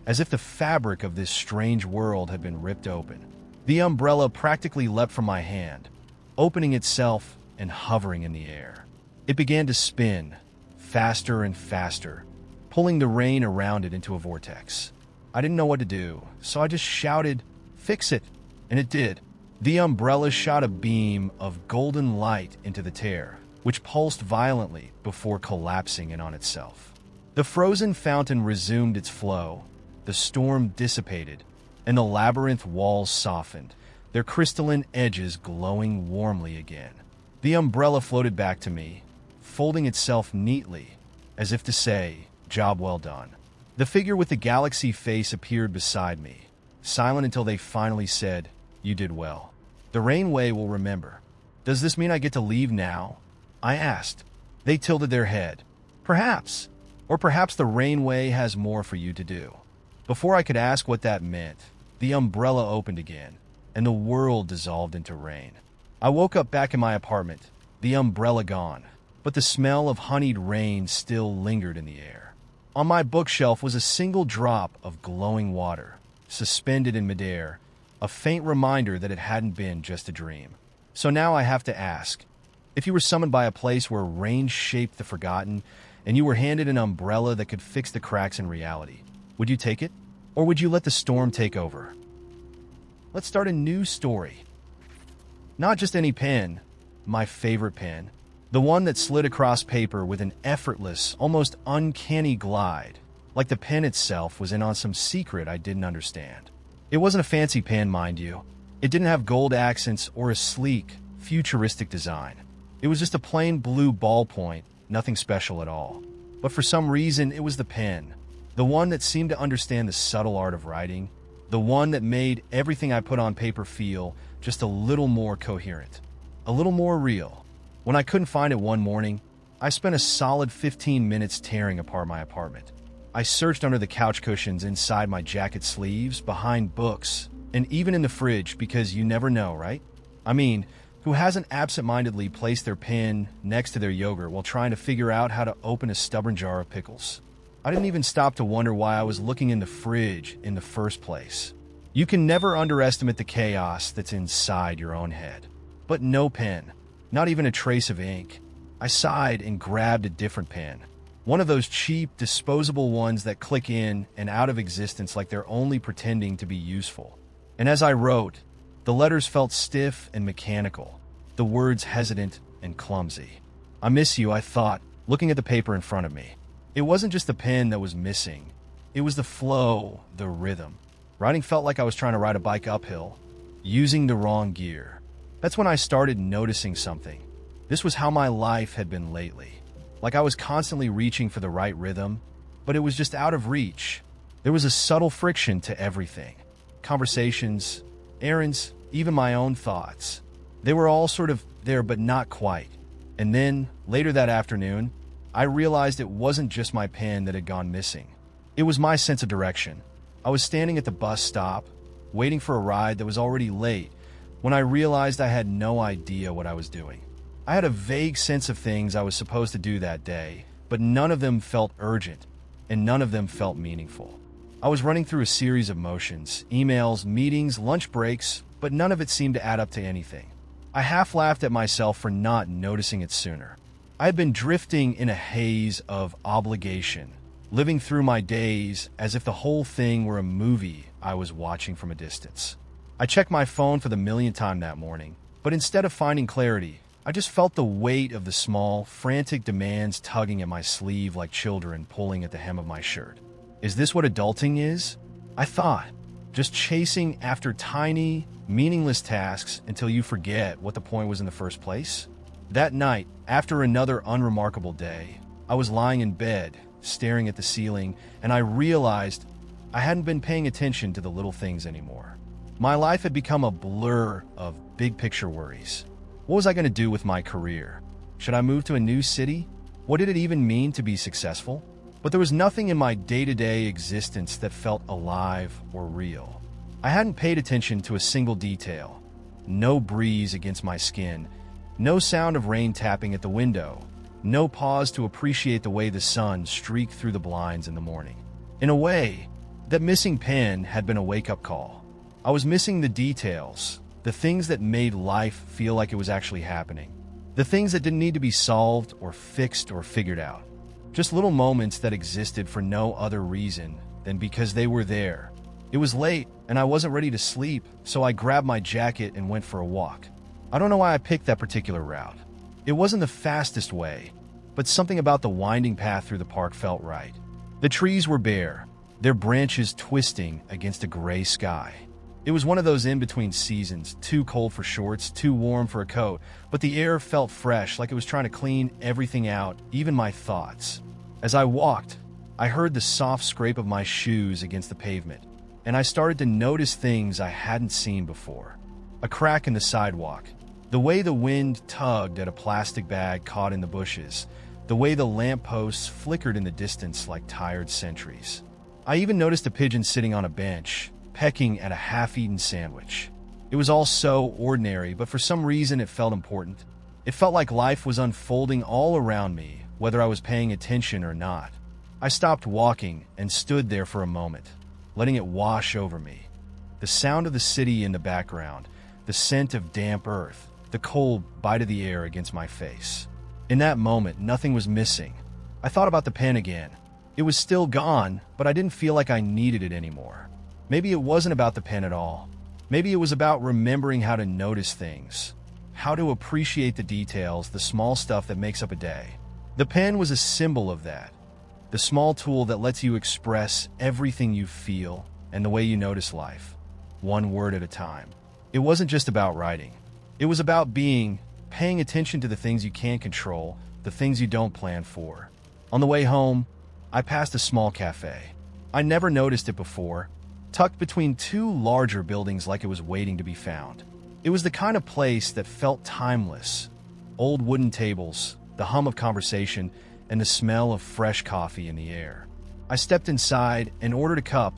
as if the fabric of this strange world had been ripped open. The umbrella practically leapt from my hand, opening itself and hovering in the air. It began to spin, faster and faster, pulling the rain around it into a vortex. I didn't know what to do, so I just shouted, "Fix it!" And it did. The umbrella shot a beam of golden light into the tear, which pulsed violently before collapsing in on itself. The frozen fountain resumed its flow, the storm dissipated, and the labyrinth walls softened, their crystalline edges glowing warmly again. The umbrella floated back to me, folding itself neatly, as if to say, "Job well done." The figure with the galaxy face appeared beside me, silent until they finally said, "You did well. The rainway will remember." "Does this mean I get to leave now?" I asked. They tilted their head. "Perhaps. Or perhaps the rainway has more for you to do." Before I could ask what that meant, the umbrella opened again, and the world dissolved into rain. I woke up back in my apartment, the umbrella gone, but the smell of honeyed rain still lingered in the air. On my bookshelf was a single drop of glowing water, suspended in midair, a faint reminder that it hadn't been just a dream. So now I have to ask, if you were summoned by a place where rain shaped the forgotten, and you were handed an umbrella that could fix the cracks in reality, would you take it? Or would you let the storm take over? Let's start a new story. Not just any pen, my favorite pen. The one that slid across paper with an effortless, almost uncanny glide, like the pen itself was in on some secret I didn't understand. It wasn't a fancy pen, mind you. It didn't have gold accents or a sleek, futuristic design. It was just a plain blue ballpoint, nothing special at all. But for some reason, it was the pen. The one that seemed to understand the subtle art of writing. The one that made everything I put on paper feel just a little more coherent. A little more real. When I couldn't find it one morning, I spent a solid 15 minutes tearing apart my apartment. I searched under the couch cushions, inside my jacket sleeves, behind books, and even in the fridge, because you never know, right? I mean, Who hasn't absentmindedly placed their pen next to their yogurt while trying to figure out how to open a stubborn jar of pickles? I didn't even stop to wonder why I was looking in the fridge in the first place. You can never underestimate the chaos that's inside your own head. But no pen, not even a trace of ink. I sighed and grabbed a different pen. One of those cheap, disposable ones that click in and out of existence like they're only pretending to be useful. And as I wrote, the letters felt stiff and mechanical, the words hesitant and clumsy. I miss you, I thought, looking at the paper in front of me. It wasn't just the pen that was missing. It was the flow, the rhythm. Riding felt like I was trying to ride a bike uphill, using the wrong gear. That's when I started noticing something. This was how my life had been lately. Like I was constantly reaching for the right rhythm, but it was just out of reach. There was a subtle friction to everything. Conversations, errands, even my own thoughts. They were all sort of there, but not quite. And then, later that afternoon, I realized it wasn't just my pen that had gone missing. It was my sense of direction. I was standing at the bus stop, waiting for a ride that was already late, when I realized I had no idea what I was doing. I had a vague sense of things I was supposed to do that day, but none of them felt urgent, and none of them felt meaningful. I was running through a series of motions, emails, meetings, lunch breaks, but none of it seemed to add up to anything. I half laughed at myself for not noticing it sooner. I had been drifting in a haze of obligation, living through my days as if the whole thing were a movie I was watching from a distance. I checked my phone for the millionth time that morning, but instead of finding clarity, I just felt the weight of the small, frantic demands tugging at my sleeve like children pulling at the hem of my shirt. Is this what adulting is? I thought. Just chasing after tiny, meaningless tasks until you forget what the point was in the first place? That night, after another unremarkable day, I was lying in bed, staring at the ceiling, and I realized I hadn't been paying attention to the little things anymore. My life had become a blur of big-picture worries. What was I going to do with my career? Should I move to a new city? What did it even mean to be successful? But there was nothing in my day-to-day existence that felt alive or real. I hadn't paid attention to a single detail. No breeze against my skin, no sound of rain tapping at the window, no pause to appreciate the way the sun streaked through the blinds in the morning. In a way, that missing pen had been a wake-up call. I was missing the details, the things that made life feel like it was actually happening. The things that didn't need to be solved or fixed or figured out. Just little moments that existed for no other reason than because they were there. It was late and I wasn't ready to sleep, so I grabbed my jacket and went for a walk. I don't know why I picked that particular route. It wasn't the fastest way, but something about the winding path through the park felt right. The trees were bare, their branches twisting against a gray sky. It was one of those in-between seasons, too cold for shorts, too warm for a coat, but the air felt fresh, like it was trying to clean everything out, even my thoughts. As I walked, I heard the soft scrape of my shoes against the pavement, and I started to notice things I hadn't seen before. A crack in the sidewalk, the way the wind tugged at a plastic bag caught in the bushes, the way the lampposts flickered in the distance like tired sentries. I even noticed a pigeon sitting on a bench, pecking at a half-eaten sandwich. It was all so ordinary, but for some reason it felt important. It felt like life was unfolding all around me, whether I was paying attention or not. I stopped walking and stood there for a moment, letting it wash over me. The sound of the city in the background, the scent of damp earth, the cold bite of the air against my face. In that moment, nothing was missing. I thought about the pen again. It was still gone, but I didn't feel like I needed it anymore. Maybe it wasn't about the pen at all. Maybe it was about remembering how to notice things, how to appreciate the details, the small stuff that makes up a day. The pen was a symbol of that, the small tool that lets you express everything you feel and the way you notice life, one word at a time. It wasn't just about writing. It was about paying attention to the things you can't control, the things you don't plan for. On the way home, I passed a small cafe. I never noticed it before, tucked between two larger buildings like it was waiting to be found. It was the kind of place that felt timeless. Old wooden tables, the hum of conversation, and the smell of fresh coffee in the air. I stepped inside and ordered a cup,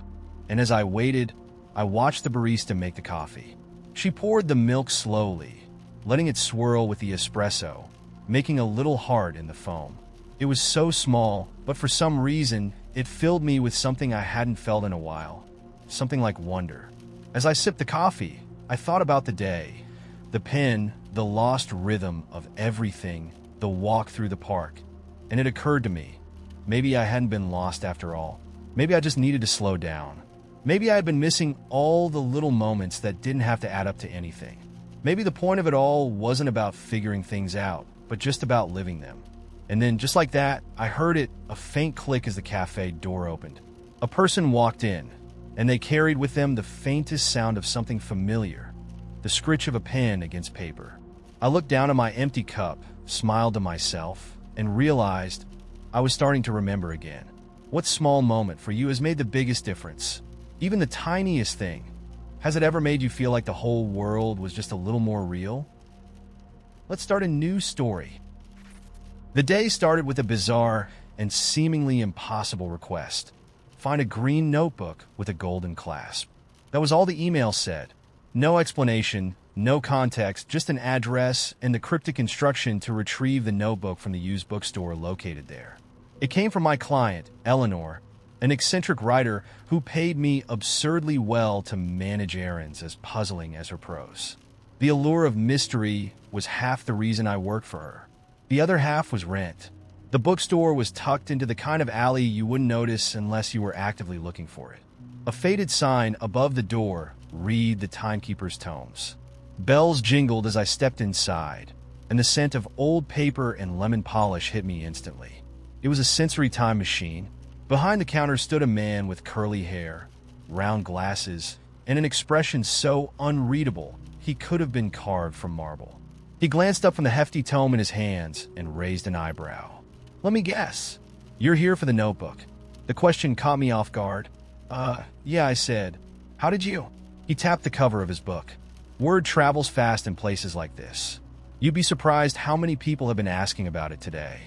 and as I waited, I watched the barista make the coffee. She poured the milk slowly, letting it swirl with the espresso, making a little heart in the foam. It was so small, but for some reason, it filled me with something I hadn't felt in a while. Something like wonder. As I sipped the coffee, I thought about the day, the pen, the lost rhythm of everything, the walk through the park. And it occurred to me, maybe I hadn't been lost after all. Maybe I just needed to slow down. Maybe I had been missing all the little moments that didn't have to add up to anything. Maybe the point of it all wasn't about figuring things out, but just about living them. And then, just like that, I heard a faint click as the cafe door opened. A person walked in, and they carried with them the faintest sound of something familiar, the scritch of a pen against paper. I looked down at my empty cup, smiled to myself, and realized I was starting to remember again. What small moment for you has made the biggest difference? Even the tiniest thing. Has it ever made you feel like the whole world was just a little more real? Let's start a new story. The day started with a bizarre and seemingly impossible request. Find a green notebook with a golden clasp. That was all the email said. No explanation, no context, just an address and the cryptic instruction to retrieve the notebook from the used bookstore located there. It came from my client, Eleanor, an eccentric writer who paid me absurdly well to manage errands as puzzling as her prose. The allure of mystery was half the reason I worked for her. The other half was rent. The bookstore was tucked into the kind of alley you wouldn't notice unless you were actively looking for it. A faded sign above the door read the timekeeper's tomes. Bells jingled as I stepped inside, and the scent of old paper and lemon polish hit me instantly. It was a sensory time machine. Behind the counter stood a man with curly hair, round glasses, and an expression so unreadable he could have been carved from marble. He glanced up from the hefty tome in his hands and raised an eyebrow. Let me guess. You're here for the notebook. The question caught me off guard. Yeah, I said. How did you? He tapped the cover of his book. Word travels fast in places like this. You'd be surprised how many people have been asking about it today.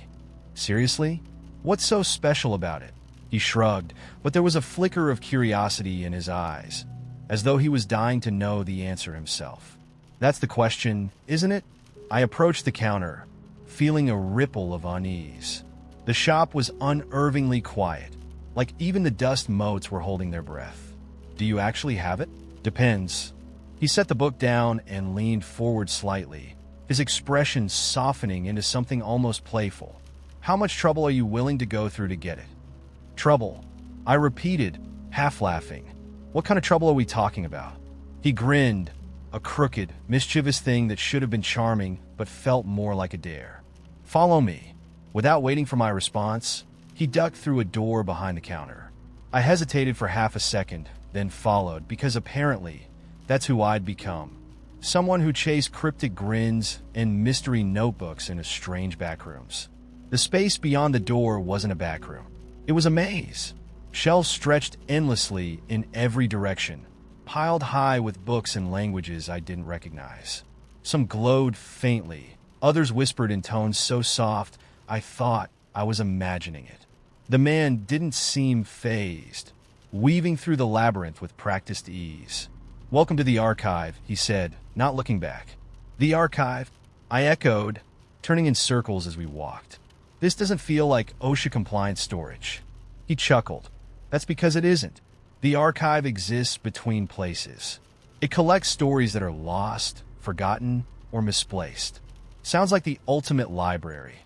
Seriously? What's so special about it? He shrugged, but there was a flicker of curiosity in his eyes, as though he was dying to know the answer himself. That's the question, isn't it? I approached the counter, feeling a ripple of unease. The shop was unnervingly quiet, like even the dust motes were holding their breath. Do you actually have it? Depends. He set the book down and leaned forward slightly, his expression softening into something almost playful. How much trouble are you willing to go through to get it? Trouble, I repeated, half laughing. What kind of trouble are we talking about? He grinned, a crooked, mischievous thing that should have been charming but felt more like a dare. Follow me. Without waiting for my response, he ducked through a door behind the counter. I hesitated for half a second, then followed, because apparently that's who I'd become. Someone who chased cryptic grins and mystery notebooks into strange backrooms. The space beyond the door wasn't a backroom. It was a maze. Shelves stretched endlessly in every direction, piled high with books in languages I didn't recognize. Some glowed faintly. Others whispered in tones so soft I thought I was imagining it. The man didn't seem fazed, weaving through the labyrinth with practiced ease. Welcome to the archive, he said, not looking back. The archive? I echoed, turning in circles as we walked. This doesn't feel like OSHA-compliant storage. He chuckled. That's because it isn't. The archive exists between places. It collects stories that are lost, forgotten, or misplaced. Sounds like the ultimate library,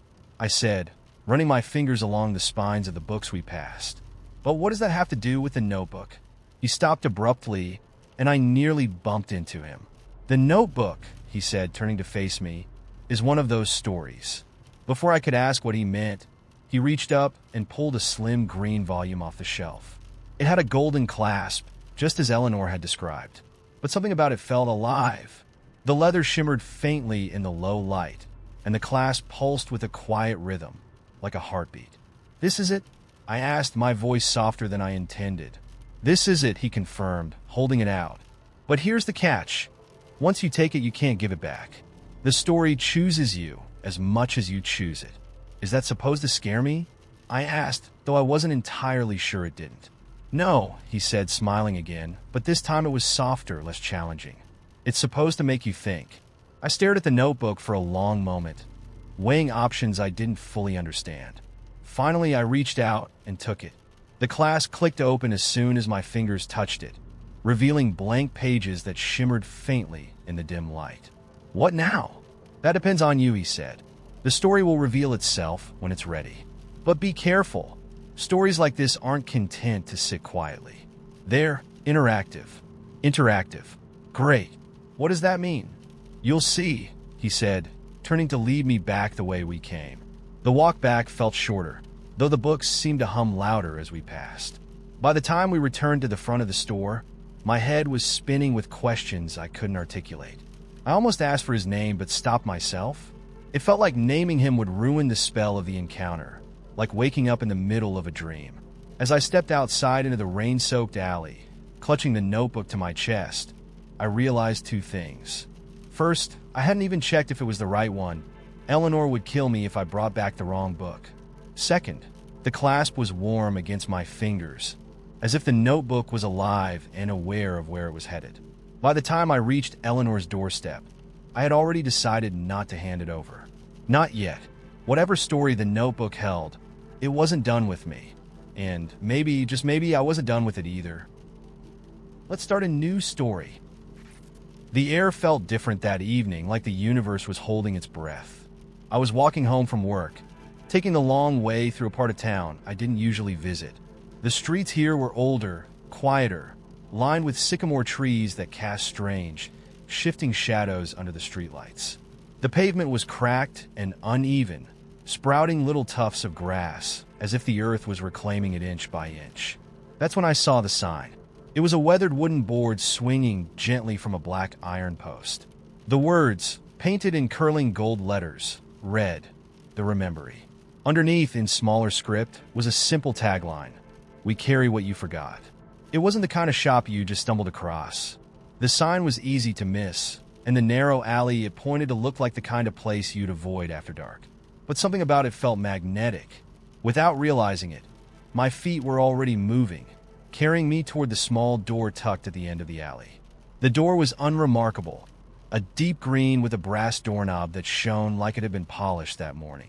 I said, running my fingers along the spines of the books we passed. But what does that have to do with the notebook? He stopped abruptly, and I nearly bumped into him. The notebook, he said, turning to face me, is one of those stories. Before I could ask what he meant, he reached up and pulled a slim green volume off the shelf. It had a golden clasp, just as Eleanor had described, but something about it felt alive. The leather shimmered faintly in the low light, and the clasp pulsed with a quiet rhythm, like a heartbeat. This is it? I asked, my voice softer than I intended. This is it, he confirmed, holding it out. But here's the catch. Once you take it, you can't give it back. The story chooses you as much as you choose it. Is that supposed to scare me? I asked, though I wasn't entirely sure it didn't. No, he said, smiling again, but this time it was softer, less challenging. It's supposed to make you think. I stared at the notebook for a long moment, weighing options I didn't fully understand. Finally, I reached out and took it. The clasp clicked open as soon as my fingers touched it, revealing blank pages that shimmered faintly in the dim light. "What now?" "That depends on you," he said. "The story will reveal itself when it's ready. But be careful. Stories like this aren't content to sit quietly. They're interactive." Interactive. Great. What does that mean? "You'll see," he said, turning to lead me back the way we came. The walk back felt shorter, though the books seemed to hum louder as we passed. By the time we returned to the front of the store, my head was spinning with questions I couldn't articulate. I almost asked for his name but stopped myself. It felt like naming him would ruin the spell of the encounter, like waking up in the middle of a dream. As I stepped outside into the rain-soaked alley, clutching the notebook to my chest, I realized two things. First, I hadn't even checked if it was the right one. Eleanor would kill me if I brought back the wrong book. Second, the clasp was warm against my fingers, as if the notebook was alive and aware of where it was headed. By the time I reached Eleanor's doorstep, I had already decided not to hand it over. Not yet. Whatever story the notebook held, it wasn't done with me. And maybe, just maybe, I wasn't done with it either. Let's start a new story. The air felt different that evening, like the universe was holding its breath. I was walking home from work, taking the long way through a part of town I didn't usually visit. The streets here were older, quieter, lined with sycamore trees that cast strange, shifting shadows under the streetlights. The pavement was cracked and uneven, sprouting little tufts of grass, as if the earth was reclaiming it inch by inch. That's when I saw the sign. It was a weathered wooden board swinging gently from a black iron post. The words, painted in curling gold letters, read, "The Remembery." Underneath, in smaller script, was a simple tagline, "We carry what you forgot." It wasn't the kind of shop you just stumbled across. The sign was easy to miss, and the narrow alley it pointed to looked like the kind of place you'd avoid after dark. But something about it felt magnetic. Without realizing it, my feet were already moving, carrying me toward the small door tucked at the end of the alley. The door was unremarkable, a deep green with a brass doorknob that shone like it had been polished that morning.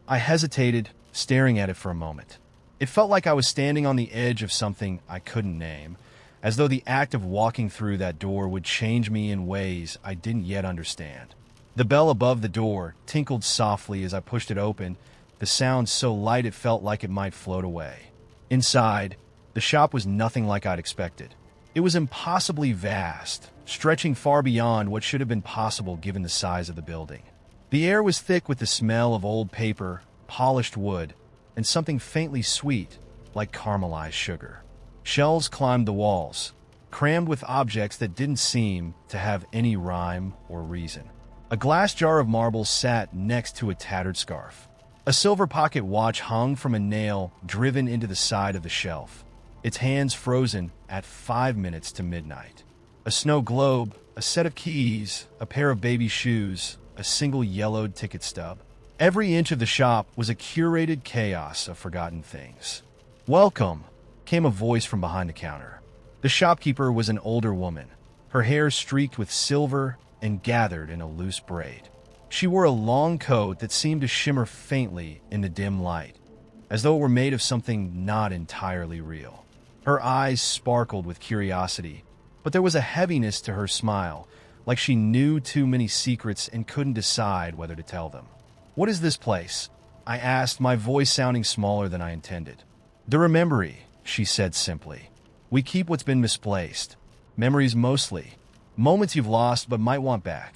I hesitated, staring at it for a moment. It felt like I was standing on the edge of something I couldn't name, as though the act of walking through that door would change me in ways I didn't yet understand. The bell above the door tinkled softly as I pushed it open, the sound so light it felt like it might float away. Inside, the shop was nothing like I'd expected. It was impossibly vast, stretching far beyond what should have been possible given the size of the building. The air was thick with the smell of old paper, polished wood, and something faintly sweet, like caramelized sugar. Shelves climbed the walls, crammed with objects that didn't seem to have any rhyme or reason. A glass jar of marbles sat next to a tattered scarf. A silver pocket watch hung from a nail driven into the side of the shelf, its hands frozen at 5 minutes to midnight. A snow globe, a set of keys, a pair of baby shoes, a single yellowed ticket stub. Every inch of the shop was a curated chaos of forgotten things. "Welcome," came a voice from behind the counter. The shopkeeper was an older woman, her hair streaked with silver and gathered in a loose braid. She wore a long coat that seemed to shimmer faintly in the dim light, as though it were made of something not entirely real. Her eyes sparkled with curiosity, but there was a heaviness to her smile, like she knew too many secrets and couldn't decide whether to tell them. "What is this place?" I asked, my voice sounding smaller than I intended. "The Remembery," she said simply. "We keep what's been misplaced. Memories mostly. Moments you've lost but might want back."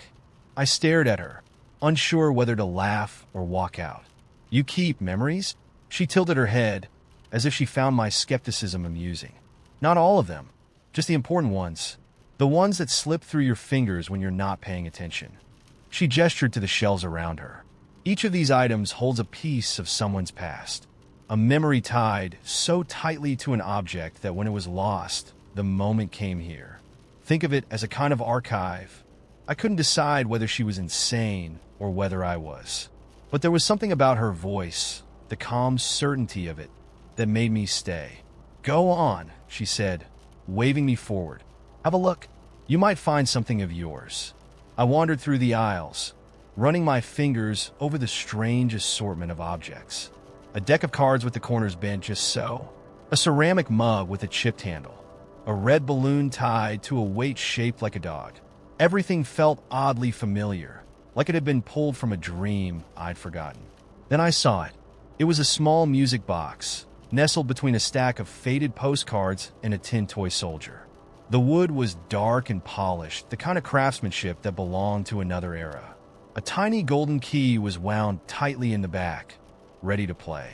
I stared at her, unsure whether to laugh or walk out. "You keep memories?" She tilted her head, as if she found my skepticism amusing. "Not all of them, just the important ones. The ones that slip through your fingers when you're not paying attention." She gestured to the shelves around her. Each of these items holds a piece of someone's past, a memory tied so tightly to an object that when it was lost, the moment came here. Think of it as a kind of archive. I couldn't decide whether she was insane or whether I was. But there was something about her voice, the calm certainty of it, that made me stay. "Go on," she said, waving me forward. "Have a look. You might find something of yours." I wandered through the aisles, running my fingers over the strange assortment of objects. A deck of cards with the corners bent just so, a ceramic mug with a chipped handle, a red balloon tied to a weight shaped like a dog. Everything felt oddly familiar, like it had been pulled from a dream I'd forgotten. Then I saw it. It was a small music box, nestled between a stack of faded postcards and a tin toy soldier. The wood was dark and polished, the kind of craftsmanship that belonged to another era. A tiny golden key was wound tightly in the back, ready to play.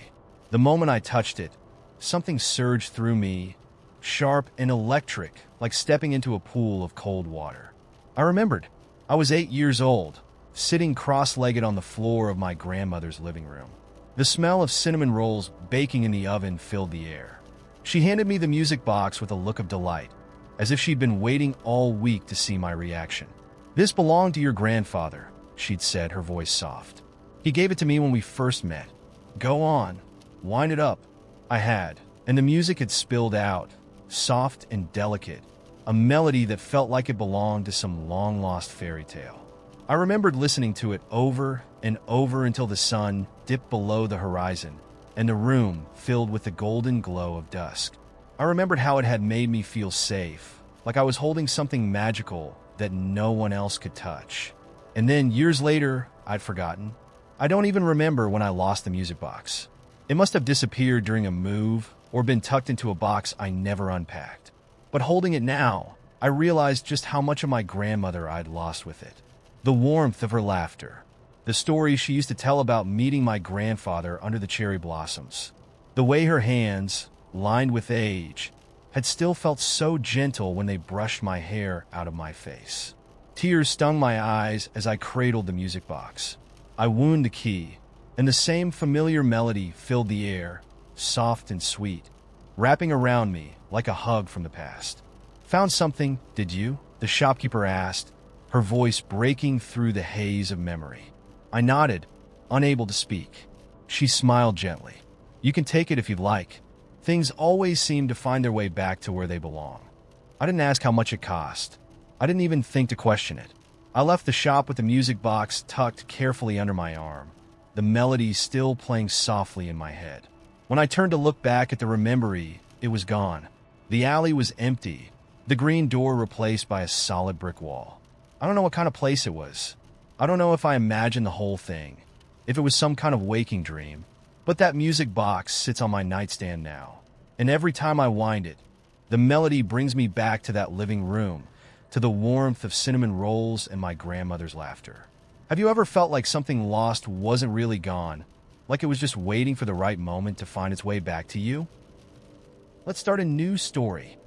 The moment I touched it, something surged through me, sharp and electric, like stepping into a pool of cold water. I remembered. I was 8 years old, sitting cross-legged on the floor of my grandmother's living room. The smell of cinnamon rolls baking in the oven filled the air. She handed me the music box with a look of delight, as if she'd been waiting all week to see my reaction. "This belonged to your grandfather," she'd said, her voice soft. "He gave it to me when we first met. Go on, wind it up." I had, and the music had spilled out, soft and delicate, a melody that felt like it belonged to some long-lost fairy tale. I remembered listening to it over and over until the sun dipped below the horizon and the room filled with the golden glow of dusk. I remembered how it had made me feel safe, like I was holding something magical that no one else could touch. And then, years later, I'd forgotten. I don't even remember when I lost the music box. It must have disappeared during a move or been tucked into a box I never unpacked. But holding it now, I realized just how much of my grandmother I'd lost with it. The warmth of her laughter, the stories she used to tell about meeting my grandfather under the cherry blossoms, the way her hands, lined with age, had still felt so gentle when they brushed my hair out of my face. Tears stung my eyes as I cradled the music box. I wound the key, and the same familiar melody filled the air, soft and sweet, wrapping around me like a hug from the past. "Found something, did you?" the shopkeeper asked, her voice breaking through the haze of memory. I nodded, unable to speak. She smiled gently. "You can take it if you'd like. Things always seem to find their way back to where they belong." I didn't ask how much it cost. I didn't even think to question it. I left the shop with the music box tucked carefully under my arm, the melody still playing softly in my head. When I turned to look back at the memory, it was gone. The alley was empty, the green door replaced by a solid brick wall. I don't know what kind of place it was. I don't know if I imagined the whole thing, if it was some kind of waking dream. But that music box sits on my nightstand now, and every time I wind it, the melody brings me back to that living room, to the warmth of cinnamon rolls and my grandmother's laughter. Have you ever felt like something lost wasn't really gone, like it was just waiting for the right moment to find its way back to you? Let's start a new story.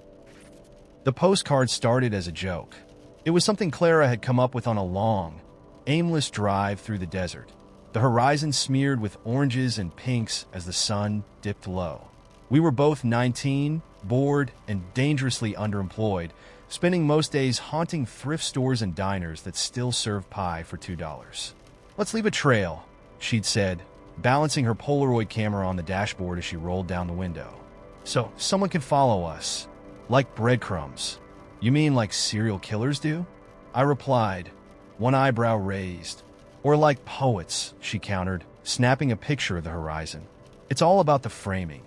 The postcard started as a joke. It was something Clara had come up with on a long, aimless drive through the desert. The horizon smeared with oranges and pinks as the sun dipped low. We were both 19, bored, and dangerously underemployed, spending most days haunting thrift stores and diners that still serve pie for $2. "Let's leave a trail," she'd said, balancing her Polaroid camera on the dashboard as she rolled down the window. "So someone can follow us, like breadcrumbs." "You mean like serial killers do?" I replied, one eyebrow raised. "Or like poets," she countered, snapping a picture of the horizon. "It's all about the framing."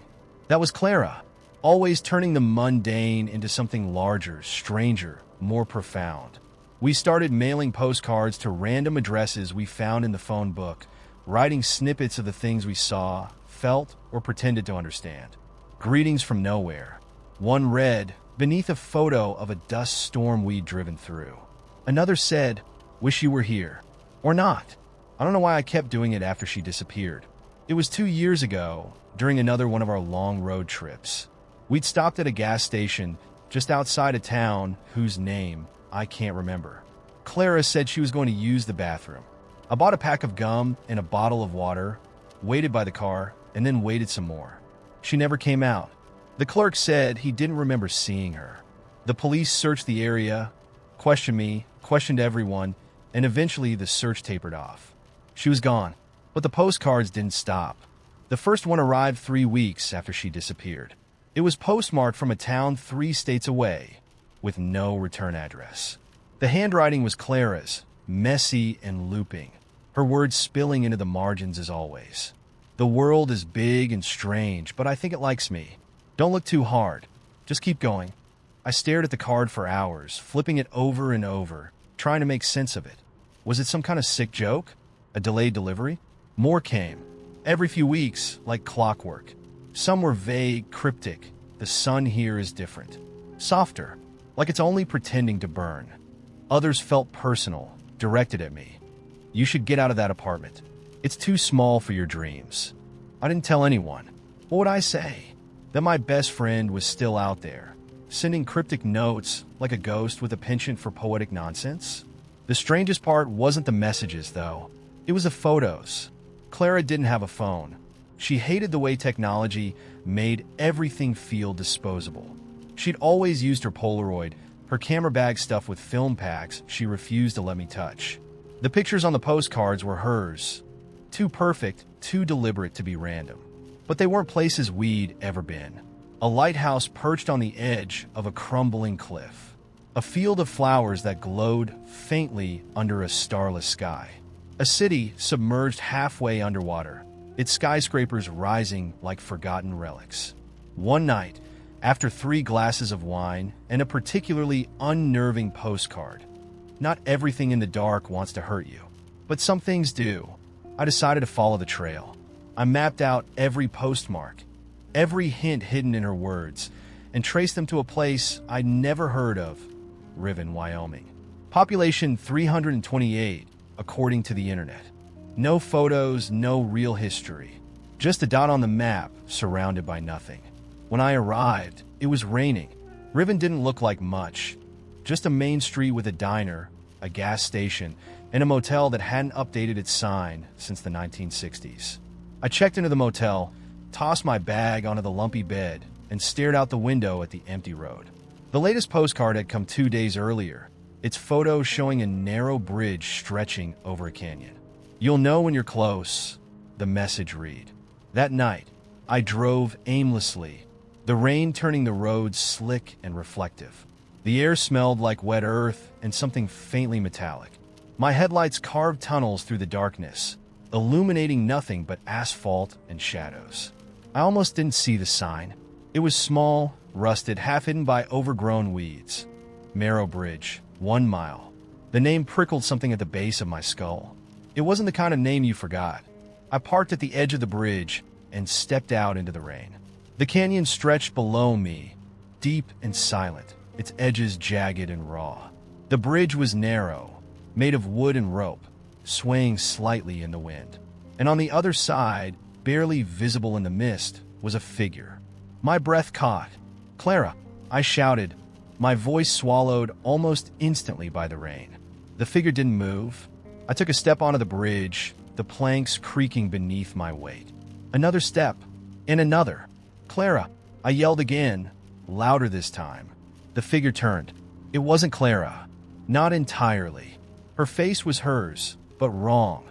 That was Clara, always turning the mundane into something larger, stranger, more profound. We started mailing postcards to random addresses we found in the phone book, writing snippets of the things we saw, felt, or pretended to understand. Greetings from nowhere. One read, beneath a photo of a dust storm we'd driven through. Another said, "Wish you were here." Or not. I don't know why I kept doing it after she disappeared. It was 2 years ago, during another one of our long road trips. We'd stopped at a gas station just outside a town whose name I can't remember. Clara said she was going to use the bathroom. I bought a pack of gum and a bottle of water, waited by the car, and then waited some more. She never came out. The clerk said he didn't remember seeing her. The police searched the area, questioned me, questioned everyone, and eventually the search tapered off. She was gone, but the postcards didn't stop. The first one arrived 3 weeks after she disappeared. It was postmarked from a town 3 states away, with no return address. The handwriting was Clara's, messy and looping, her words spilling into the margins as always. The world is big and strange, but I think it likes me. Don't look too hard. Just keep going. I stared at the card for hours, flipping it over and over, trying to make sense of it. Was it some kind of sick joke? A delayed delivery? More came. Every few weeks, like clockwork. Some were vague, cryptic. The sun here is different. Softer, like it's only pretending to burn. Others felt personal, directed at me. You should get out of that apartment. It's too small for your dreams. I didn't tell anyone. What would I say? That my best friend was still out there, sending cryptic notes like a ghost with a penchant for poetic nonsense? The strangest part wasn't the messages, though. It was the photos. Clara didn't have a phone. She hated the way technology made everything feel disposable. She'd always used her Polaroid, her camera bag stuffed with film packs she refused to let me touch. The pictures on the postcards were hers. Too perfect, too deliberate to be random. But they weren't places we'd ever been. A lighthouse perched on the edge of a crumbling cliff. A field of flowers that glowed faintly under a starless sky. A city submerged halfway underwater, its skyscrapers rising like forgotten relics. One night, after 3 glasses of wine and a particularly unnerving postcard. Not everything in the dark wants to hurt you, but some things do. I decided to follow the trail. I mapped out every postmark, every hint hidden in her words, and traced them to a place I'd never heard of, Riven, Wyoming. Population 328, according to the internet. No photos, no real history. Just a dot on the map, surrounded by nothing. When I arrived, it was raining. Riven didn't look like much. Just a main street with a diner, a gas station, and a motel that hadn't updated its sign since the 1960s. I checked into the motel, tossed my bag onto the lumpy bed, and stared out the window at the empty road. The latest postcard had come 2 days earlier, its photo showing a narrow bridge stretching over a canyon. You'll know when you're close, the message read. That night, I drove aimlessly, the rain turning the roads slick and reflective. The air smelled like wet earth and something faintly metallic. My headlights carved tunnels through the darkness, illuminating nothing but asphalt and shadows. I almost didn't see the sign. It was small, rusted, half hidden by overgrown weeds. Marrow Bridge, 1 mile. The name prickled something at the base of my skull. It wasn't the kind of name you forgot. I parked at the edge of the bridge and stepped out into the rain. The canyon stretched below me, deep and silent, its edges jagged and raw. The bridge was narrow, made of wood and rope, swaying slightly in the wind. And on the other side, barely visible in the mist, was a figure. My breath caught. "Clara!" I shouted, my voice swallowed almost instantly by the rain. The figure didn't move. I took a step onto the bridge, the planks creaking beneath my weight. Another step, and another. "Clara!" I yelled again, louder this time. The figure turned. It wasn't Clara. Not entirely. Her face was hers, but wrong.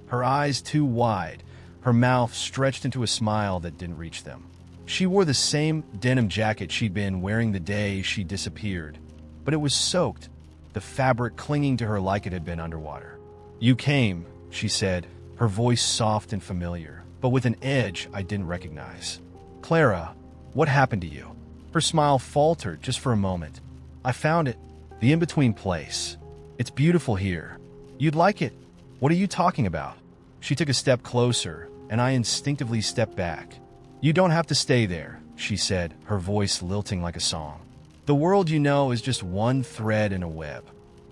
Her eyes too wide, her mouth stretched into a smile that didn't reach them. She wore the same denim jacket she'd been wearing the day she disappeared, but it was soaked, the fabric clinging to her like it had been underwater. "You came," she said, her voice soft and familiar, but with an edge I didn't recognize. "Clara, what happened to you?" Her smile faltered just for a moment. "I found it, the in-between place. It's beautiful here. You'd like it. What are you talking about?" She took a step closer, and I instinctively stepped back. "You don't have to stay there," she said, her voice lilting like a song. "The world you know is just one thread in a web.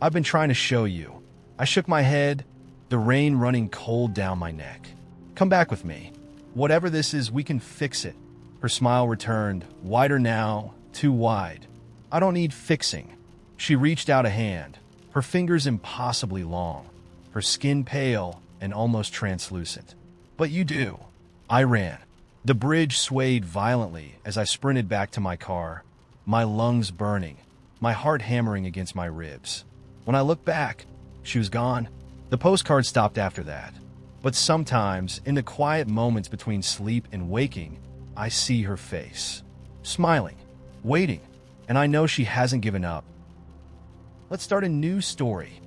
I've been trying to show you." I shook my head, the rain running cold down my neck. "Come back with me. Whatever this is, we can fix it." Her smile returned, wider now, too wide. "I don't need fixing." She reached out a hand, her fingers impossibly long, her skin pale and almost translucent. "But you do." I ran. The bridge swayed violently as I sprinted back to my car, my lungs burning, my heart hammering against my ribs. When I looked back, she was gone. The postcard stopped after that. But sometimes, in the quiet moments between sleep and waking, I see her face. Smiling, waiting, and I know she hasn't given up. Let's start a new story.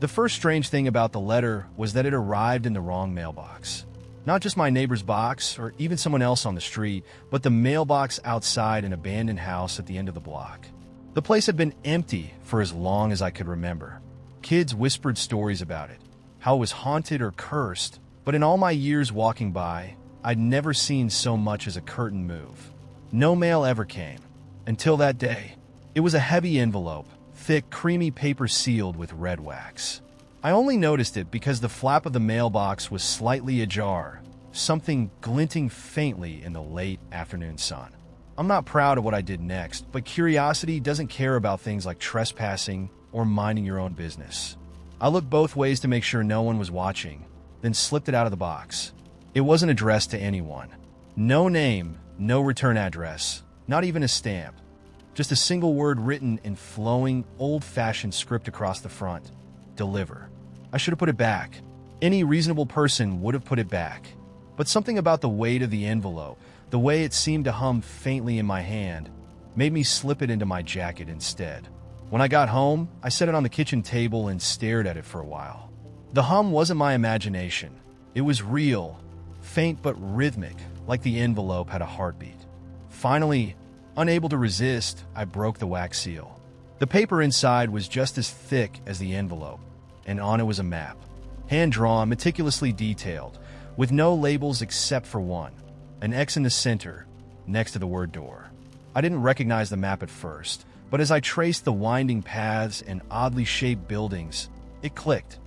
The first strange thing about the letter was that it arrived in the wrong mailbox. Not just my neighbor's box or even someone else on the street, but the mailbox outside an abandoned house at the end of the block. The place had been empty for as long as I could remember. Kids whispered stories about it, how it was haunted or cursed, but in all my years walking by, I'd never seen so much as a curtain move. No mail ever came. Until that day. It was a heavy envelope, thick, creamy paper sealed with red wax. I only noticed it because the flap of the mailbox was slightly ajar, something glinting faintly in the late afternoon sun. I'm not proud of what I did next, but curiosity doesn't care about things like trespassing or minding your own business. I looked both ways to make sure no one was watching, then slipped it out of the box. It wasn't addressed to anyone. No name, no return address, not even a stamp. Just a single word written in flowing, old-fashioned script across the front. Deliver. I should have put it back. Any reasonable person would have put it back. But something about the weight of the envelope, the way it seemed to hum faintly in my hand, made me slip it into my jacket instead. When I got home, I set it on the kitchen table and stared at it for a while. The hum wasn't my imagination. It was real, faint but rhythmic, like the envelope had a heartbeat. Finally, unable to resist, I broke the wax seal. The paper inside was just as thick as the envelope, and on it was a map. Hand-drawn, meticulously detailed, with no labels except for one. An X in the center, next to the word door. I didn't recognize the map at first, but as I traced the winding paths and oddly shaped buildings, it clicked.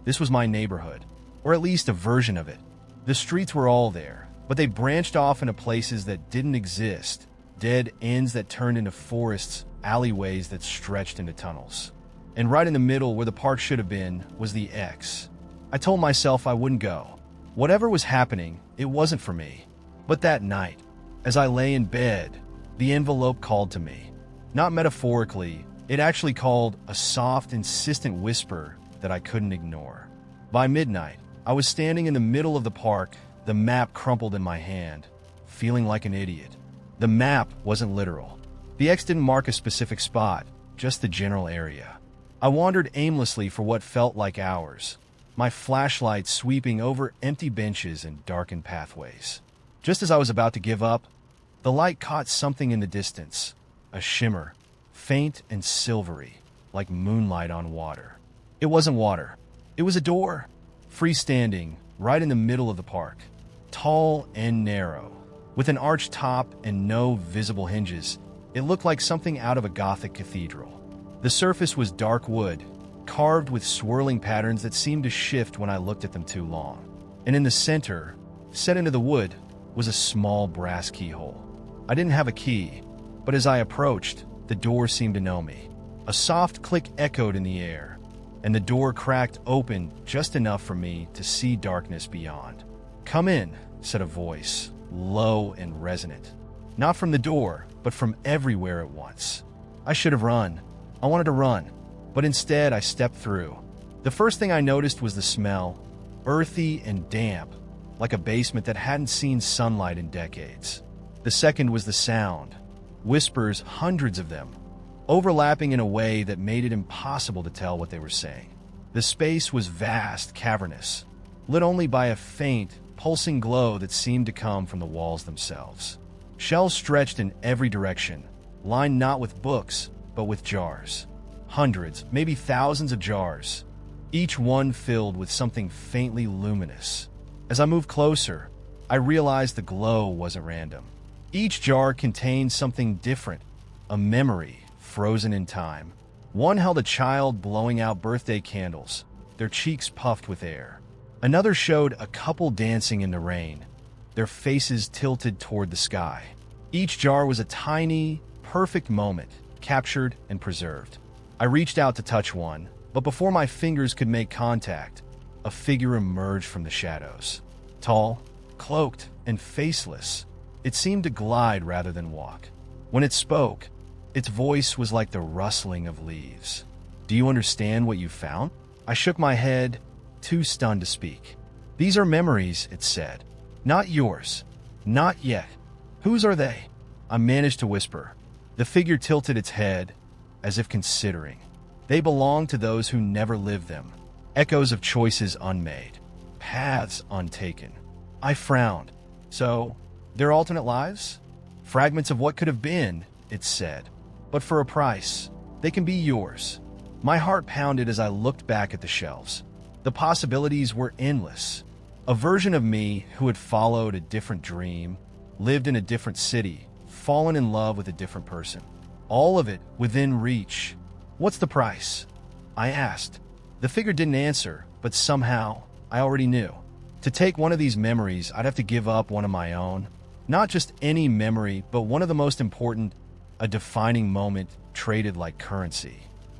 This was my neighborhood, or at least a version of it. The streets were all there, but they branched off into places that didn't exist. Dead ends that turned into forests, alleyways that stretched into tunnels. And right in the middle, where the park should have been, was the X. I told myself I wouldn't go. Whatever was happening, it wasn't for me. But that night, as I lay in bed, the envelope called to me. Not metaphorically, it actually called, a soft, insistent whisper that I couldn't ignore. By midnight, I was standing in the middle of the park, the map crumpled in my hand, feeling like an idiot. The map wasn't literal. The X didn't mark a specific spot, just the general area. I wandered aimlessly for what felt like hours, my flashlight sweeping over empty benches and darkened pathways. Just as I was about to give up, the light caught something in the distance, a shimmer, faint and silvery, like moonlight on water. It wasn't water. It was a door, freestanding, right in the middle of the park, tall and narrow. With an arched top and no visible hinges, it looked like something out of a Gothic cathedral. The surface was dark wood, carved with swirling patterns that seemed to shift when I looked at them too long. And in the center, set into the wood, was a small brass keyhole. I didn't have a key, but as I approached, the door seemed to know me. A soft click echoed in the air, and the door cracked open just enough for me to see darkness beyond. "Come in," said a voice, low and resonant. Not from the door, but from everywhere at once. I should have run. I wanted to run, but instead I stepped through. The first thing I noticed was the smell, earthy and damp, like a basement that hadn't seen sunlight in decades. The second was the sound, whispers, hundreds of them, overlapping in a way that made it impossible to tell what they were saying. The space was vast, cavernous, lit only by a faint, pulsing glow that seemed to come from the walls themselves. Shelves stretched in every direction, lined not with books, but with jars. Hundreds, maybe thousands of jars, each one filled with something faintly luminous. As I moved closer, I realized the glow wasn't random. Each jar contained something different, a memory frozen in time. One held a child blowing out birthday candles, their cheeks puffed with air. Another showed a couple dancing in the rain, their faces tilted toward the sky. Each jar was a tiny, perfect moment, captured and preserved. I reached out to touch one, but before my fingers could make contact, a figure emerged from the shadows. Tall, cloaked, and faceless, it seemed to glide rather than walk. When it spoke, its voice was like the rustling of leaves. "Do you understand what you found?" I shook my head, too stunned to speak. "These are memories," it said. "Not yours. Not yet." "Whose are they?" I managed to whisper. The figure tilted its head, as if considering. "They belong to those who never lived them. echoes of choices unmade, paths untaken. I frowned. So, they're alternate lives? Fragments of what could have been, it said. But for a price, they can be yours. My heart pounded as I looked back at the shelves. The possibilities were endless. A version of me who had followed a different dream, lived in a different city, fallen in love with a different person. All of it within reach. What's the price? I asked. The figure didn't answer, but somehow, I already knew. To take one of these memories, I'd have to give up one of my own. Not just any memory, but one of the most important, a defining moment traded like currency.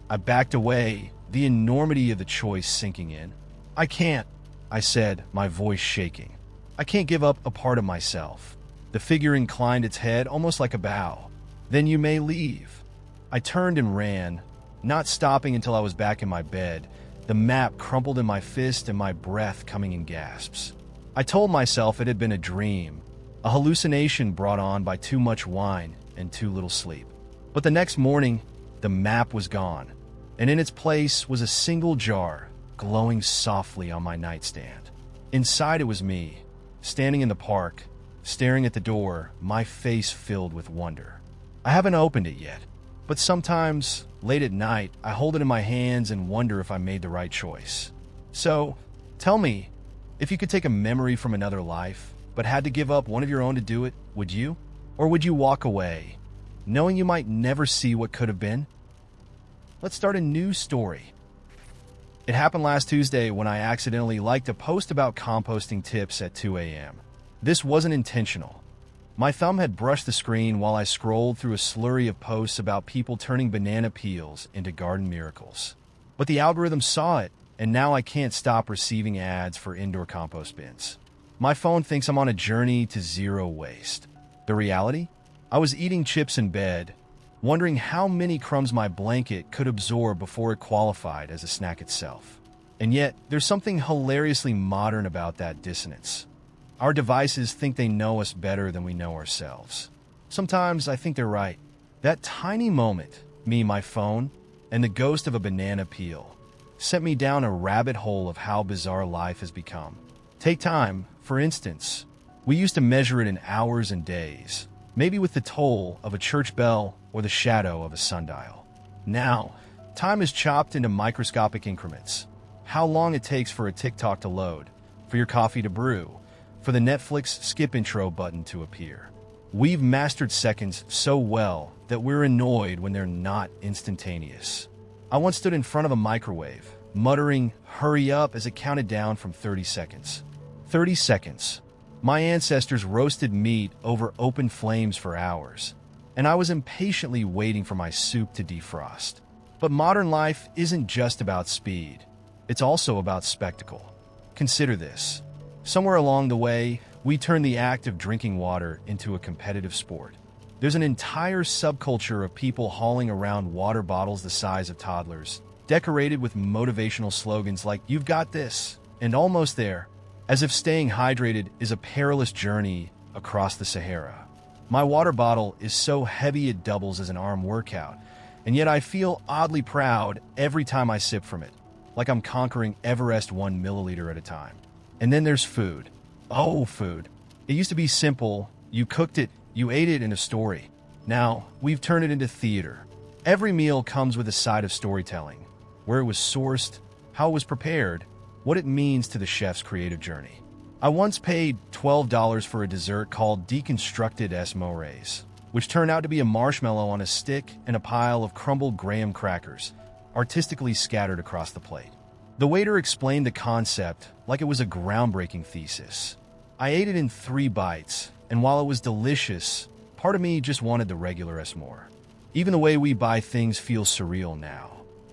I backed away, the enormity of the choice sinking in. I can't, I said, my voice shaking. I can't give up a part of myself. The figure inclined its head almost like a bow. Then you may leave. I turned and ran, not stopping until I was back in my bed, the map crumpled in my fist and my breath coming in gasps. I told myself it had been a dream, a hallucination brought on by too much wine and too little sleep. But the next morning, the map was gone, and in its place was a single jar glowing softly on my nightstand. Inside it was me, standing in the park, staring at the door, my face filled with wonder. I haven't opened it yet, but sometimes, late at night, I hold it in my hands and wonder if I made the right choice. So, tell me, if you could take a memory from another life, but had to give up one of your own to do it, would you? Or would you walk away, knowing you might never see what could have been? Let's start a new story. It happened last Tuesday when I accidentally liked a post about composting tips at 2 a.m. This wasn't intentional. My thumb had brushed the screen while I scrolled through a slurry of posts about people turning banana peels into garden miracles. But the algorithm saw it, and now I can't stop receiving ads for indoor compost bins. My phone thinks I'm on a journey to zero waste. The reality? I was eating chips in bed, wondering how many crumbs my blanket could absorb before it qualified as a snack itself. And yet, there's something hilariously modern about that dissonance. Our devices think they know us better than we know ourselves. Sometimes I think they're right. That tiny moment, me, my phone, and the ghost of a banana peel, sent me down a rabbit hole of how bizarre life has become. Take time, for instance. We used to measure it in hours and days, maybe with the toll of a church bell or the shadow of a sundial. Now, time is chopped into microscopic increments. How long it takes for a TikTok to load, for your coffee to brew, for the Netflix skip intro button to appear. We've mastered seconds so well that we're annoyed when they're not instantaneous. I once stood in front of a microwave, muttering, "Hurry up," as it counted down from 30 seconds. 30 seconds. My ancestors roasted meat over open flames for hours, and I was impatiently waiting for my soup to defrost. But modern life isn't just about speed. It's also about spectacle. Consider this. Somewhere along the way, we turned the act of drinking water into a competitive sport. There's an entire subculture of people hauling around water bottles the size of toddlers, decorated with motivational slogans like, "You've got this," and "Almost there," as if staying hydrated is a perilous journey across the Sahara. My water bottle is so heavy it doubles as an arm workout, and yet I feel oddly proud every time I sip from it, like I'm conquering Everest 1 milliliter at a time. And then there's food. Oh, food. It used to be simple. You cooked it, you ate it in a story. Now, we've turned it into theater. Every meal comes with a side of storytelling. Where it was sourced, how it was prepared, what it means to the chef's creative journey. I once paid $12 for a dessert called Deconstructed S. Mores, which turned out to be a marshmallow on a stick and a pile of crumbled graham crackers, artistically scattered across the plate. The waiter explained the concept like it was a groundbreaking thesis. I ate it in 3 bites, and while it was delicious, part of me just wanted the regular s'more. Even the way we buy things feels surreal now.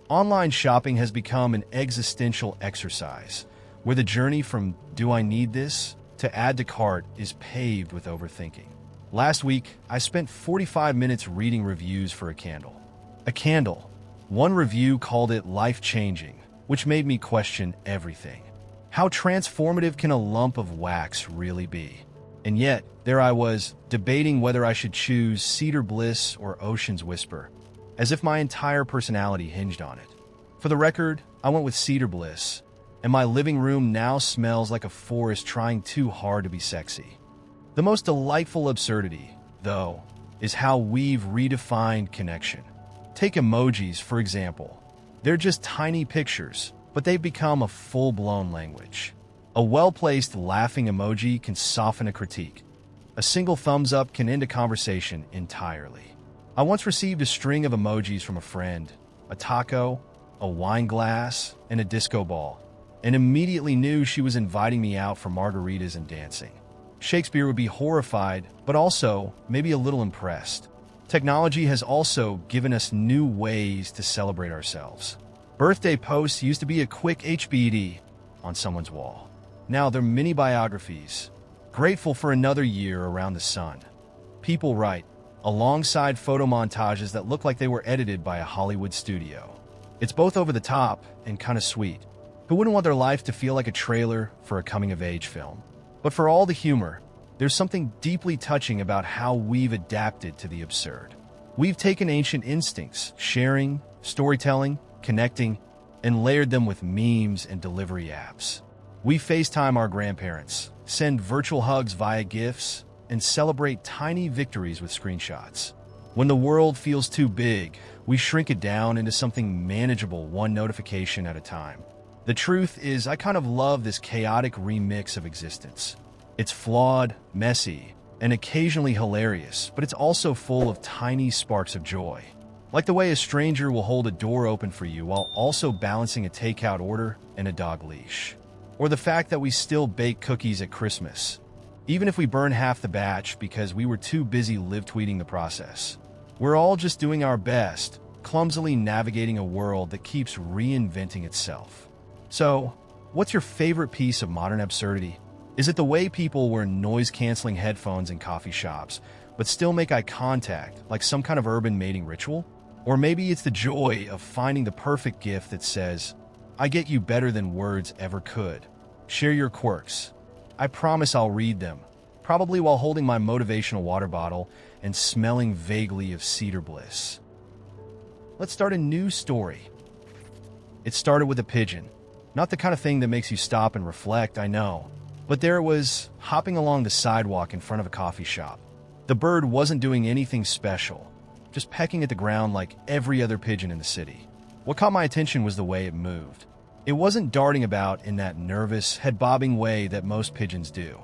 Online shopping has become an existential exercise, where the journey from "do I need this" to "add to cart" is paved with overthinking. Last week, I spent 45 minutes reading reviews for a candle. A candle. One review called it life-changing, which made me question everything. How transformative can a lump of wax really be? And yet, there I was, debating whether I should choose Cedar Bliss or Ocean's Whisper, as if my entire personality hinged on it. For the record, I went with Cedar Bliss, and my living room now smells like a forest trying too hard to be sexy. The most delightful absurdity, though, is how we've redefined connection. Take emojis, for example. They're just tiny pictures, but they've become a full-blown language. A well-placed laughing emoji can soften a critique. A single thumbs up can end a conversation entirely. I once received a string of emojis from a friend, a taco, a wine glass, and a disco ball, and immediately knew she was inviting me out for margaritas and dancing. Shakespeare would be horrified, but also maybe a little impressed. Technology has also given us new ways to celebrate ourselves. Birthday posts used to be a quick HBD on someone's wall. Now they're mini biographies, grateful for another year around the sun. People write, alongside photo montages that look like they were edited by a Hollywood studio. It's both over the top and kind of sweet. Who wouldn't want their life to feel like a trailer for a coming-of-age film? But for all the humor, there's something deeply touching about how we've adapted to the absurd. We've taken ancient instincts, sharing, storytelling, connecting, and layered them with memes and delivery apps. We FaceTime our grandparents, send virtual hugs via GIFs, and celebrate tiny victories with screenshots. When the world feels too big, we shrink it down into something manageable, one notification at a time. The truth is, I kind of love this chaotic remix of existence. It's flawed, messy, and occasionally hilarious, but it's also full of tiny sparks of joy. Like the way a stranger will hold a door open for you while also balancing a takeout order and a dog leash. Or the fact that we still bake cookies at Christmas, even if we burn half the batch because we were too busy live tweeting the process. We're all just doing our best, clumsily navigating a world that keeps reinventing itself. So, what's your favorite piece of modern absurdity? Is it the way people wear noise-canceling headphones in coffee shops, but still make eye contact, like some kind of urban mating ritual? Or maybe it's the joy of finding the perfect gift that says, I get you better than words ever could. Share your quirks. I promise I'll read them, probably while holding my motivational water bottle and smelling vaguely of cedar bliss. Let's start a new story. It started with a pigeon. Not the kind of thing that makes you stop and reflect, I know. But there it was, hopping along the sidewalk in front of a coffee shop. The bird wasn't doing anything special, just pecking at the ground like every other pigeon in the city. What caught my attention was the way it moved. It wasn't darting about in that nervous, head-bobbing way that most pigeons do.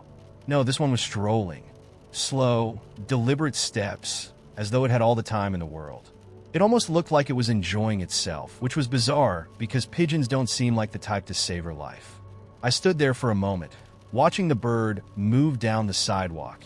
No, this one was strolling. Slow, deliberate steps, as though it had all the time in the world. It almost looked like it was enjoying itself, which was bizarre because pigeons don't seem like the type to savor life. I stood there for a moment, watching the bird move down the sidewalk,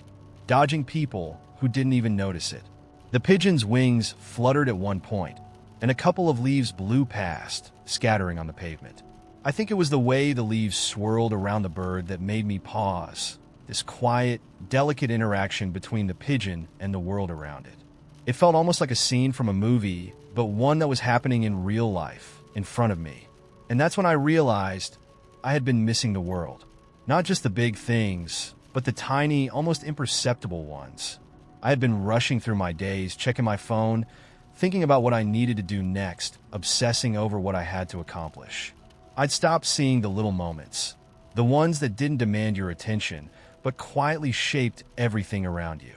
dodging people who didn't even notice it. The pigeon's wings fluttered at one point, and a couple of leaves blew past, scattering on the pavement. I think it was the way the leaves swirled around the bird that made me pause, this quiet, delicate interaction between the pigeon and the world around it. It felt almost like a scene from a movie, but one that was happening in real life, in front of me. And that's when I realized I had been missing the world. Not just the big things, but the tiny, almost imperceptible ones. I had been rushing through my days, checking my phone, thinking about what I needed to do next, obsessing over what I had to accomplish. I'd stopped seeing the little moments, the ones that didn't demand your attention, but quietly shaped everything around you.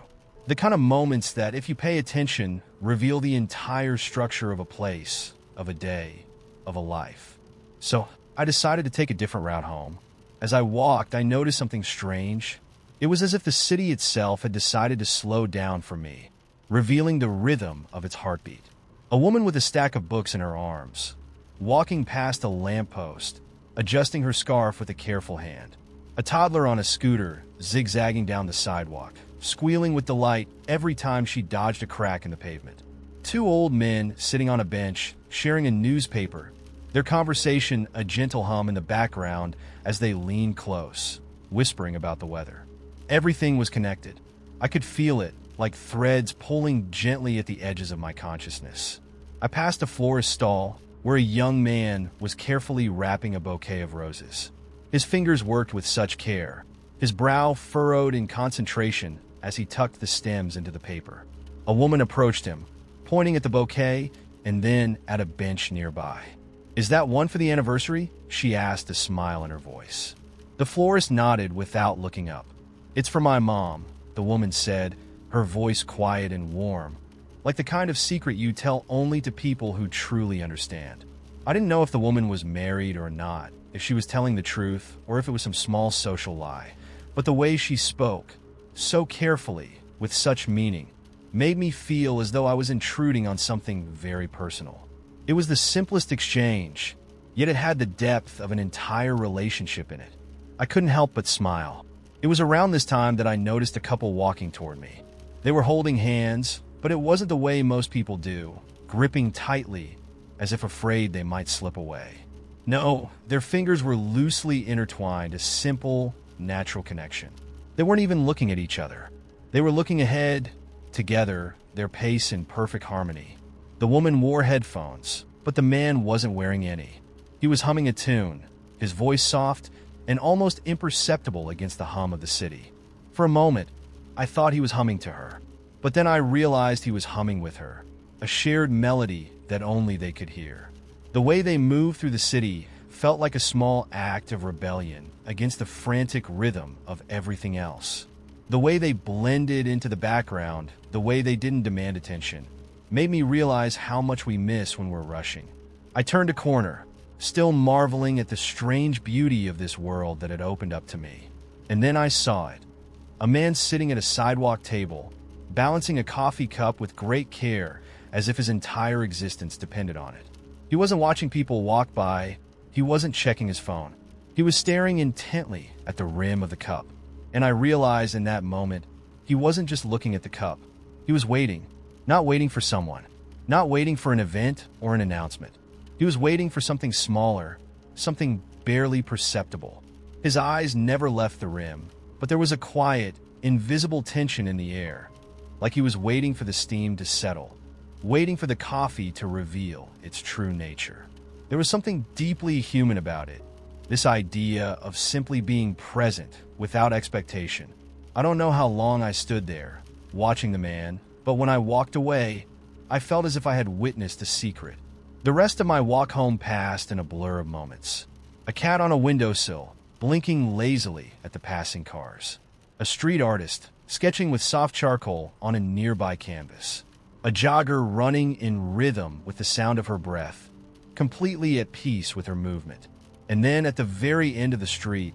The kind of moments that, if you pay attention, reveal the entire structure of a place, of a day, of a life. So, I decided to take a different route home. As I walked, I noticed something strange. It was as if the city itself had decided to slow down for me, revealing the rhythm of its heartbeat. A woman with a stack of books in her arms, walking past a lamppost, adjusting her scarf with a careful hand. A toddler on a scooter, zigzagging down the sidewalk, squealing with delight every time she dodged a crack in the pavement. Two old men sitting on a bench, sharing a newspaper, their conversation a gentle hum in the background as they leaned close, whispering about the weather. Everything was connected. I could feel it, like threads pulling gently at the edges of my consciousness. I passed a florist stall where a young man was carefully wrapping a bouquet of roses. His fingers worked with such care, his brow furrowed in concentration as he tucked the stems into the paper. A woman approached him, pointing at the bouquet and then at a bench nearby. "Is that one for the anniversary?" she asked, a smile in her voice. The florist nodded without looking up. "It's for my mom," the woman said, her voice quiet and warm, like the kind of secret you tell only to people who truly understand. I didn't know if the woman was married or not, if she was telling the truth, or if it was some small social lie. But the way she spoke, so carefully, with such meaning, made me feel as though I was intruding on something very personal. It was the simplest exchange, yet it had the depth of an entire relationship in it. I couldn't help but smile. It was around this time that I noticed a couple walking toward me. They were holding hands, but it wasn't the way most people do, gripping tightly, as if afraid they might slip away. No, their fingers were loosely intertwined, a simple, natural connection. They weren't even looking at each other. They were looking ahead, together, their pace in perfect harmony. The woman wore headphones, but the man wasn't wearing any. He was humming a tune, his voice soft and almost imperceptible against the hum of the city. For a moment, I thought he was humming to her, but then I realized he was humming with her, a shared melody that only they could hear. The way they moved through the city felt like a small act of rebellion against the frantic rhythm of everything else. The way they blended into the background, the way they didn't demand attention, made me realize how much we miss when we're rushing. I turned a corner, still marveling at the strange beauty of this world that had opened up to me. And then I saw it. A man sitting at a sidewalk table, balancing a coffee cup with great care, as if his entire existence depended on it. He wasn't watching people walk by. He wasn't checking his phone. He was staring intently at the rim of the cup. And I realized in that moment, he wasn't just looking at the cup. He was waiting, not waiting for someone, not waiting for an event or an announcement. He was waiting for something smaller, something barely perceptible. His eyes never left the rim, but there was a quiet, invisible tension in the air, like he was waiting for the steam to settle, waiting for the coffee to reveal its true nature. There was something deeply human about it, this idea of simply being present without expectation. I don't know how long I stood there, watching the man, but when I walked away, I felt as if I had witnessed a secret. The rest of my walk home passed in a blur of moments. A cat on a windowsill, blinking lazily at the passing cars. A street artist, sketching with soft charcoal on a nearby canvas. A jogger running in rhythm with the sound of her breath, completely at peace with her movement. And then at the very end of the street,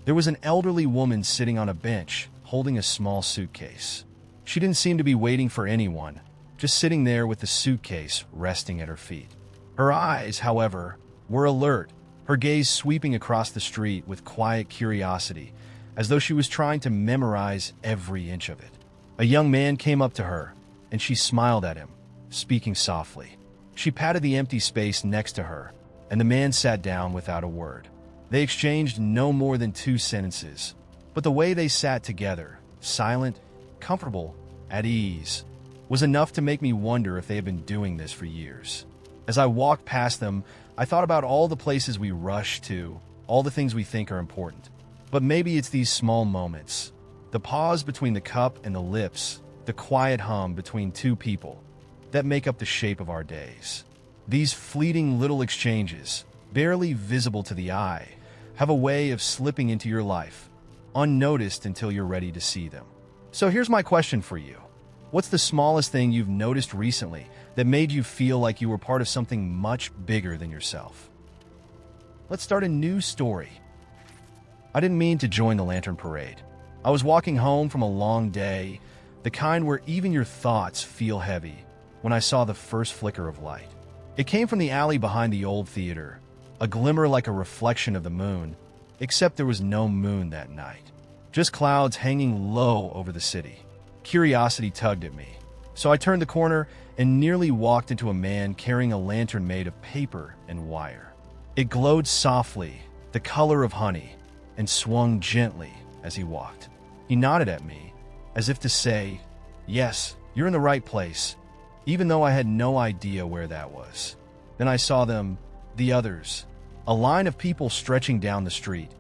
there was an elderly woman sitting on a bench, holding a small suitcase. She didn't seem to be waiting for anyone, just sitting there with the suitcase resting at her feet. Her eyes, however, were alert, her gaze sweeping across the street with quiet curiosity, as though she was trying to memorize every inch of it. A young man came up to her, and she smiled at him, speaking softly. She patted the empty space next to her, and the man sat down without a word. They exchanged no more than 2 sentences, but the way they sat together, silent, comfortable, at ease, was enough to make me wonder if they had been doing this for years. As I walked past them, I thought about all the places we rush to, all the things we think are important. But maybe it's these small moments, the pause between the cup and the lips, the quiet hum between 2 people, that make up the shape of our days. These fleeting little exchanges, barely visible to the eye, have a way of slipping into your life, unnoticed until you're ready to see them. So here's my question for you. What's the smallest thing you've noticed recently that made you feel like you were part of something much bigger than yourself? Let's start a new story. I didn't mean to join the lantern parade. I was walking home from a long day, the kind where even your thoughts feel heavy, when I saw the first flicker of light. It came from the alley behind the old theater, a glimmer like a reflection of the moon, except there was no moon that night. Just clouds hanging low over the city. Curiosity tugged at me, so I turned the corner and nearly walked into a man carrying a lantern made of paper and wire. It glowed softly, the color of honey, and swung gently as he walked. He nodded at me, as if to say, "Yes, you're in the right place," even though I had no idea where that was. Then I saw them, the others, a line of people stretching down the street,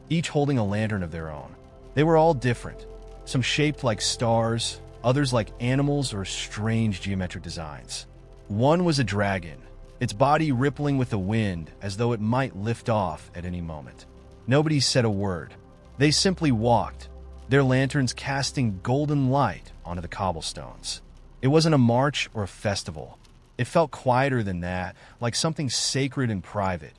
each holding a lantern of their own. They were all different, some shaped like stars, others like animals or strange geometric designs. One was a dragon, its body rippling with the wind as though it might lift off at any moment. Nobody said a word. They simply walked, their lanterns casting golden light onto the cobblestones. It wasn't a march or a festival. It felt quieter than that, like something sacred and private,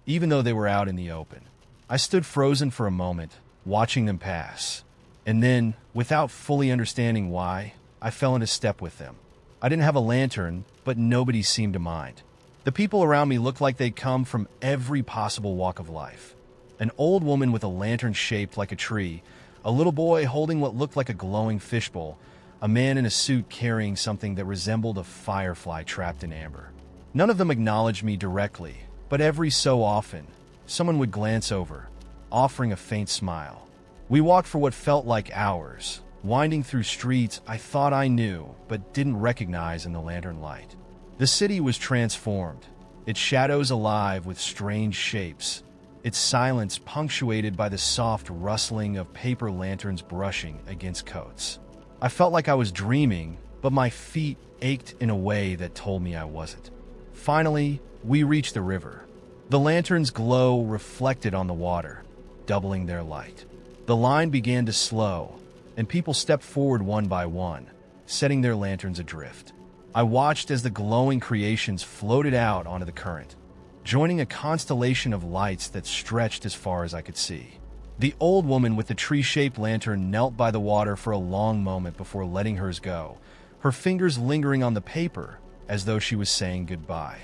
even though they were out in the open. I stood frozen for a moment, watching them pass. And then, without fully understanding why, I fell into step with them. I didn't have a lantern, but nobody seemed to mind. The people around me looked like they'd come from every possible walk of life. An old woman with a lantern shaped like a tree, a little boy holding what looked like a glowing fishbowl, a man in a suit carrying something that resembled a firefly trapped in amber. None of them acknowledged me directly, but every so often, someone would glance over, offering a faint smile. We walked for what felt like hours, winding through streets I thought I knew but didn't recognize in the lantern light. The city was transformed, its shadows alive with strange shapes, its silence punctuated by the soft rustling of paper lanterns brushing against coats. I felt like I was dreaming, but my feet ached in a way that told me I wasn't. Finally, we reached the river. The lantern's glow reflected on the water, doubling their light. The line began to slow, and people stepped forward one by one, setting their lanterns adrift. I watched as the glowing creations floated out onto the current, joining a constellation of lights that stretched as far as I could see. The old woman with the tree-shaped lantern knelt by the water for a long moment before letting hers go, her fingers lingering on the paper as though she was saying goodbye.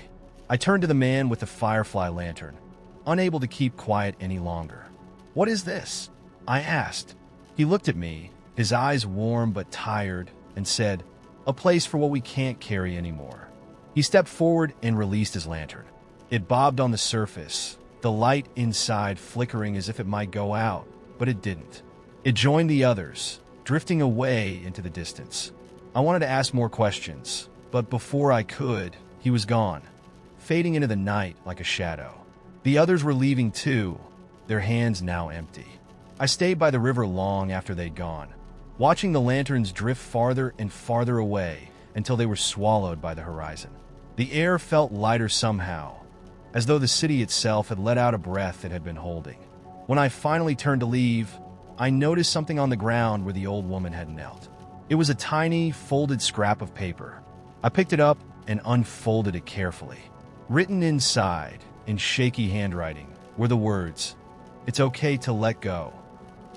I turned to the man with the firefly lantern, unable to keep quiet any longer. "What is this?" I asked. He looked at me, his eyes warm but tired, and said, "A place for what we can't carry anymore." He stepped forward and released his lantern. It bobbed on the surface, the light inside flickering as if it might go out, but it didn't. It joined the others, drifting away into the distance. I wanted to ask more questions, but before I could, he was gone, fading into the night like a shadow. The others were leaving too, their hands now empty. I stayed by the river long after they'd gone, watching the lanterns drift farther and farther away until they were swallowed by the horizon. The air felt lighter somehow, as though the city itself had let out a breath it had been holding. When I finally turned to leave, I noticed something on the ground where the old woman had knelt. It was a tiny, folded scrap of paper. I picked it up and unfolded it carefully. Written inside, in shaky handwriting, were the words, "It's okay to let go."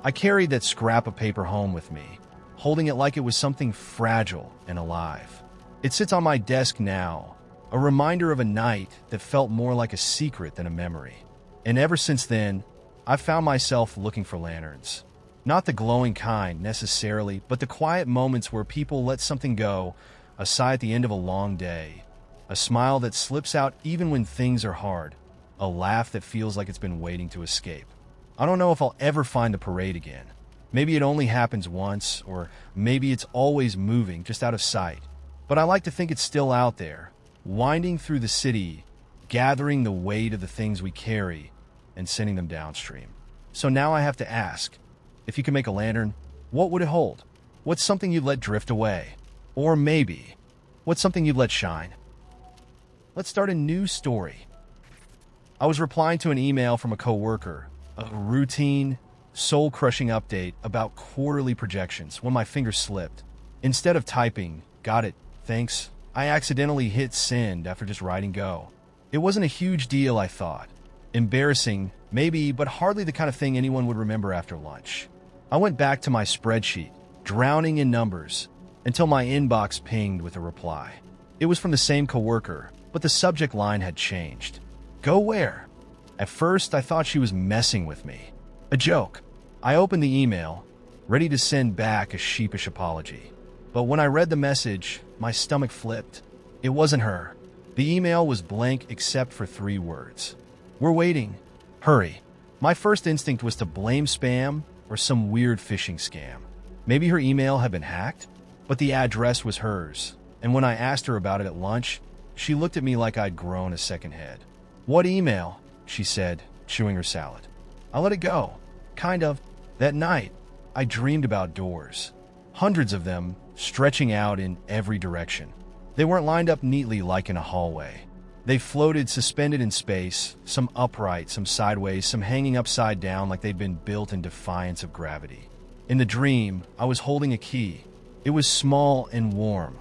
I carried that scrap of paper home with me, holding it like it was something fragile and alive. It sits on my desk now, a reminder of a night that felt more like a secret than a memory. And ever since then, I've found myself looking for lanterns. Not the glowing kind, necessarily, but the quiet moments where people let something go, a sigh at the end of a long day, a smile that slips out even when things are hard, a laugh that feels like it's been waiting to escape. I don't know if I'll ever find the parade again. Maybe it only happens once, or maybe it's always moving, just out of sight. But I like to think it's still out there, winding through the city, gathering the weight of the things we carry, and sending them downstream. So now I have to ask, if you could make a lantern, what would it hold? What's something you'd let drift away? Or maybe, what's something you'd let shine? Let's start a new story. I was replying to an email from a coworker, a routine, soul-crushing update about quarterly projections, when my finger slipped. Instead of typing, "Got it, thanks," I accidentally hit send after just writing go. It wasn't a huge deal, I thought. Embarrassing, maybe, but hardly the kind of thing anyone would remember after lunch. I went back to my spreadsheet, drowning in numbers, until my inbox pinged with a reply. It was from the same coworker, but the subject line had changed. "Go where?" At first, I thought she was messing with me. A joke. I opened the email, ready to send back a sheepish apology. But when I read the message, my stomach flipped. It wasn't her. The email was blank except for 3 words. "We're waiting. Hurry." My first instinct was to blame spam or some weird phishing scam. Maybe her email had been hacked, but the address was hers. And when I asked her about it at lunch, she looked at me like I'd grown a second head. "What email?" she said, chewing her salad. I let it go. Kind of. That night, I dreamed about doors. Hundreds of them, stretching out in every direction. They weren't lined up neatly like in a hallway. They floated suspended in space, some upright, some sideways, some hanging upside down like they'd been built in defiance of gravity. In the dream, I was holding a key. It was small and warm,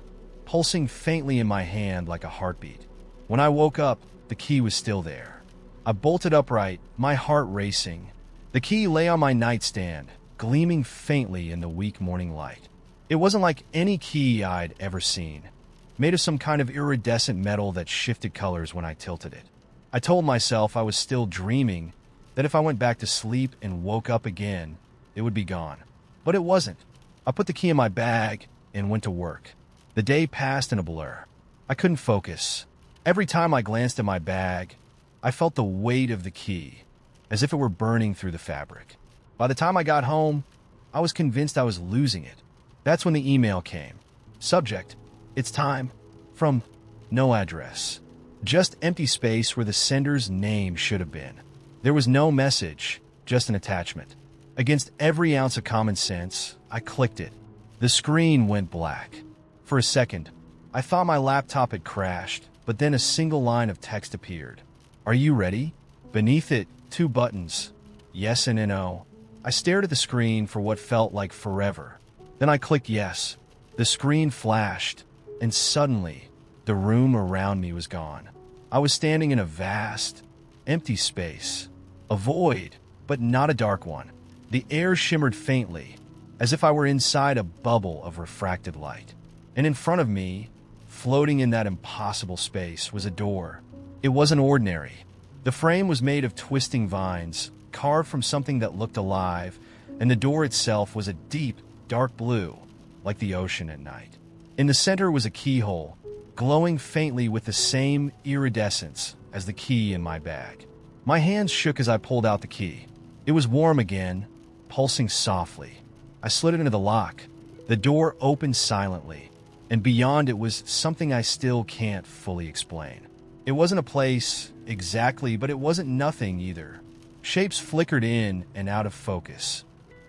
pulsing faintly in my hand like a heartbeat. When I woke up, the key was still there. I bolted upright, my heart racing. The key lay on my nightstand, gleaming faintly in the weak morning light. It wasn't like any key I'd ever seen, made of some kind of iridescent metal that shifted colors when I tilted it. I told myself I was still dreaming, that if I went back to sleep and woke up again, it would be gone. But it wasn't. I put the key in my bag and went to work. The day passed in a blur. I couldn't focus. Every time I glanced at my bag, I felt the weight of the key, as if it were burning through the fabric. By the time I got home, I was convinced I was losing it. That's when the email came. Subject: it's time. From no address. Just empty space where the sender's name should have been. There was no message, just an attachment. Against every ounce of common sense, I clicked it. The screen went black. For a second, I thought my laptop had crashed, but then a single line of text appeared. Are you ready? Beneath it, 2 buttons. Yes and no. I stared at the screen for what felt like forever. Then I clicked yes. The screen flashed, and suddenly, the room around me was gone. I was standing in a vast, empty space. A void, but not a dark one. The air shimmered faintly, as if I were inside a bubble of refracted light. And in front of me, floating in that impossible space, was a door. It wasn't ordinary. The frame was made of twisting vines, carved from something that looked alive, and the door itself was a deep, dark blue, like the ocean at night. In the center was a keyhole, glowing faintly with the same iridescence as the key in my bag. My hands shook as I pulled out the key. It was warm again, pulsing softly. I slid it into the lock. The door opened silently, and beyond it was something I still can't fully explain. It wasn't a place, exactly, but it wasn't nothing either. Shapes flickered in and out of focus.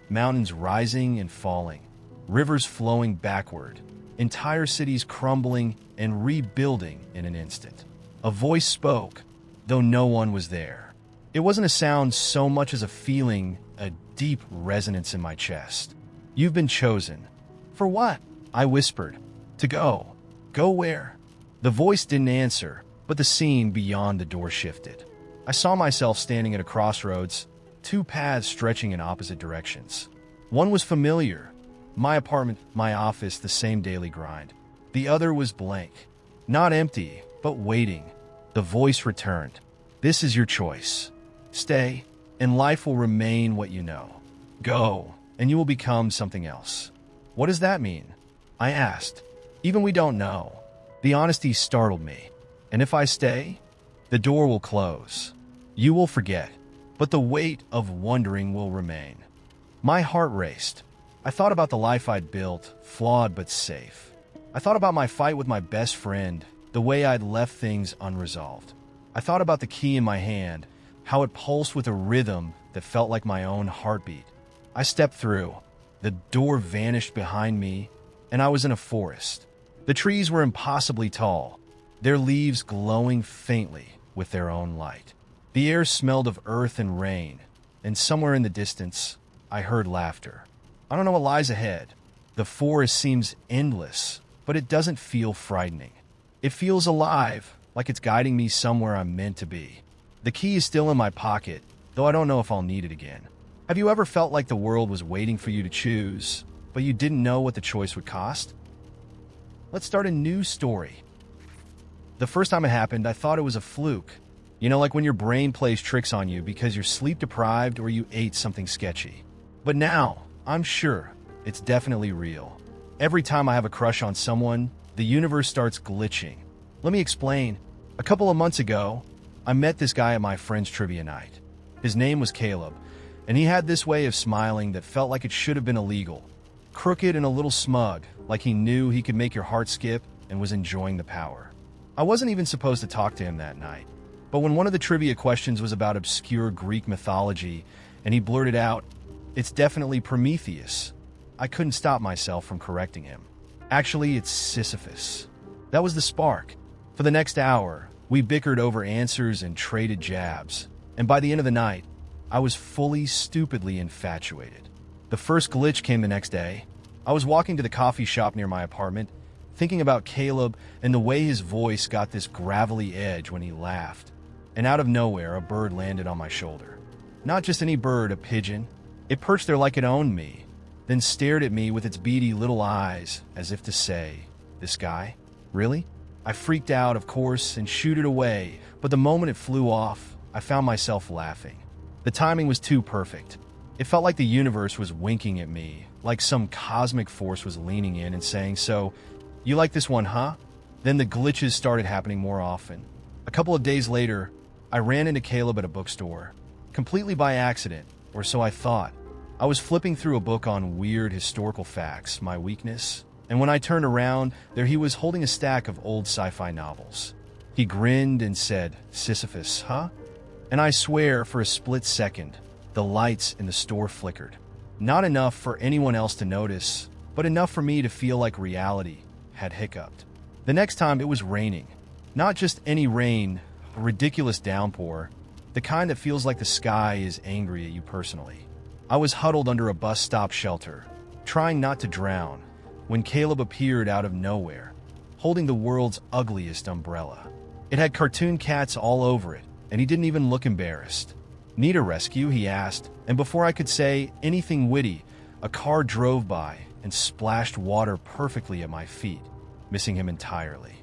Mountains rising and falling. Rivers flowing backward. Entire cities crumbling and rebuilding in an instant. A voice spoke, though no one was there. It wasn't a sound so much as a feeling, a deep resonance in my chest. You've been chosen. For what? I whispered. To go. Go where? The voice didn't answer, but the scene beyond the door shifted. I saw myself standing at a crossroads, 2 paths stretching in opposite directions. One was familiar. My apartment, my office, the same daily grind. The other was blank. Not empty, but waiting. The voice returned. This is your choice. Stay, and life will remain what you know. Go, and you will become something else. What does that mean? I asked. Even we don't know. The honesty startled me. And if I stay, the door will close. You will forget, but the weight of wondering will remain. My heart raced. I thought about the life I'd built, flawed but safe. I thought about my fight with my best friend, the way I'd left things unresolved. I thought about the key in my hand, how it pulsed with a rhythm that felt like my own heartbeat. I stepped through. The door vanished behind me, and I was in a forest. The trees were impossibly tall, their leaves glowing faintly with their own light. The air smelled of earth and rain, and somewhere in the distance, I heard laughter. I don't know what lies ahead. The forest seems endless, but it doesn't feel frightening. It feels alive, like it's guiding me somewhere I'm meant to be. The key is still in my pocket, though I don't know if I'll need it again. Have you ever felt like the world was waiting for you to choose, but you didn't know what the choice would cost? Let's start a new story. The first time it happened, I thought it was a fluke. You know, like when your brain plays tricks on you because you're sleep deprived or you ate something sketchy. But now, I'm sure it's definitely real. Every time I have a crush on someone, the universe starts glitching. Let me explain. A couple of months ago, I met this guy at my friend's trivia night. His name was Caleb, and he had this way of smiling that felt like it should have been illegal. Crooked and a little smug, like he knew he could make your heart skip and was enjoying the power. I wasn't even supposed to talk to him that night. But when one of the trivia questions was about obscure Greek mythology, and he blurted out, "It's definitely Prometheus," I couldn't stop myself from correcting him. Actually, it's Sisyphus. That was the spark. For the next hour, We bickered over answers and traded jabs, and by the end of the night, I was fully, stupidly infatuated. The first glitch came the next day. I was walking to the coffee shop near my apartment, thinking about Caleb and the way his voice got this gravelly edge when he laughed. And out of nowhere, a bird landed on my shoulder. Not just any bird, a pigeon. It perched there like it owned me, then stared at me with its beady little eyes, as if to say, "This guy? Really?" I freaked out, of course, and shooed it away, but the moment it flew off, I found myself laughing. The timing was too perfect. It felt like the universe was winking at me, like some cosmic force was leaning in and saying, "So, you like this one, huh?" Then the glitches started happening more often. A couple of days later, I ran into Caleb at a bookstore, completely by accident, or so I thought. I was flipping through a book on weird historical facts, my weakness, and when I turned around, there he was holding a stack of old sci-fi novels. He grinned and said, "Sisyphus, huh?" And I swear, for a split second, the lights in the store flickered. Not enough for anyone else to notice, but enough for me to feel like reality had hiccuped. The next time it was raining. Not just any rain, a ridiculous downpour, the kind that feels like the sky is angry at you personally. I was huddled under a bus stop shelter, trying not to drown, when Caleb appeared out of nowhere, holding the world's ugliest umbrella. It had cartoon cats all over it, and he didn't even look embarrassed. "Need a rescue?" he asked, and before I could say anything witty, a car drove by and splashed water perfectly at my feet, missing him entirely.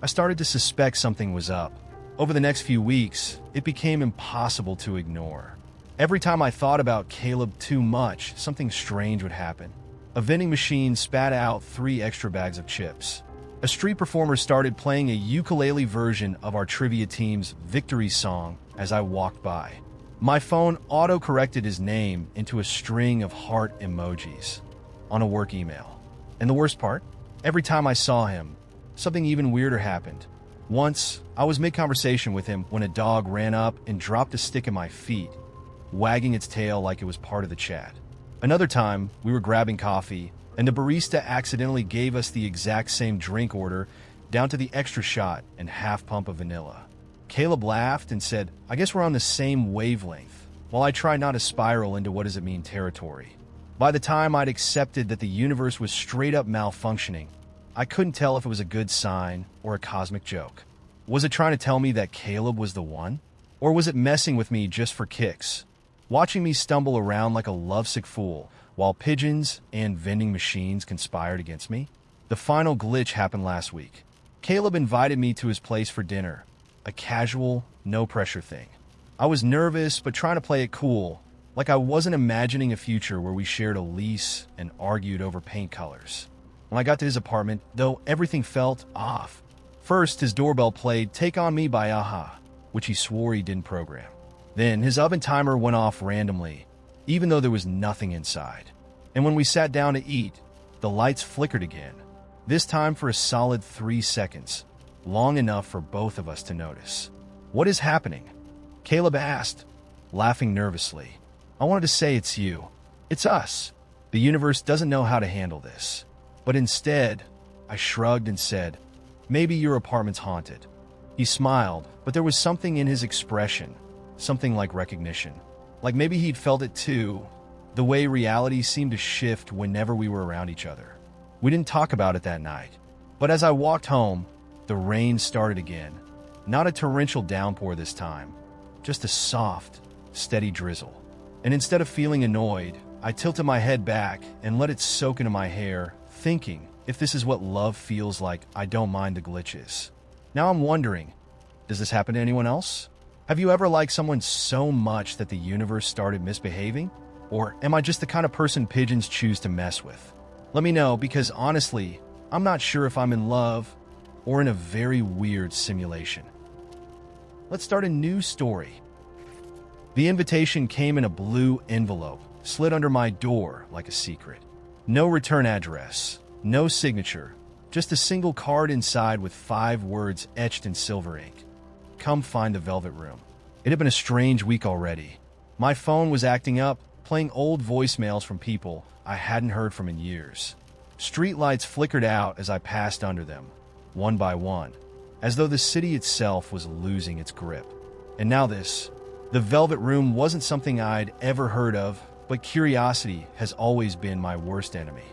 I started to suspect something was up. Over the next few weeks, it became impossible to ignore. Every time I thought about Caleb too much, something strange would happen. A vending machine spat out 3 extra bags of chips. A street performer started playing a ukulele version of our trivia team's victory song as I walked by. My phone auto-corrected his name into a string of heart emojis on a work email. And the worst part? Every time I saw him, something even weirder happened. Once, I was mid-conversation with him when a dog ran up and dropped a stick at my feet, wagging its tail like it was part of the chat. Another time, we were grabbing coffee, and the barista accidentally gave us the exact same drink order, down to the extra shot and half pump of vanilla. Caleb laughed and said, "I guess we're on the same wavelength," while I tried not to spiral into what does it mean territory. By the time I'd accepted that the universe was straight up malfunctioning, I couldn't tell if it was a good sign or a cosmic joke. Was it trying to tell me that Caleb was the one? Or was it messing with me just for kicks? Watching me stumble around like a lovesick fool while pigeons and vending machines conspired against me? The final glitch happened last week. Caleb invited me to his place for dinner, a casual, no-pressure thing. I was nervous but trying to play it cool, like I wasn't imagining a future where we shared a lease and argued over paint colors. When I got to his apartment, though, everything felt off. First, his doorbell played "Take On Me" by Aha, which he swore he didn't program. Then his oven timer went off randomly, even though there was nothing inside. And when we sat down to eat, the lights flickered again, this time for a solid 3 seconds, long enough for both of us to notice. "What is happening?" Caleb asked, laughing nervously. I wanted to say it's you. It's us. The universe doesn't know how to handle this. But instead, I shrugged and said, "Maybe your apartment's haunted." He smiled, but there was something in his expression, something like recognition. Like maybe he'd felt it too, the way reality seemed to shift whenever we were around each other. We didn't talk about it that night, but as I walked home, the rain started again. Not a torrential downpour this time, just a soft, steady drizzle. And instead of feeling annoyed, I tilted my head back and let it soak into my hair, thinking, if this is what love feels like, I don't mind the glitches. Now I'm wondering, does this happen to anyone else? Have you ever liked someone so much that the universe started misbehaving? Or am I just the kind of person pigeons choose to mess with? Let me know, because honestly, I'm not sure if I'm in love or in a very weird simulation. Let's start a new story. The invitation came in a blue envelope, slid under my door like a secret. No return address, no signature, just a single card inside with 5 words etched in silver ink. Come find the Velvet Room. It had been a strange week already. My phone was acting up, playing old voicemails from people I hadn't heard from in years. Streetlights flickered out as I passed under them, one by one. as though the city itself was losing its grip. And now this. The Velvet Room wasn't something I'd ever heard of, but curiosity has always been my worst enemy.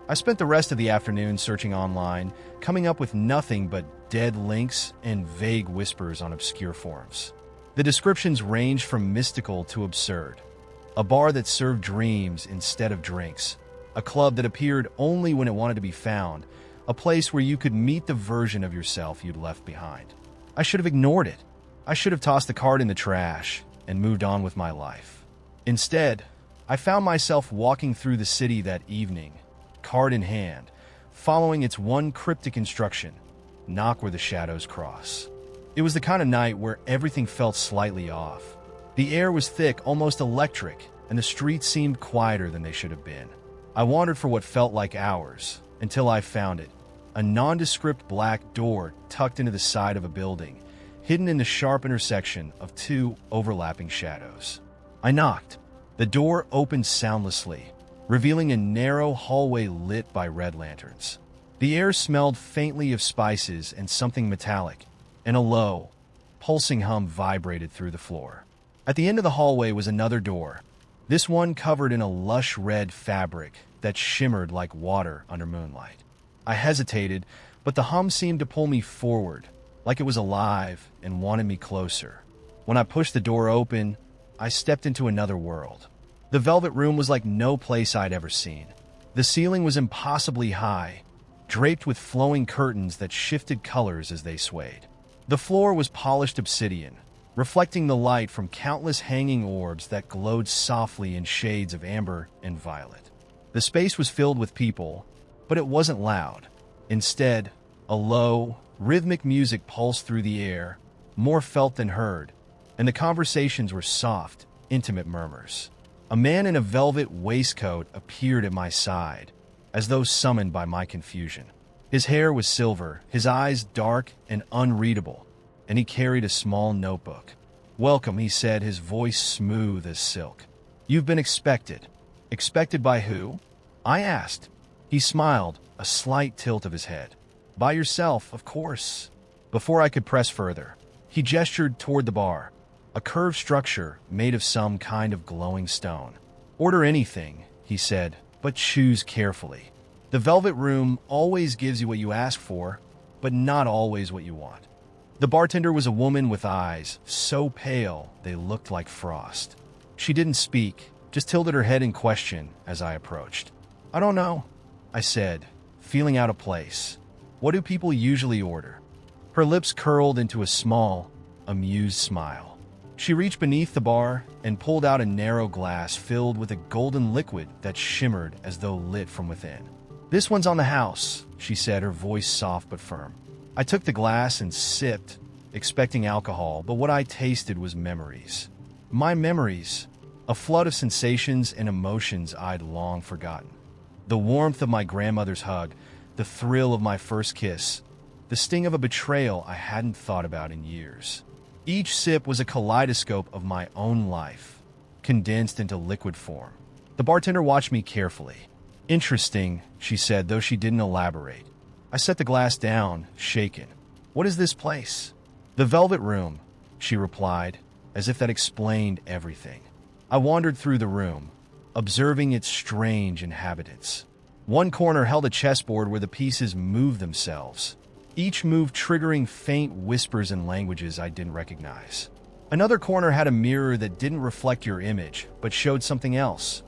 I spent the rest of the afternoon searching online, coming up with nothing but dead links and vague whispers on obscure forums. The descriptions ranged from mystical to absurd. A bar that served dreams instead of drinks. A club that appeared only when it wanted to be found. A place where you could meet the version of yourself you'd left behind. I should have ignored it. I should have tossed the card in the trash and moved on with my life. Instead, I found myself walking through the city that evening, card in hand, following its one cryptic instruction: knock where the shadows cross. It was the kind of night where everything felt slightly off. The air was thick, almost electric, and the streets seemed quieter than they should have been. I wandered for what felt like hours, until I found it. A nondescript black door tucked into the side of a building, hidden in the sharp intersection of two overlapping shadows. I knocked. The door opened soundlessly, revealing a narrow hallway lit by red lanterns. The air smelled faintly of spices and something metallic, and a low, pulsing hum vibrated through the floor. At the end of the hallway was another door, this one covered in a lush red fabric that shimmered like water under moonlight. I hesitated, but the hum seemed to pull me forward, like it was alive and wanted me closer. When I pushed the door open, I stepped into another world. The Velvet Room was like no place I'd ever seen. The ceiling was impossibly high, draped with flowing curtains that shifted colors as they swayed. The floor was polished obsidian, reflecting the light from countless hanging orbs that glowed softly in shades of amber and violet. The space was filled with people, but it wasn't loud. Instead, a low, rhythmic music pulsed through the air, more felt than heard, and the conversations were soft, intimate murmurs. A man in a velvet waistcoat appeared at my side, as though summoned by my confusion. His hair was silver, his eyes dark and unreadable, and he carried a small notebook. "Welcome," he said, his voice smooth as silk. "You've been expected." "Expected by who?" I asked. He smiled, a slight tilt of his head. "By yourself, of course." Before I could press further, he gestured toward the bar, a curved structure made of some kind of glowing stone. "Order anything," he said, "but choose carefully. The Velvet Room always gives you what you ask for, but not always what you want." The bartender was a woman with eyes so pale they looked like frost. She didn't speak, just tilted her head in question as I approached. "I don't know," I said, feeling out of place. "What do people usually order?" Her lips curled into a small, amused smile. She reached beneath the bar and pulled out a narrow glass filled with a golden liquid that shimmered as though lit from within. "This one's on the house," she said, her voice soft but firm. I took the glass and sipped, expecting alcohol, but what I tasted was memories. My memories, a flood of sensations and emotions I'd long forgotten. The warmth of my grandmother's hug, the thrill of my first kiss, the sting of a betrayal I hadn't thought about in years. Each sip was a kaleidoscope of my own life, condensed into liquid form. The bartender watched me carefully. "Interesting," she said, though she didn't elaborate. I set the glass down, shaken. "What is this place?" "The Velvet Room," she replied, as if that explained everything. I wandered through the room, observing its strange inhabitants. One corner held a chessboard where the pieces moved themselves, each move triggering faint whispers in languages I didn't recognize. Another corner had a mirror that didn't reflect your image, but showed something else.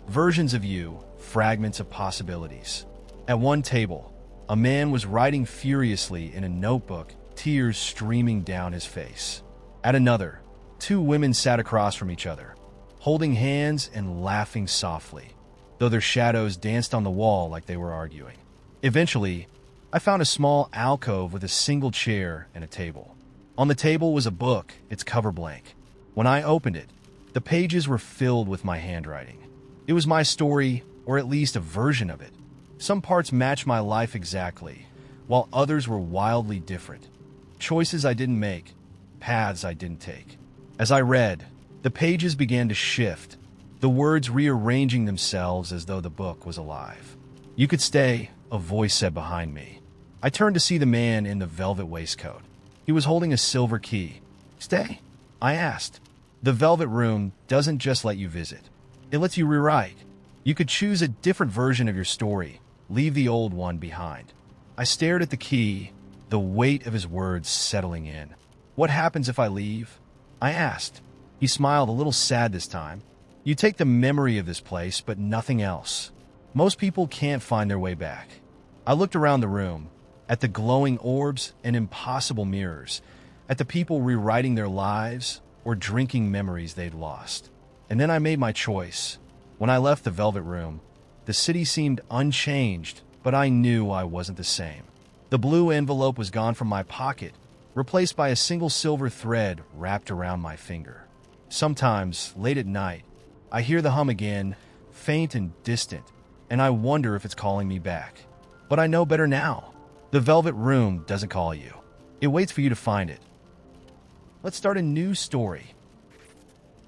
Versions of you, fragments of possibilities. At one table, a man was writing furiously in a notebook, tears streaming down his face. At another, two women sat across from each other, holding hands and laughing softly, though their shadows danced on the wall like they were arguing. Eventually, I found a small alcove with a single chair and a table. On the table was a book, its cover blank. When I opened it, the pages were filled with my handwriting. It was my story, or at least a version of it. Some parts matched my life exactly, while others were wildly different. Choices I didn't make, paths I didn't take. As I read, the pages began to shift, the words rearranging themselves as though the book was alive. "You could stay," a voice said behind me. I turned to see the man in the velvet waistcoat. He was holding a silver key. "Stay?" I asked. "The Velvet Room doesn't just let you visit. It lets you rewrite. You could choose a different version of your story, leave the old one behind." I stared at the key, the weight of his words settling in. "What happens if I leave?" I asked. He smiled, a little sad this time. "You take the memory of this place, but nothing else. Most people can't find their way back." I looked around the room, at the glowing orbs and impossible mirrors, at the people rewriting their lives or drinking memories they'd lost. And then I made my choice. When I left the Velvet Room, the city seemed unchanged, but I knew I wasn't the same. The blue envelope was gone from my pocket, replaced by a single silver thread wrapped around my finger. Sometimes, late at night, I hear the hum again, faint and distant, and I wonder if it's calling me back. But I know better now. The Velvet Room doesn't call you. It waits for you to find it. Let's start a new story.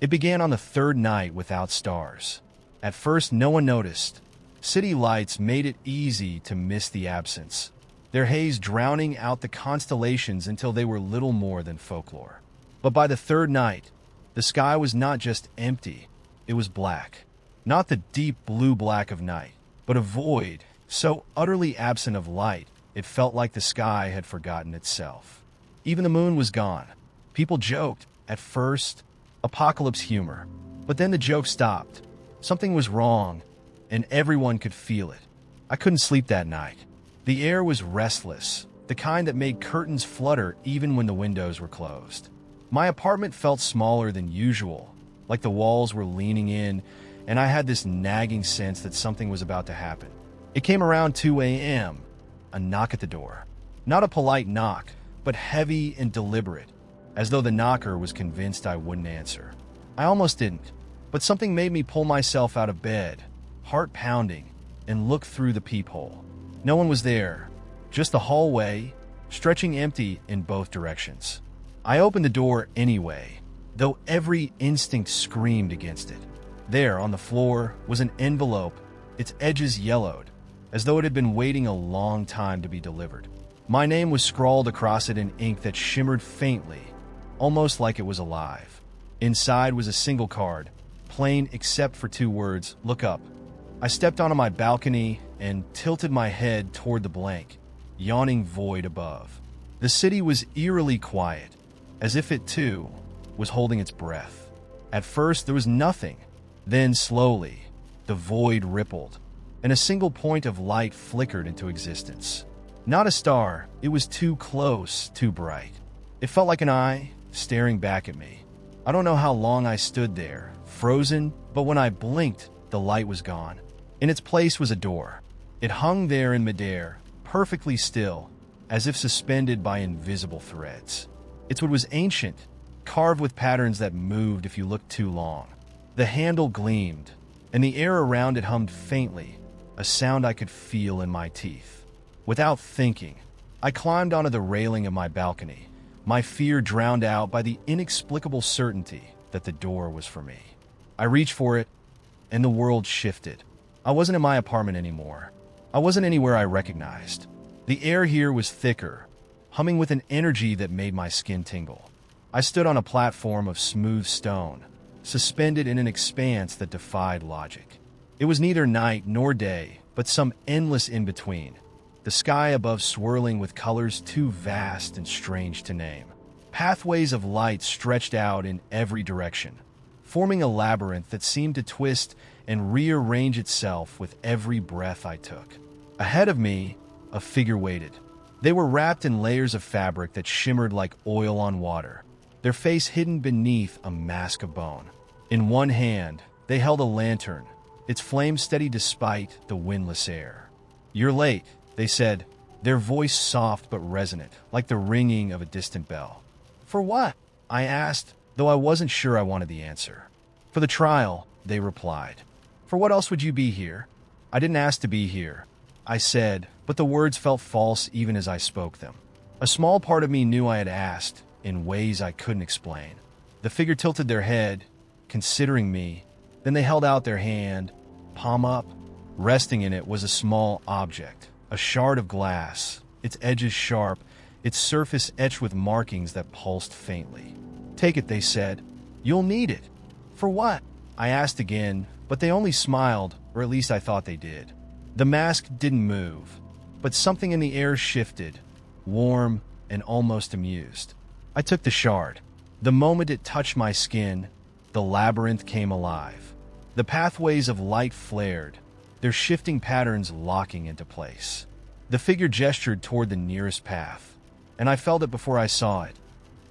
It began on the third night without stars. At first, no one noticed. City lights made it easy to miss the absence, their haze drowning out the constellations until they were little more than folklore. But by the third night, the sky was not just empty, it was black. Not the deep blue-black of night, but a void so utterly absent of light it felt like the sky had forgotten itself. Even the moon was gone. People joked, at first, apocalypse humor. But then the joke stopped. Something was wrong, and everyone could feel it. I couldn't sleep that night. The air was restless, the kind that made curtains flutter even when the windows were closed. My apartment felt smaller than usual, like the walls were leaning in, and I had this nagging sense that something was about to happen. It came around 2 a.m., a knock at the door. Not a polite knock, but heavy and deliberate, as though the knocker was convinced I wouldn't answer. I almost didn't, but something made me pull myself out of bed, heart pounding, and look through the peephole. No one was there, just the hallway, stretching empty in both directions. I opened the door anyway, though every instinct screamed against it. There, on the floor, was an envelope, its edges yellowed, as though it had been waiting a long time to be delivered. My name was scrawled across it in ink that shimmered faintly, almost like it was alive. Inside was a single card, plain except for 2 words, "Look up." I stepped onto my balcony and tilted my head toward the blank, yawning void above. The city was eerily quiet, as if it, too, was holding its breath. At first, there was nothing. Then, slowly, the void rippled, and a single point of light flickered into existence. Not a star, it was too close, too bright. It felt like an eye staring back at me. I don't know how long I stood there, frozen, but when I blinked, the light was gone. In its place was a door. It hung there in midair, perfectly still, as if suspended by invisible threads. Its wood was ancient, carved with patterns that moved if you looked too long. The handle gleamed, and the air around it hummed faintly, a sound I could feel in my teeth. Without thinking, I climbed onto the railing of my balcony, my fear drowned out by the inexplicable certainty that the door was for me. I reached for it, and the world shifted. I wasn't in my apartment anymore. I wasn't anywhere I recognized. The air here was thicker, humming with an energy that made my skin tingle. I stood on a platform of smooth stone, suspended in an expanse that defied logic. It was neither night nor day, but some endless in-between, the sky above swirling with colors too vast and strange to name. Pathways of light stretched out in every direction, forming a labyrinth that seemed to twist and rearrange itself with every breath I took. Ahead of me, a figure waited. They were wrapped in layers of fabric that shimmered like oil on water, their face hidden beneath a mask of bone. In one hand, they held a lantern, its flame steady despite the windless air. "You're late," they said, their voice soft but resonant, like the ringing of a distant bell. "For what?" I asked, though I wasn't sure I wanted the answer. "For the trial," they replied. "For what else would you be here?" "I didn't ask to be here," I said, but the words felt false even as I spoke them. A small part of me knew I had asked, in ways I couldn't explain. The figure tilted their head, considering me, then they held out their hand, palm up. Resting in it was a small object, a shard of glass, its edges sharp, its surface etched with markings that pulsed faintly. "Take it," they said. "You'll need it." "For what?" I asked again, but they only smiled, or at least I thought they did. The mask didn't move, but something in the air shifted, warm and almost amused. I took the shard. The moment it touched my skin, the labyrinth came alive. The pathways of light flared, their shifting patterns locking into place. The figure gestured toward the nearest path, and I felt it before I saw it.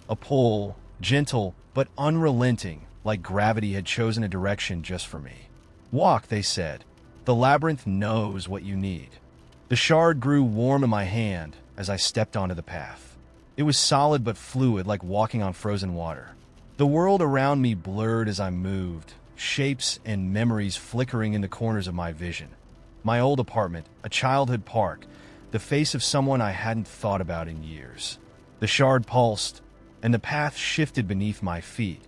A pull, gentle but unrelenting, like gravity had chosen a direction just for me. "Walk," they said. "The labyrinth knows what you need." The shard grew warm in my hand as I stepped onto the path. It was solid but fluid, like walking on frozen water. The world around me blurred as I moved, shapes and memories flickering in the corners of my vision. My old apartment, a childhood park, the face of someone I hadn't thought about in years. The shard pulsed, and the path shifted beneath my feet,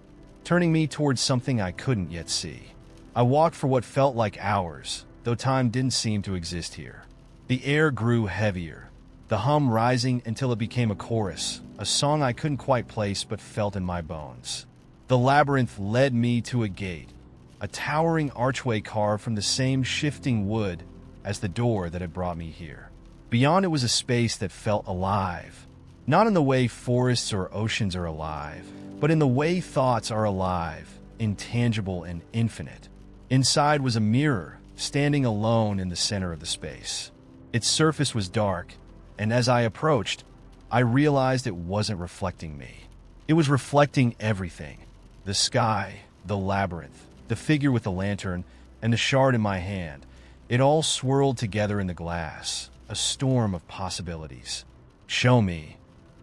turning me towards something I couldn't yet see. I walked for what felt like hours, though time didn't seem to exist here. The air grew heavier, the hum rising until it became a chorus, a song I couldn't quite place but felt in my bones. The labyrinth led me to a gate, a towering archway carved from the same shifting wood as the door that had brought me here. Beyond it was a space that felt alive, not in the way forests or oceans are alive, but in the way thoughts are alive, intangible and infinite. Inside was a mirror, standing alone in the center of the space. Its surface was dark, and as I approached, I realized it wasn't reflecting me. It was reflecting everything. The sky, the labyrinth, the figure with the lantern, and the shard in my hand. It all swirled together in the glass, a storm of possibilities. "Show me,"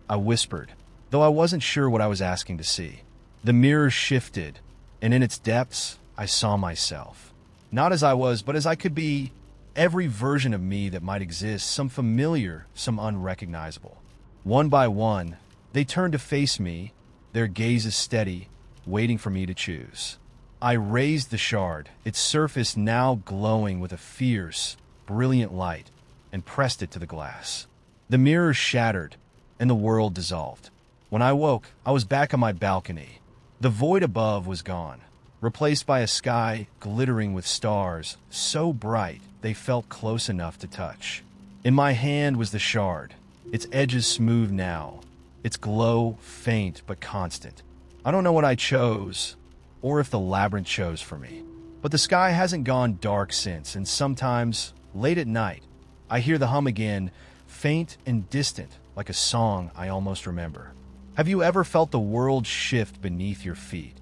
I whispered, though I wasn't sure what I was asking to see. The mirror shifted, and in its depths, I saw myself. Not as I was, but as I could be. Every version of me that might exist, some familiar, some unrecognizable. One by one, they turned to face me, their gazes steady, waiting for me to choose. I raised the shard, its surface now glowing with a fierce, brilliant light, and pressed it to the glass. The mirror shattered, and the world dissolved. When I woke, I was back on my balcony. The void above was gone, replaced by a sky glittering with stars, so bright they felt close enough to touch. In my hand was the shard, its edges smooth now, its glow faint but constant. I don't know what I chose, or if the labyrinth chose for me, but the sky hasn't gone dark since, and sometimes, late at night, I hear the hum again, faint and distant, like a song I almost remember. Have you ever felt the world shift beneath your feet,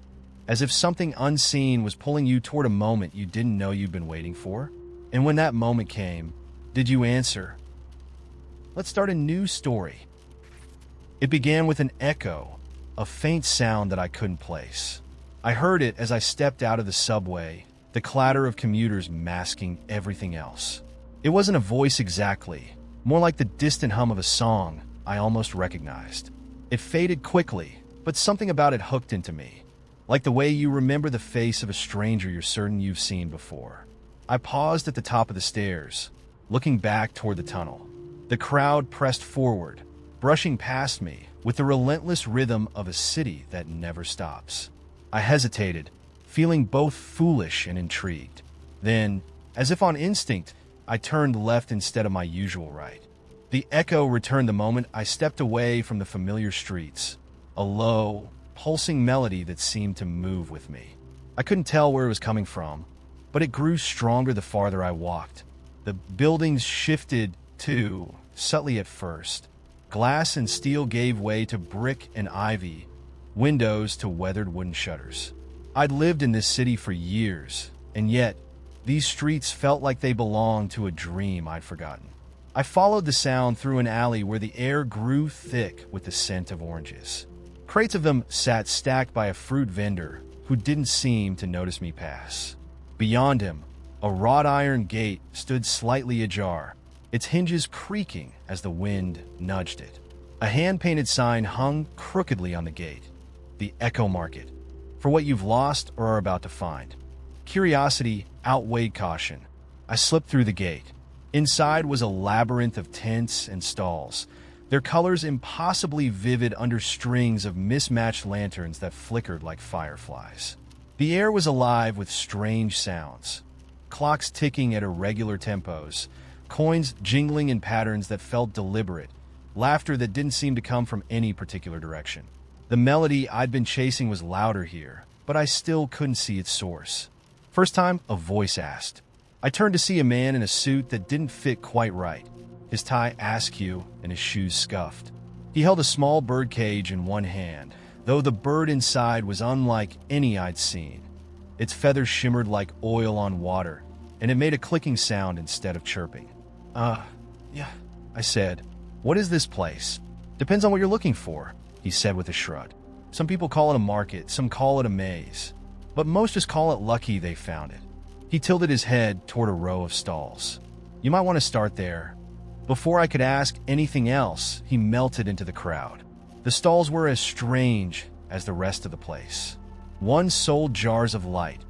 as if something unseen was pulling you toward a moment you didn't know you'd been waiting for? And when that moment came, did you answer? Let's start a new story. It began with an echo, a faint sound that I couldn't place. I heard it as I stepped out of the subway, the clatter of commuters masking everything else. It wasn't a voice exactly, more like the distant hum of a song I almost recognized. It faded quickly, but something about it hooked into me, like the way you remember the face of a stranger you're certain you've seen before. I paused at the top of the stairs, looking back toward the tunnel. The crowd pressed forward, brushing past me with the relentless rhythm of a city that never stops. I hesitated, feeling both foolish and intrigued. Then, as if on instinct, I turned left instead of my usual right. The echo returned the moment I stepped away from the familiar streets, a low, pulsing melody that seemed to move with me. I couldn't tell where it was coming from, but it grew stronger the farther I walked. The buildings shifted too, subtly at first. Glass and steel gave way to brick and ivy, windows to weathered wooden shutters. I'd lived in this city for years, and yet these streets felt like they belonged to a dream I'd forgotten. I followed the sound through an alley where the air grew thick with the scent of oranges. Crates of them sat stacked by a fruit vendor who didn't seem to notice me pass. Beyond him, a wrought iron gate stood slightly ajar, its hinges creaking as the wind nudged it. A hand-painted sign hung crookedly on the gate. The Echo Market. For what you've lost or are about to find. Curiosity outweighed caution. I slipped through the gate. Inside was a labyrinth of tents and stalls, their colors impossibly vivid under strings of mismatched lanterns that flickered like fireflies. The air was alive with strange sounds, clocks ticking at irregular tempos, coins jingling in patterns that felt deliberate, laughter that didn't seem to come from any particular direction. The melody I'd been chasing was louder here, but I still couldn't see its source. First time, a voice asked. I turned to see a man in a suit that didn't fit quite right, his tie askew and his shoes scuffed. He held a small bird cage in one hand, though the bird inside was unlike any I'd seen. Its feathers shimmered like oil on water, and it made a clicking sound instead of chirping. Yeah, I said. What is this place? Depends on what you're looking for, he said with a shrug. Some people call it a market, some call it a maze, but most just call it lucky they found it. He tilted his head toward a row of stalls. You might want to start there. Before I could ask anything else, he melted into the crowd. The stalls were as strange as the rest of the place. One sold jars of light,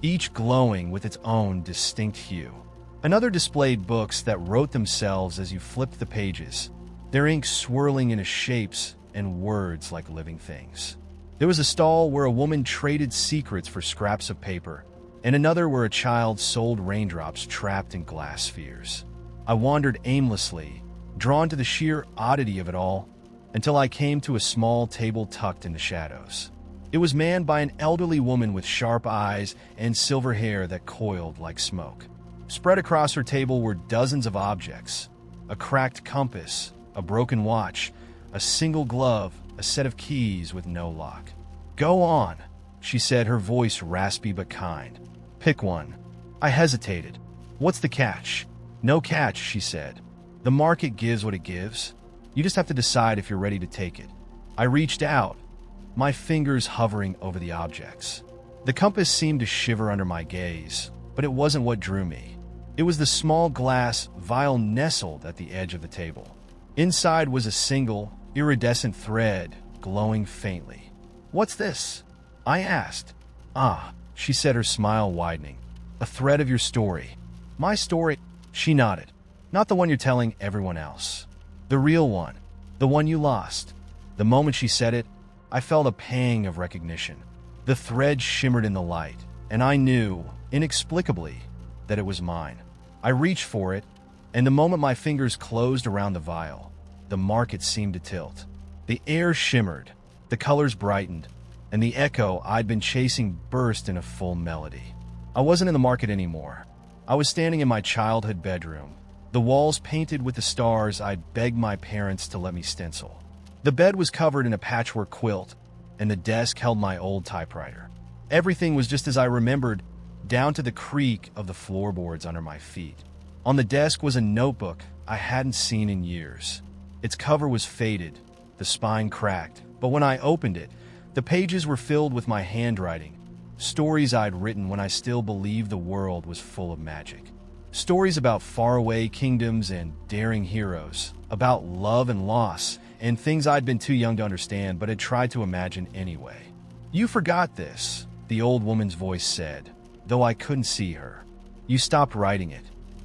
each glowing with its own distinct hue. Another displayed books that wrote themselves as you flipped the pages, their ink swirling into shapes and words like living things. There was a stall where a woman traded secrets for scraps of paper, and another where a child sold raindrops trapped in glass spheres. I wandered aimlessly, drawn to the sheer oddity of it all, until I came to a small table tucked in the shadows. It was manned by an elderly woman with sharp eyes and silver hair that coiled like smoke. Spread across her table were dozens of objects: a cracked compass, a broken watch, a single glove, a set of keys with no lock. Go on, she said, her voice raspy but kind. Pick one. I hesitated. What's the catch? No catch, she said. The market gives what it gives. You just have to decide if you're ready to take it. I reached out, my fingers hovering over the objects. The compass seemed to shiver under my gaze, but it wasn't what drew me. It was the small glass vial nestled at the edge of the table. Inside was a single, iridescent thread glowing faintly. What's this? I asked. Ah, she said, her smile widening. A thread of your story. My story? She nodded. Not the one you're telling everyone else. The real one. The one you lost. The moment she said it, I felt a pang of recognition. The thread shimmered in the light, and I knew, inexplicably, that it was mine. I reached for it, and the moment my fingers closed around the vial, the market seemed to tilt. The air shimmered, the colors brightened, and the echo I'd been chasing burst in a full melody. I wasn't in the market anymore. I was standing in my childhood bedroom, the walls painted with the stars I'd begged my parents to let me stencil. The bed was covered in a patchwork quilt, and the desk held my old typewriter. Everything was just as I remembered, down to the creak of the floorboards under my feet. On the desk was a notebook I hadn't seen in years. Its cover was faded, the spine cracked, but when I opened it, the pages were filled with my handwriting, stories I'd written when I still believed the world was full of magic. Stories about faraway kingdoms and daring heroes, about love and loss, and things I'd been too young to understand but had tried to imagine anyway. You forgot this, the old woman's voice said, though I couldn't see her. You stopped writing it.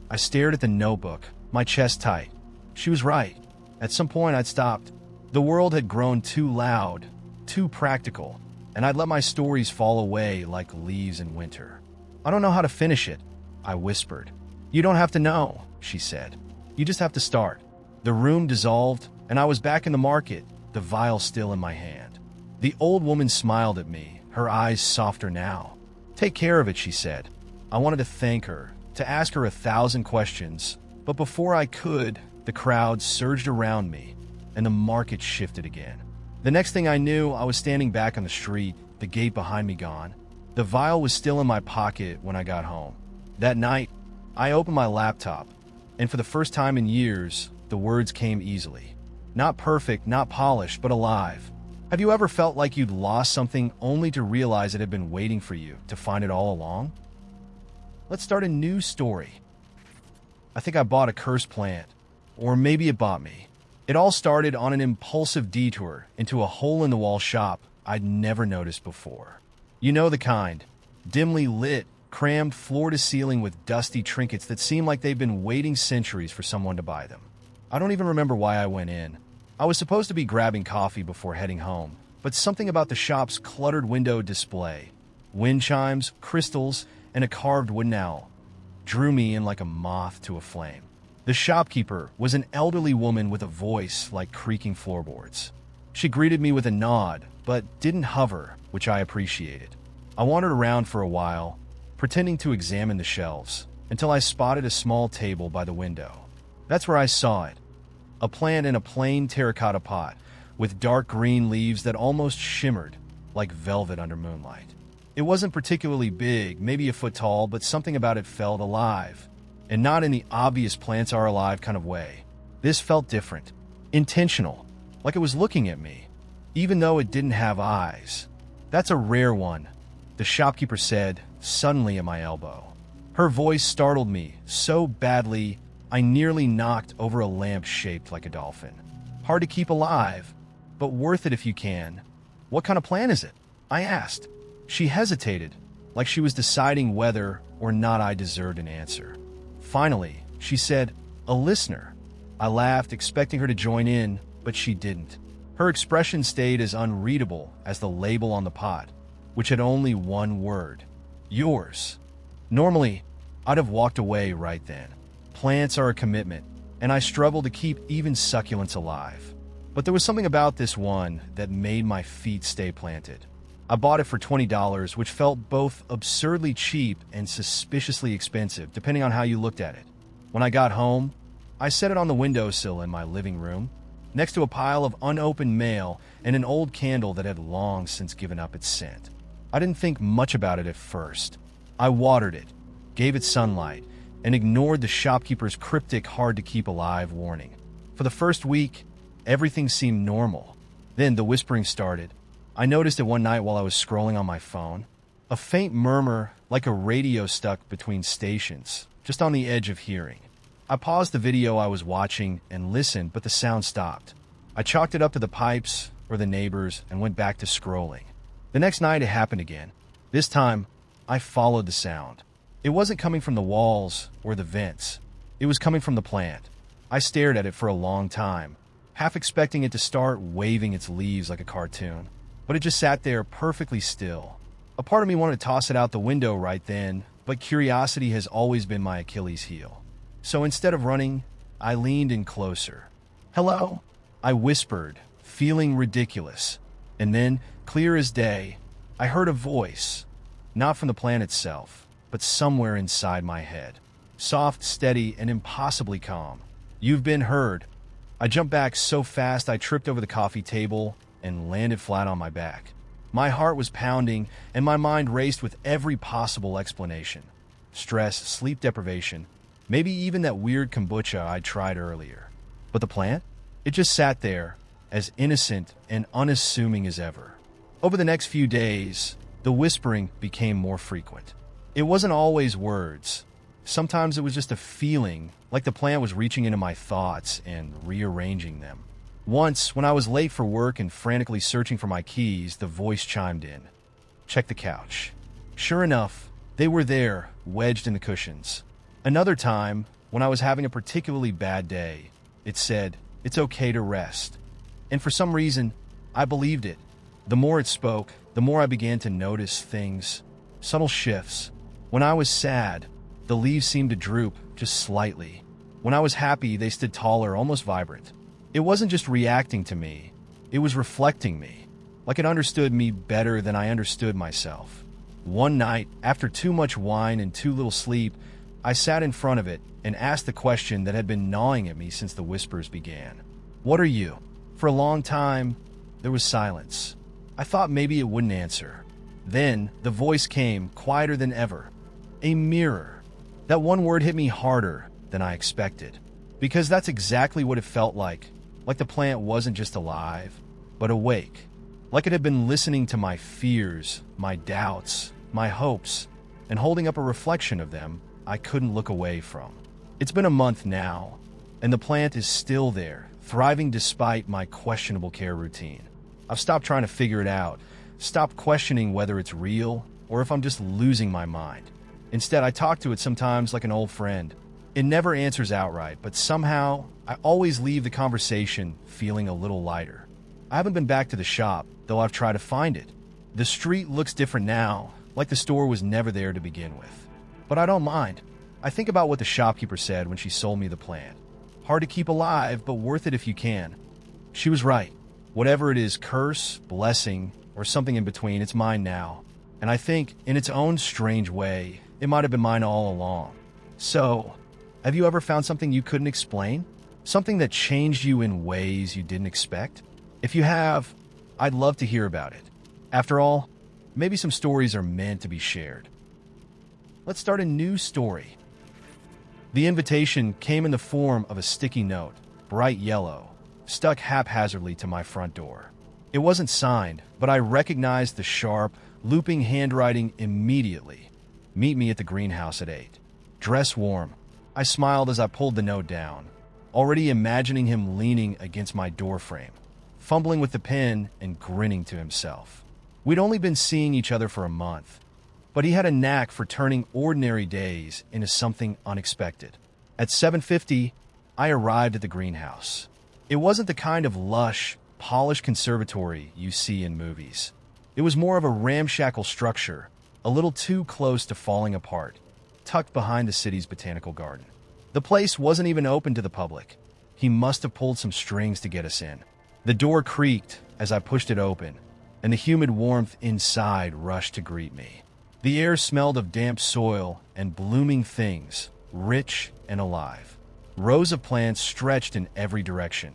I stared at the notebook, my chest tight. She was right. At some point I'd stopped. The world had grown too loud, too practical, and I'd let my stories fall away like leaves in winter. I don't know how to finish it, I whispered. You don't have to know, she said. You just have to start. The room dissolved, and I was back in the market, the vial still in my hand. The old woman smiled at me, her eyes softer now. Take care of it, she said. I wanted to thank her, to ask her 1,000 questions, but before I could, the crowd surged around me, and the market shifted again. The next thing I knew, I was standing back on the street, the gate behind me gone. The vial was still in my pocket when I got home. That night, I opened my laptop, and for the first time in years, the words came easily. Not perfect, not polished, but alive. Have you ever felt like you'd lost something only to realize it had been waiting for you to find it all along? Let's start a new story. I think I bought a cursed plant, or maybe it bought me. It all started on an impulsive detour into a hole-in-the-wall shop I'd never noticed before. You know the kind, dimly lit, crammed floor to ceiling with dusty trinkets that seem like they've been waiting centuries for someone to buy them. I don't even remember why I went in. I was supposed to be grabbing coffee before heading home, but something about the shop's cluttered window display, wind chimes, crystals, and a carved wooden owl drew me in like a moth to a flame. The shopkeeper was an elderly woman with a voice like creaking floorboards. She greeted me with a nod, but didn't hover, which I appreciated. I wandered around for a while, pretending to examine the shelves, until I spotted a small table by the window. That's where I saw it. A plant in a plain terracotta pot, with dark green leaves that almost shimmered like velvet under moonlight. It wasn't particularly big, maybe a foot tall, but something about it felt alive. And not in the obvious plants are alive kind of way. This felt different, intentional, like it was looking at me, even though it didn't have eyes. That's a rare one, the shopkeeper said, suddenly at my elbow. Her voice startled me so badly I nearly knocked over a lamp shaped like a dolphin. Hard to keep alive, but worth it if you can. What kind of plant is it? I asked. She hesitated, like she was deciding whether or not I deserved an answer. Finally, she said, "A listener." I laughed, expecting her to join in, but she didn't. Her expression stayed as unreadable as the label on the pot, which had only one word: yours. Normally, I'd have walked away right then. Plants are a commitment, and I struggle to keep even succulents alive. But there was something about this one that made my feet stay planted. I bought it for $20, which felt both absurdly cheap and suspiciously expensive, depending on how you looked at it. When I got home, I set it on the windowsill in my living room, next to a pile of unopened mail and an old candle that had long since given up its scent. I didn't think much about it at first. I watered it, gave it sunlight, and ignored the shopkeeper's cryptic hard-to-keep-alive warning. For the first week, everything seemed normal. Then the whispering started. I noticed it one night while I was scrolling on my phone. A faint murmur, like a radio stuck between stations, just on the edge of hearing. I paused the video I was watching and listened, but the sound stopped. I chalked it up to the pipes or the neighbors and went back to scrolling. The next night it happened again. This time, I followed the sound. It wasn't coming from the walls or the vents. It was coming from the plant. I stared at it for a long time, half expecting it to start waving its leaves like a cartoon. But it just sat there perfectly still. A part of me wanted to toss it out the window right then, but curiosity has always been my Achilles heel. So instead of running, I leaned in closer. "Hello?" I whispered, feeling ridiculous. And then, clear as day, I heard a voice, not from the plant itself, but somewhere inside my head. Soft, steady, and impossibly calm. "You've been heard." I jumped back so fast I tripped over the coffee table and landed flat on my back. My heart was pounding, and my mind raced with every possible explanation. Stress, sleep deprivation, maybe even that weird kombucha I'd tried earlier. But the plant? It just sat there, as innocent and unassuming as ever. Over the next few days, the whispering became more frequent. It wasn't always words. Sometimes it was just a feeling, like the plant was reaching into my thoughts and rearranging them. Once, when I was late for work and frantically searching for my keys, the voice chimed in. "Check the couch." Sure enough, they were there, wedged in the cushions. Another time, when I was having a particularly bad day, it said, "It's okay to rest." And for some reason, I believed it. The more it spoke, the more I began to notice things, subtle shifts. When I was sad, the leaves seemed to droop just slightly. When I was happy, they stood taller, almost vibrant. It wasn't just reacting to me, it was reflecting me, like it understood me better than I understood myself. One night, after too much wine and too little sleep, I sat in front of it and asked the question that had been gnawing at me since the whispers began. "What are you?" For a long time, there was silence. I thought maybe it wouldn't answer. Then, the voice came, quieter than ever. "A mirror." That one word hit me harder than I expected, because that's exactly what it felt like the plant wasn't just alive, but awake, like it had been listening to my fears, my doubts, my hopes, and holding up a reflection of them I couldn't look away from. It's been a month now, and the plant is still there, thriving despite my questionable care routine. I've stopped trying to figure it out, stopped questioning whether it's real or if I'm just losing my mind. Instead, I talk to it sometimes like an old friend. It never answers outright, but somehow, I always leave the conversation feeling a little lighter. I haven't been back to the shop, though I've tried to find it. The street looks different now, like the store was never there to begin with. But I don't mind. I think about what the shopkeeper said when she sold me the plant. Hard to keep alive, but worth it if you can. She was right. Whatever it is, curse, blessing, or something in between, it's mine now. And I think, in its own strange way, it might have been mine all along. So, have you ever found something you couldn't explain? Something that changed you in ways you didn't expect? If you have, I'd love to hear about it. After all, maybe some stories are meant to be shared. Let's start a new story. The invitation came in the form of a sticky note, bright yellow, stuck haphazardly to my front door. It wasn't signed, but I recognized the sharp, looping handwriting immediately. Meet me at the greenhouse at 8. Dress warm. I smiled as I pulled the note down, already imagining him leaning against my doorframe, fumbling with the pen and grinning to himself. We'd only been seeing each other for a month, but he had a knack for turning ordinary days into something unexpected. At 7:50, I arrived at the greenhouse. It wasn't the kind of lush, polished conservatory you see in movies. It was more of a ramshackle structure, a little too close to falling apart, tucked behind the city's botanical garden. The place wasn't even open to the public. He must have pulled some strings to get us in. The door creaked as I pushed it open, and the humid warmth inside rushed to greet me. The air smelled of damp soil and blooming things, rich and alive. Rows of plants stretched in every direction,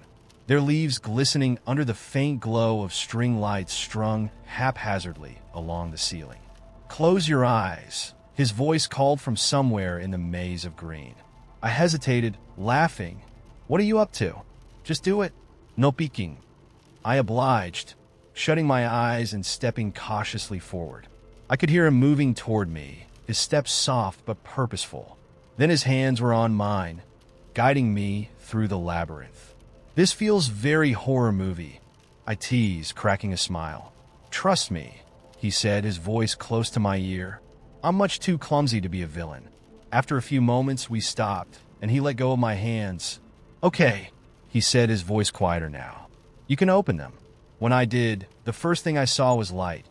their leaves glistening under the faint glow of string lights strung haphazardly along the ceiling. "Close your eyes," his voice called from somewhere in the maze of green. I hesitated, laughing. "What are you up to?" "Just do it. No peeking." I obliged, shutting my eyes and stepping cautiously forward. I could hear him moving toward me, his steps soft but purposeful. Then his hands were on mine, guiding me through the labyrinth. "This feels very horror movie," I teased, cracking a smile. "Trust me," he said, his voice close to my ear. "I'm much too clumsy to be a villain." After a few moments, we stopped, and he let go of my hands. "Okay," he said, his voice quieter now. "You can open them." When I did, the first thing I saw was light.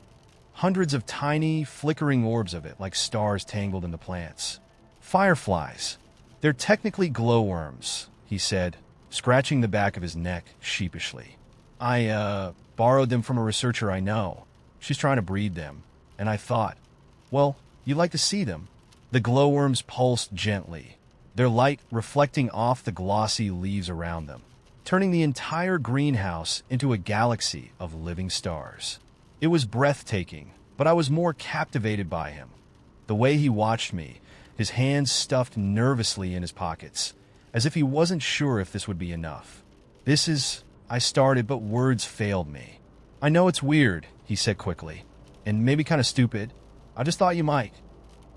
Hundreds of tiny, flickering orbs of it, like stars tangled in the plants. "Fireflies. They're technically glowworms," he said, scratching the back of his neck sheepishly. I borrowed them from a researcher I know. She's trying to breed them. And I thought, well, you'd like to see them." The glowworms pulsed gently, their light reflecting off the glossy leaves around them, turning the entire greenhouse into a galaxy of living stars. It was breathtaking, but I was more captivated by him. The way he watched me, his hands stuffed nervously in his pockets, as if he wasn't sure if this would be enough. I started, but words failed me. "I know it's weird," he said quickly, "and maybe kind of stupid. I just thought you might."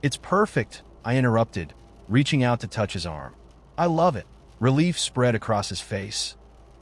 "It's perfect," I interrupted, reaching out to touch his arm. "I love it." Relief spread across his face,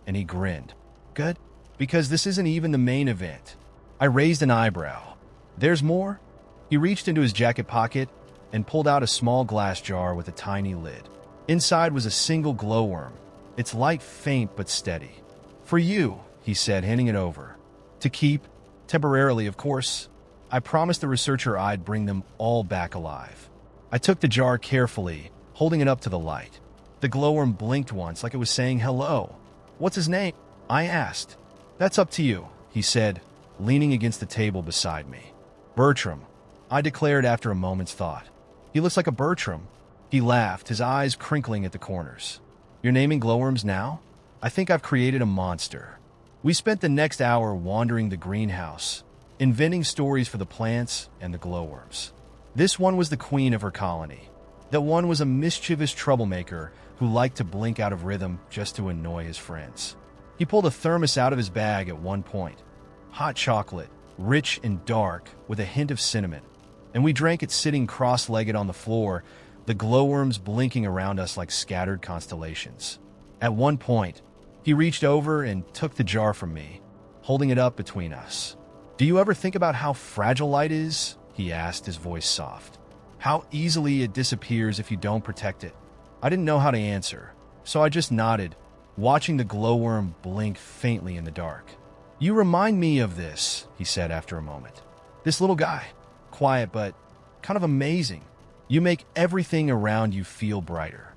and he grinned. "Good, because this isn't even the main event." I raised an eyebrow. "There's more?" He reached into his jacket pocket and pulled out a small glass jar with a tiny lid. Inside was a single glowworm, its light faint but steady. "For you," he said, handing it over. "To keep, temporarily, of course. I promised the researcher I'd bring them all back alive." I took the jar carefully, holding it up to the light. The glowworm blinked once, like it was saying hello. "What's his name?" I asked. "That's up to you," he said, leaning against the table beside me. "Bertram," I declared after a moment's thought. "He looks like a Bertram." He laughed, his eyes crinkling at the corners. "You're naming glowworms now? I think I've created a monster." We spent the next hour wandering the greenhouse, inventing stories for the plants and the glowworms. This one was the queen of her colony. That one was a mischievous troublemaker who liked to blink out of rhythm just to annoy his friends. He pulled a thermos out of his bag at one point. Hot chocolate, rich and dark, with a hint of cinnamon. And we drank it sitting cross-legged on the floor, the glowworms blinking around us like scattered constellations. At one point, he reached over and took the jar from me, holding it up between us. "Do you ever think about how fragile light is?" he asked, his voice soft. how easily it disappears if you don't protect it. I didn't know how to answer, so I just nodded, watching the glowworm blink faintly in the dark. "You remind me of this," he said after a moment. "This little guy. Quiet, but kind of amazing. You make everything around you feel brighter."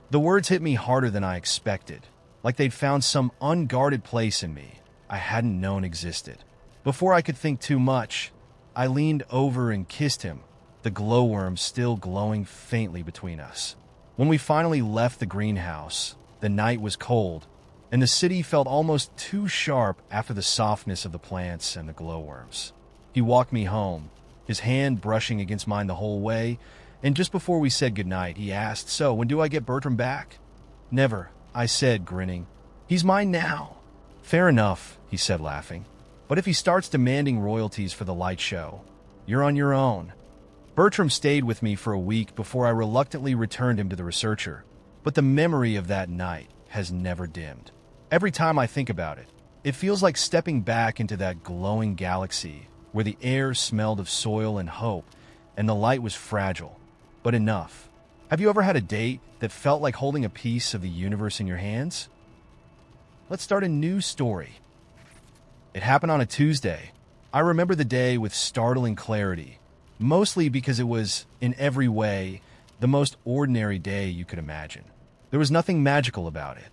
The words hit me harder than I expected, like they'd found some unguarded place in me I hadn't known existed. Before I could think too much, I leaned over and kissed him, the glowworm still glowing faintly between us. When we finally left the greenhouse, the night was cold, and the city felt almost too sharp after the softness of the plants and the glowworms. He walked me home, his hand brushing against mine the whole way, and just before we said goodnight, he asked, "So, when do I get Bertram back?" "Never," I said, grinning. "He's mine now." "Fair enough," he said, laughing. "But if he starts demanding royalties for the light show, you're on your own." Bertram stayed with me for a week before I reluctantly returned him to the researcher, but the memory of that night has never dimmed. Every time I think about it, it feels like stepping back into that glowing galaxy where the air smelled of soil and hope, and the light was fragile, but enough. Have you ever had a date that felt like holding a piece of the universe in your hands? Let's start a new story. It happened on a Tuesday. I remember the day with startling clarity, mostly because it was, in every way, the most ordinary day you could imagine. There was nothing magical about it.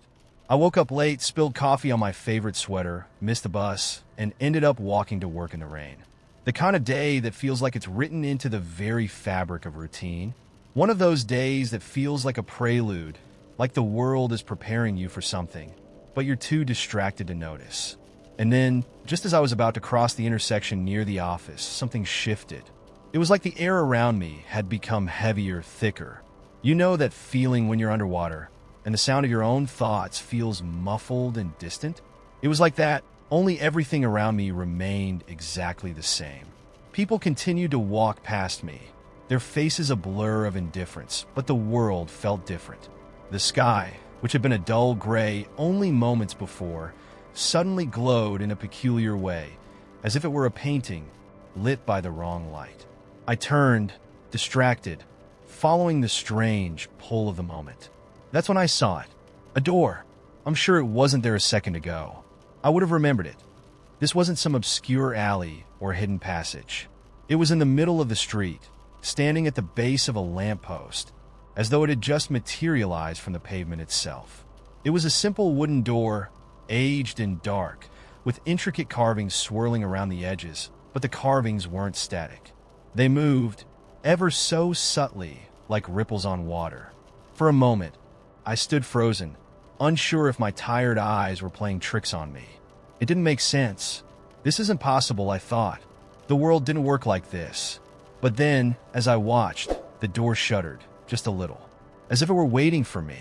I woke up late, spilled coffee on my favorite sweater, missed the bus, and ended up walking to work in the rain. The kind of day that feels like it's written into the very fabric of routine. One of those days that feels like a prelude, like the world is preparing you for something, but you're too distracted to notice. And then, just as I was about to cross the intersection near the office, something shifted. It was like the air around me had become heavier, thicker. You know that feeling when you're underwater, and the sound of your own thoughts feels muffled and distant? It was like that, only everything around me remained exactly the same. People continued to walk past me, their faces a blur of indifference, but the world felt different. The sky, which had been a dull gray only moments before, suddenly glowed in a peculiar way, as if it were a painting lit by the wrong light. I turned, distracted, following the strange pull of the moment. That's when I saw it. A door. I'm sure it wasn't there a second ago. I would have remembered it. This wasn't some obscure alley or hidden passage. It was in the middle of the street, standing at the base of a lamppost, as though it had just materialized from the pavement itself. It was a simple wooden door, aged and dark, with intricate carvings swirling around the edges, but the carvings weren't static. They moved, ever so subtly, like ripples on water. For a moment, I stood frozen, unsure if my tired eyes were playing tricks on me. It didn't make sense. This isn't possible, I thought. The world didn't work like this. But then, as I watched, the door shuddered, just a little, as if it were waiting for me.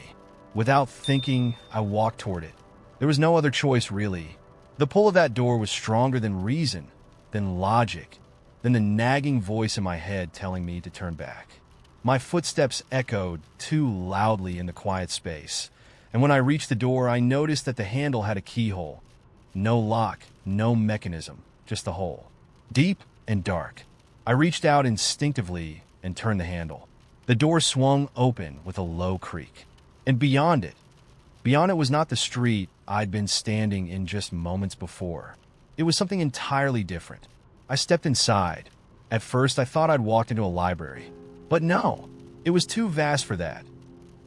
Without thinking, I walked toward it. There was no other choice, really. The pull of that door was stronger than reason, than logic, than the nagging voice in my head telling me to turn back. My footsteps echoed too loudly in the quiet space, and when I reached the door, I noticed that the handle had a keyhole. No lock, no mechanism, just a hole. Deep and dark. I reached out instinctively and turned the handle. The door swung open with a low creak. And beyond it was not the street I'd been standing in just moments before. It was something entirely different. I stepped inside. At first, I thought I'd walked into a library. But no, it was too vast for that.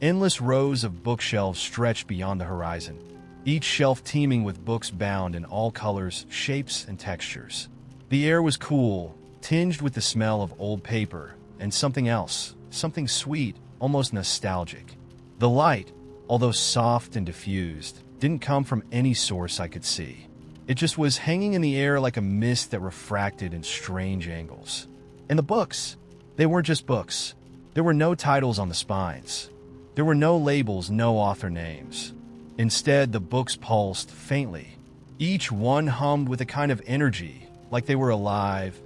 Endless rows of bookshelves stretched beyond the horizon, each shelf teeming with books bound in all colors, shapes, and textures. The air was cool, tinged with the smell of old paper, and something else, something sweet, almost nostalgic. The light, although soft and diffused, didn't come from any source I could see. It just was hanging in the air like a mist that refracted in strange angles. And the books, they weren't just books. There were no titles on the spines. There were no labels, no author names. Instead, the books pulsed faintly. Each one hummed with a kind of energy, like they were alive,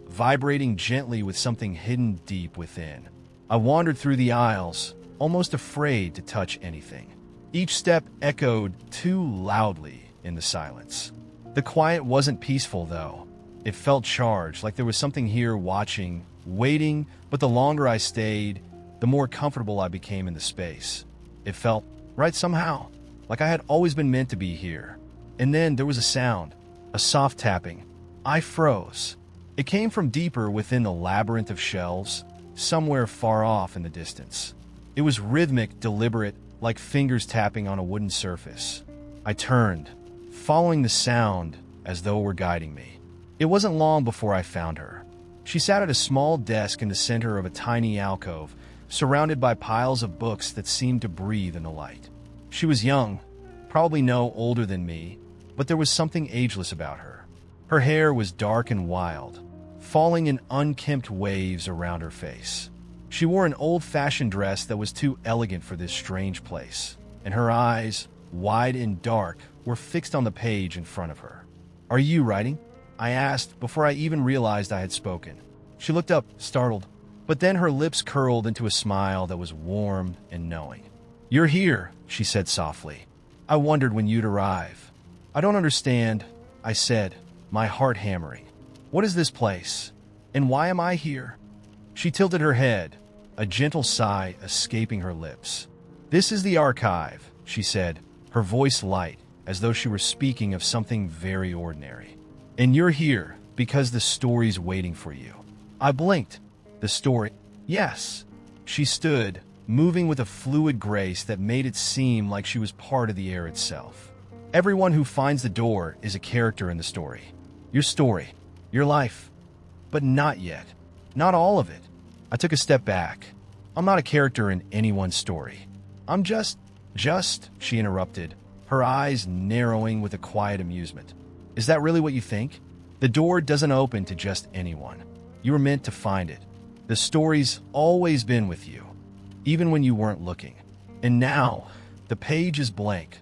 vibrating gently with something hidden deep within. I wandered through the aisles, almost afraid to touch anything. Each step echoed too loudly in the silence. The quiet wasn't peaceful, though. It felt charged, like there was something here watching, waiting, but the longer I stayed, the more comfortable I became in the space. It felt right somehow, like I had always been meant to be here. And then there was a sound, a soft tapping. I froze. It came from deeper within the labyrinth of shelves, somewhere far off in the distance. It was rhythmic, deliberate, like fingers tapping on a wooden surface. I turned, following the sound as though it were guiding me. It wasn't long before I found her. She sat at a small desk in the center of a tiny alcove, surrounded by piles of books that seemed to breathe in the light. She was young, probably no older than me, but there was something ageless about her. Her hair was dark and wild, falling in unkempt waves around her face. She wore an old-fashioned dress that was too elegant for this strange place, and her eyes, wide and dark, were fixed on the page in front of her. "Are you writing?" I asked before I even realized I had spoken. She looked up, startled, but then her lips curled into a smile that was warm and knowing. "You're here," she said softly. "I wondered when you'd arrive." "I don't understand," I said, my heart hammering. "What is this place? And why am I here?" She tilted her head, a gentle sigh escaping her lips. "This is the archive," she said, her voice light, as though she were speaking of something very ordinary. "And you're here because the story's waiting for you." I blinked. "The story?" "Yes." She stood, moving with a fluid grace that made it seem like she was part of the air itself. "Everyone who finds the door is a character in the story. Your story. Your life. But not yet. Not all of it." I took a step back. "I'm not a character in anyone's story. I'm just, she interrupted, her eyes narrowing with a quiet amusement. "Is that really what you think? The door doesn't open to just anyone. You were meant to find it. The story's always been with you, even when you weren't looking. And now, the page is blank,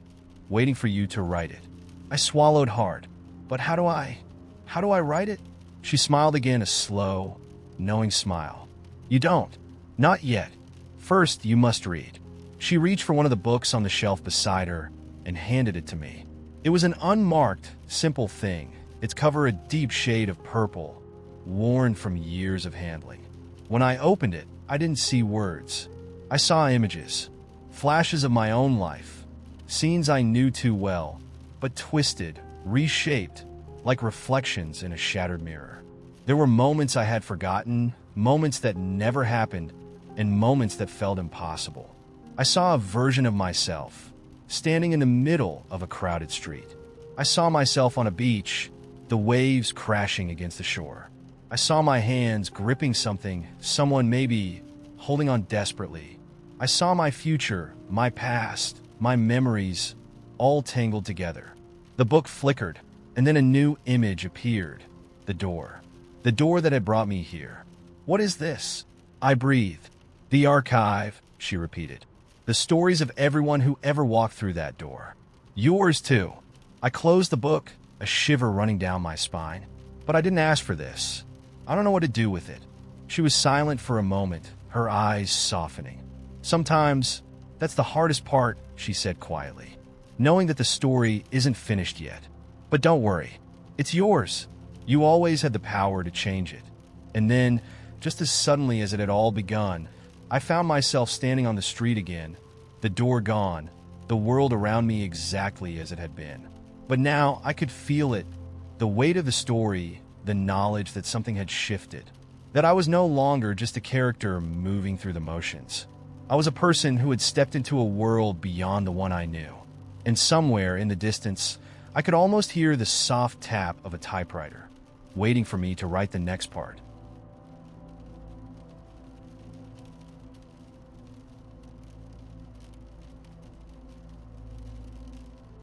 waiting for you to write it." I swallowed hard. "But how do I write it?" She smiled again, a slow, knowing smile. "You don't. Not yet. First, you must read." She reached for one of the books on the shelf beside her and handed it to me. It was an unmarked, simple thing, its cover a deep shade of purple, worn from years of handling. When I opened it, I didn't see words. I saw images, flashes of my own life, scenes I knew too well, but twisted, reshaped, like reflections in a shattered mirror. There were moments I had forgotten, moments that never happened, and moments that felt impossible. I saw a version of myself, standing in the middle of a crowded street. I saw myself on a beach, the waves crashing against the shore. I saw my hands gripping something, someone maybe holding on desperately. I saw my future, my past, my memories, all tangled together. The book flickered, and then a new image appeared. The door. The door that had brought me here. "What is this?" I breathed. "The archive," she repeated. "The stories of everyone who ever walked through that door. Yours too." I closed the book, a shiver running down my spine. "But I didn't ask for this. I don't know what to do with it." She was silent for a moment, her eyes softening. "Sometimes, that's the hardest part," she said quietly. "Knowing that the story isn't finished yet. But don't worry. It's yours. You always had the power to change it." And then, just as suddenly as it had all begun, I found myself standing on the street again, the door gone, the world around me exactly as it had been. But now I could feel it, the weight of the story, the knowledge that something had shifted, that I was no longer just a character moving through the motions. I was a person who had stepped into a world beyond the one I knew. And somewhere in the distance, I could almost hear the soft tap of a typewriter, waiting for me to write the next part.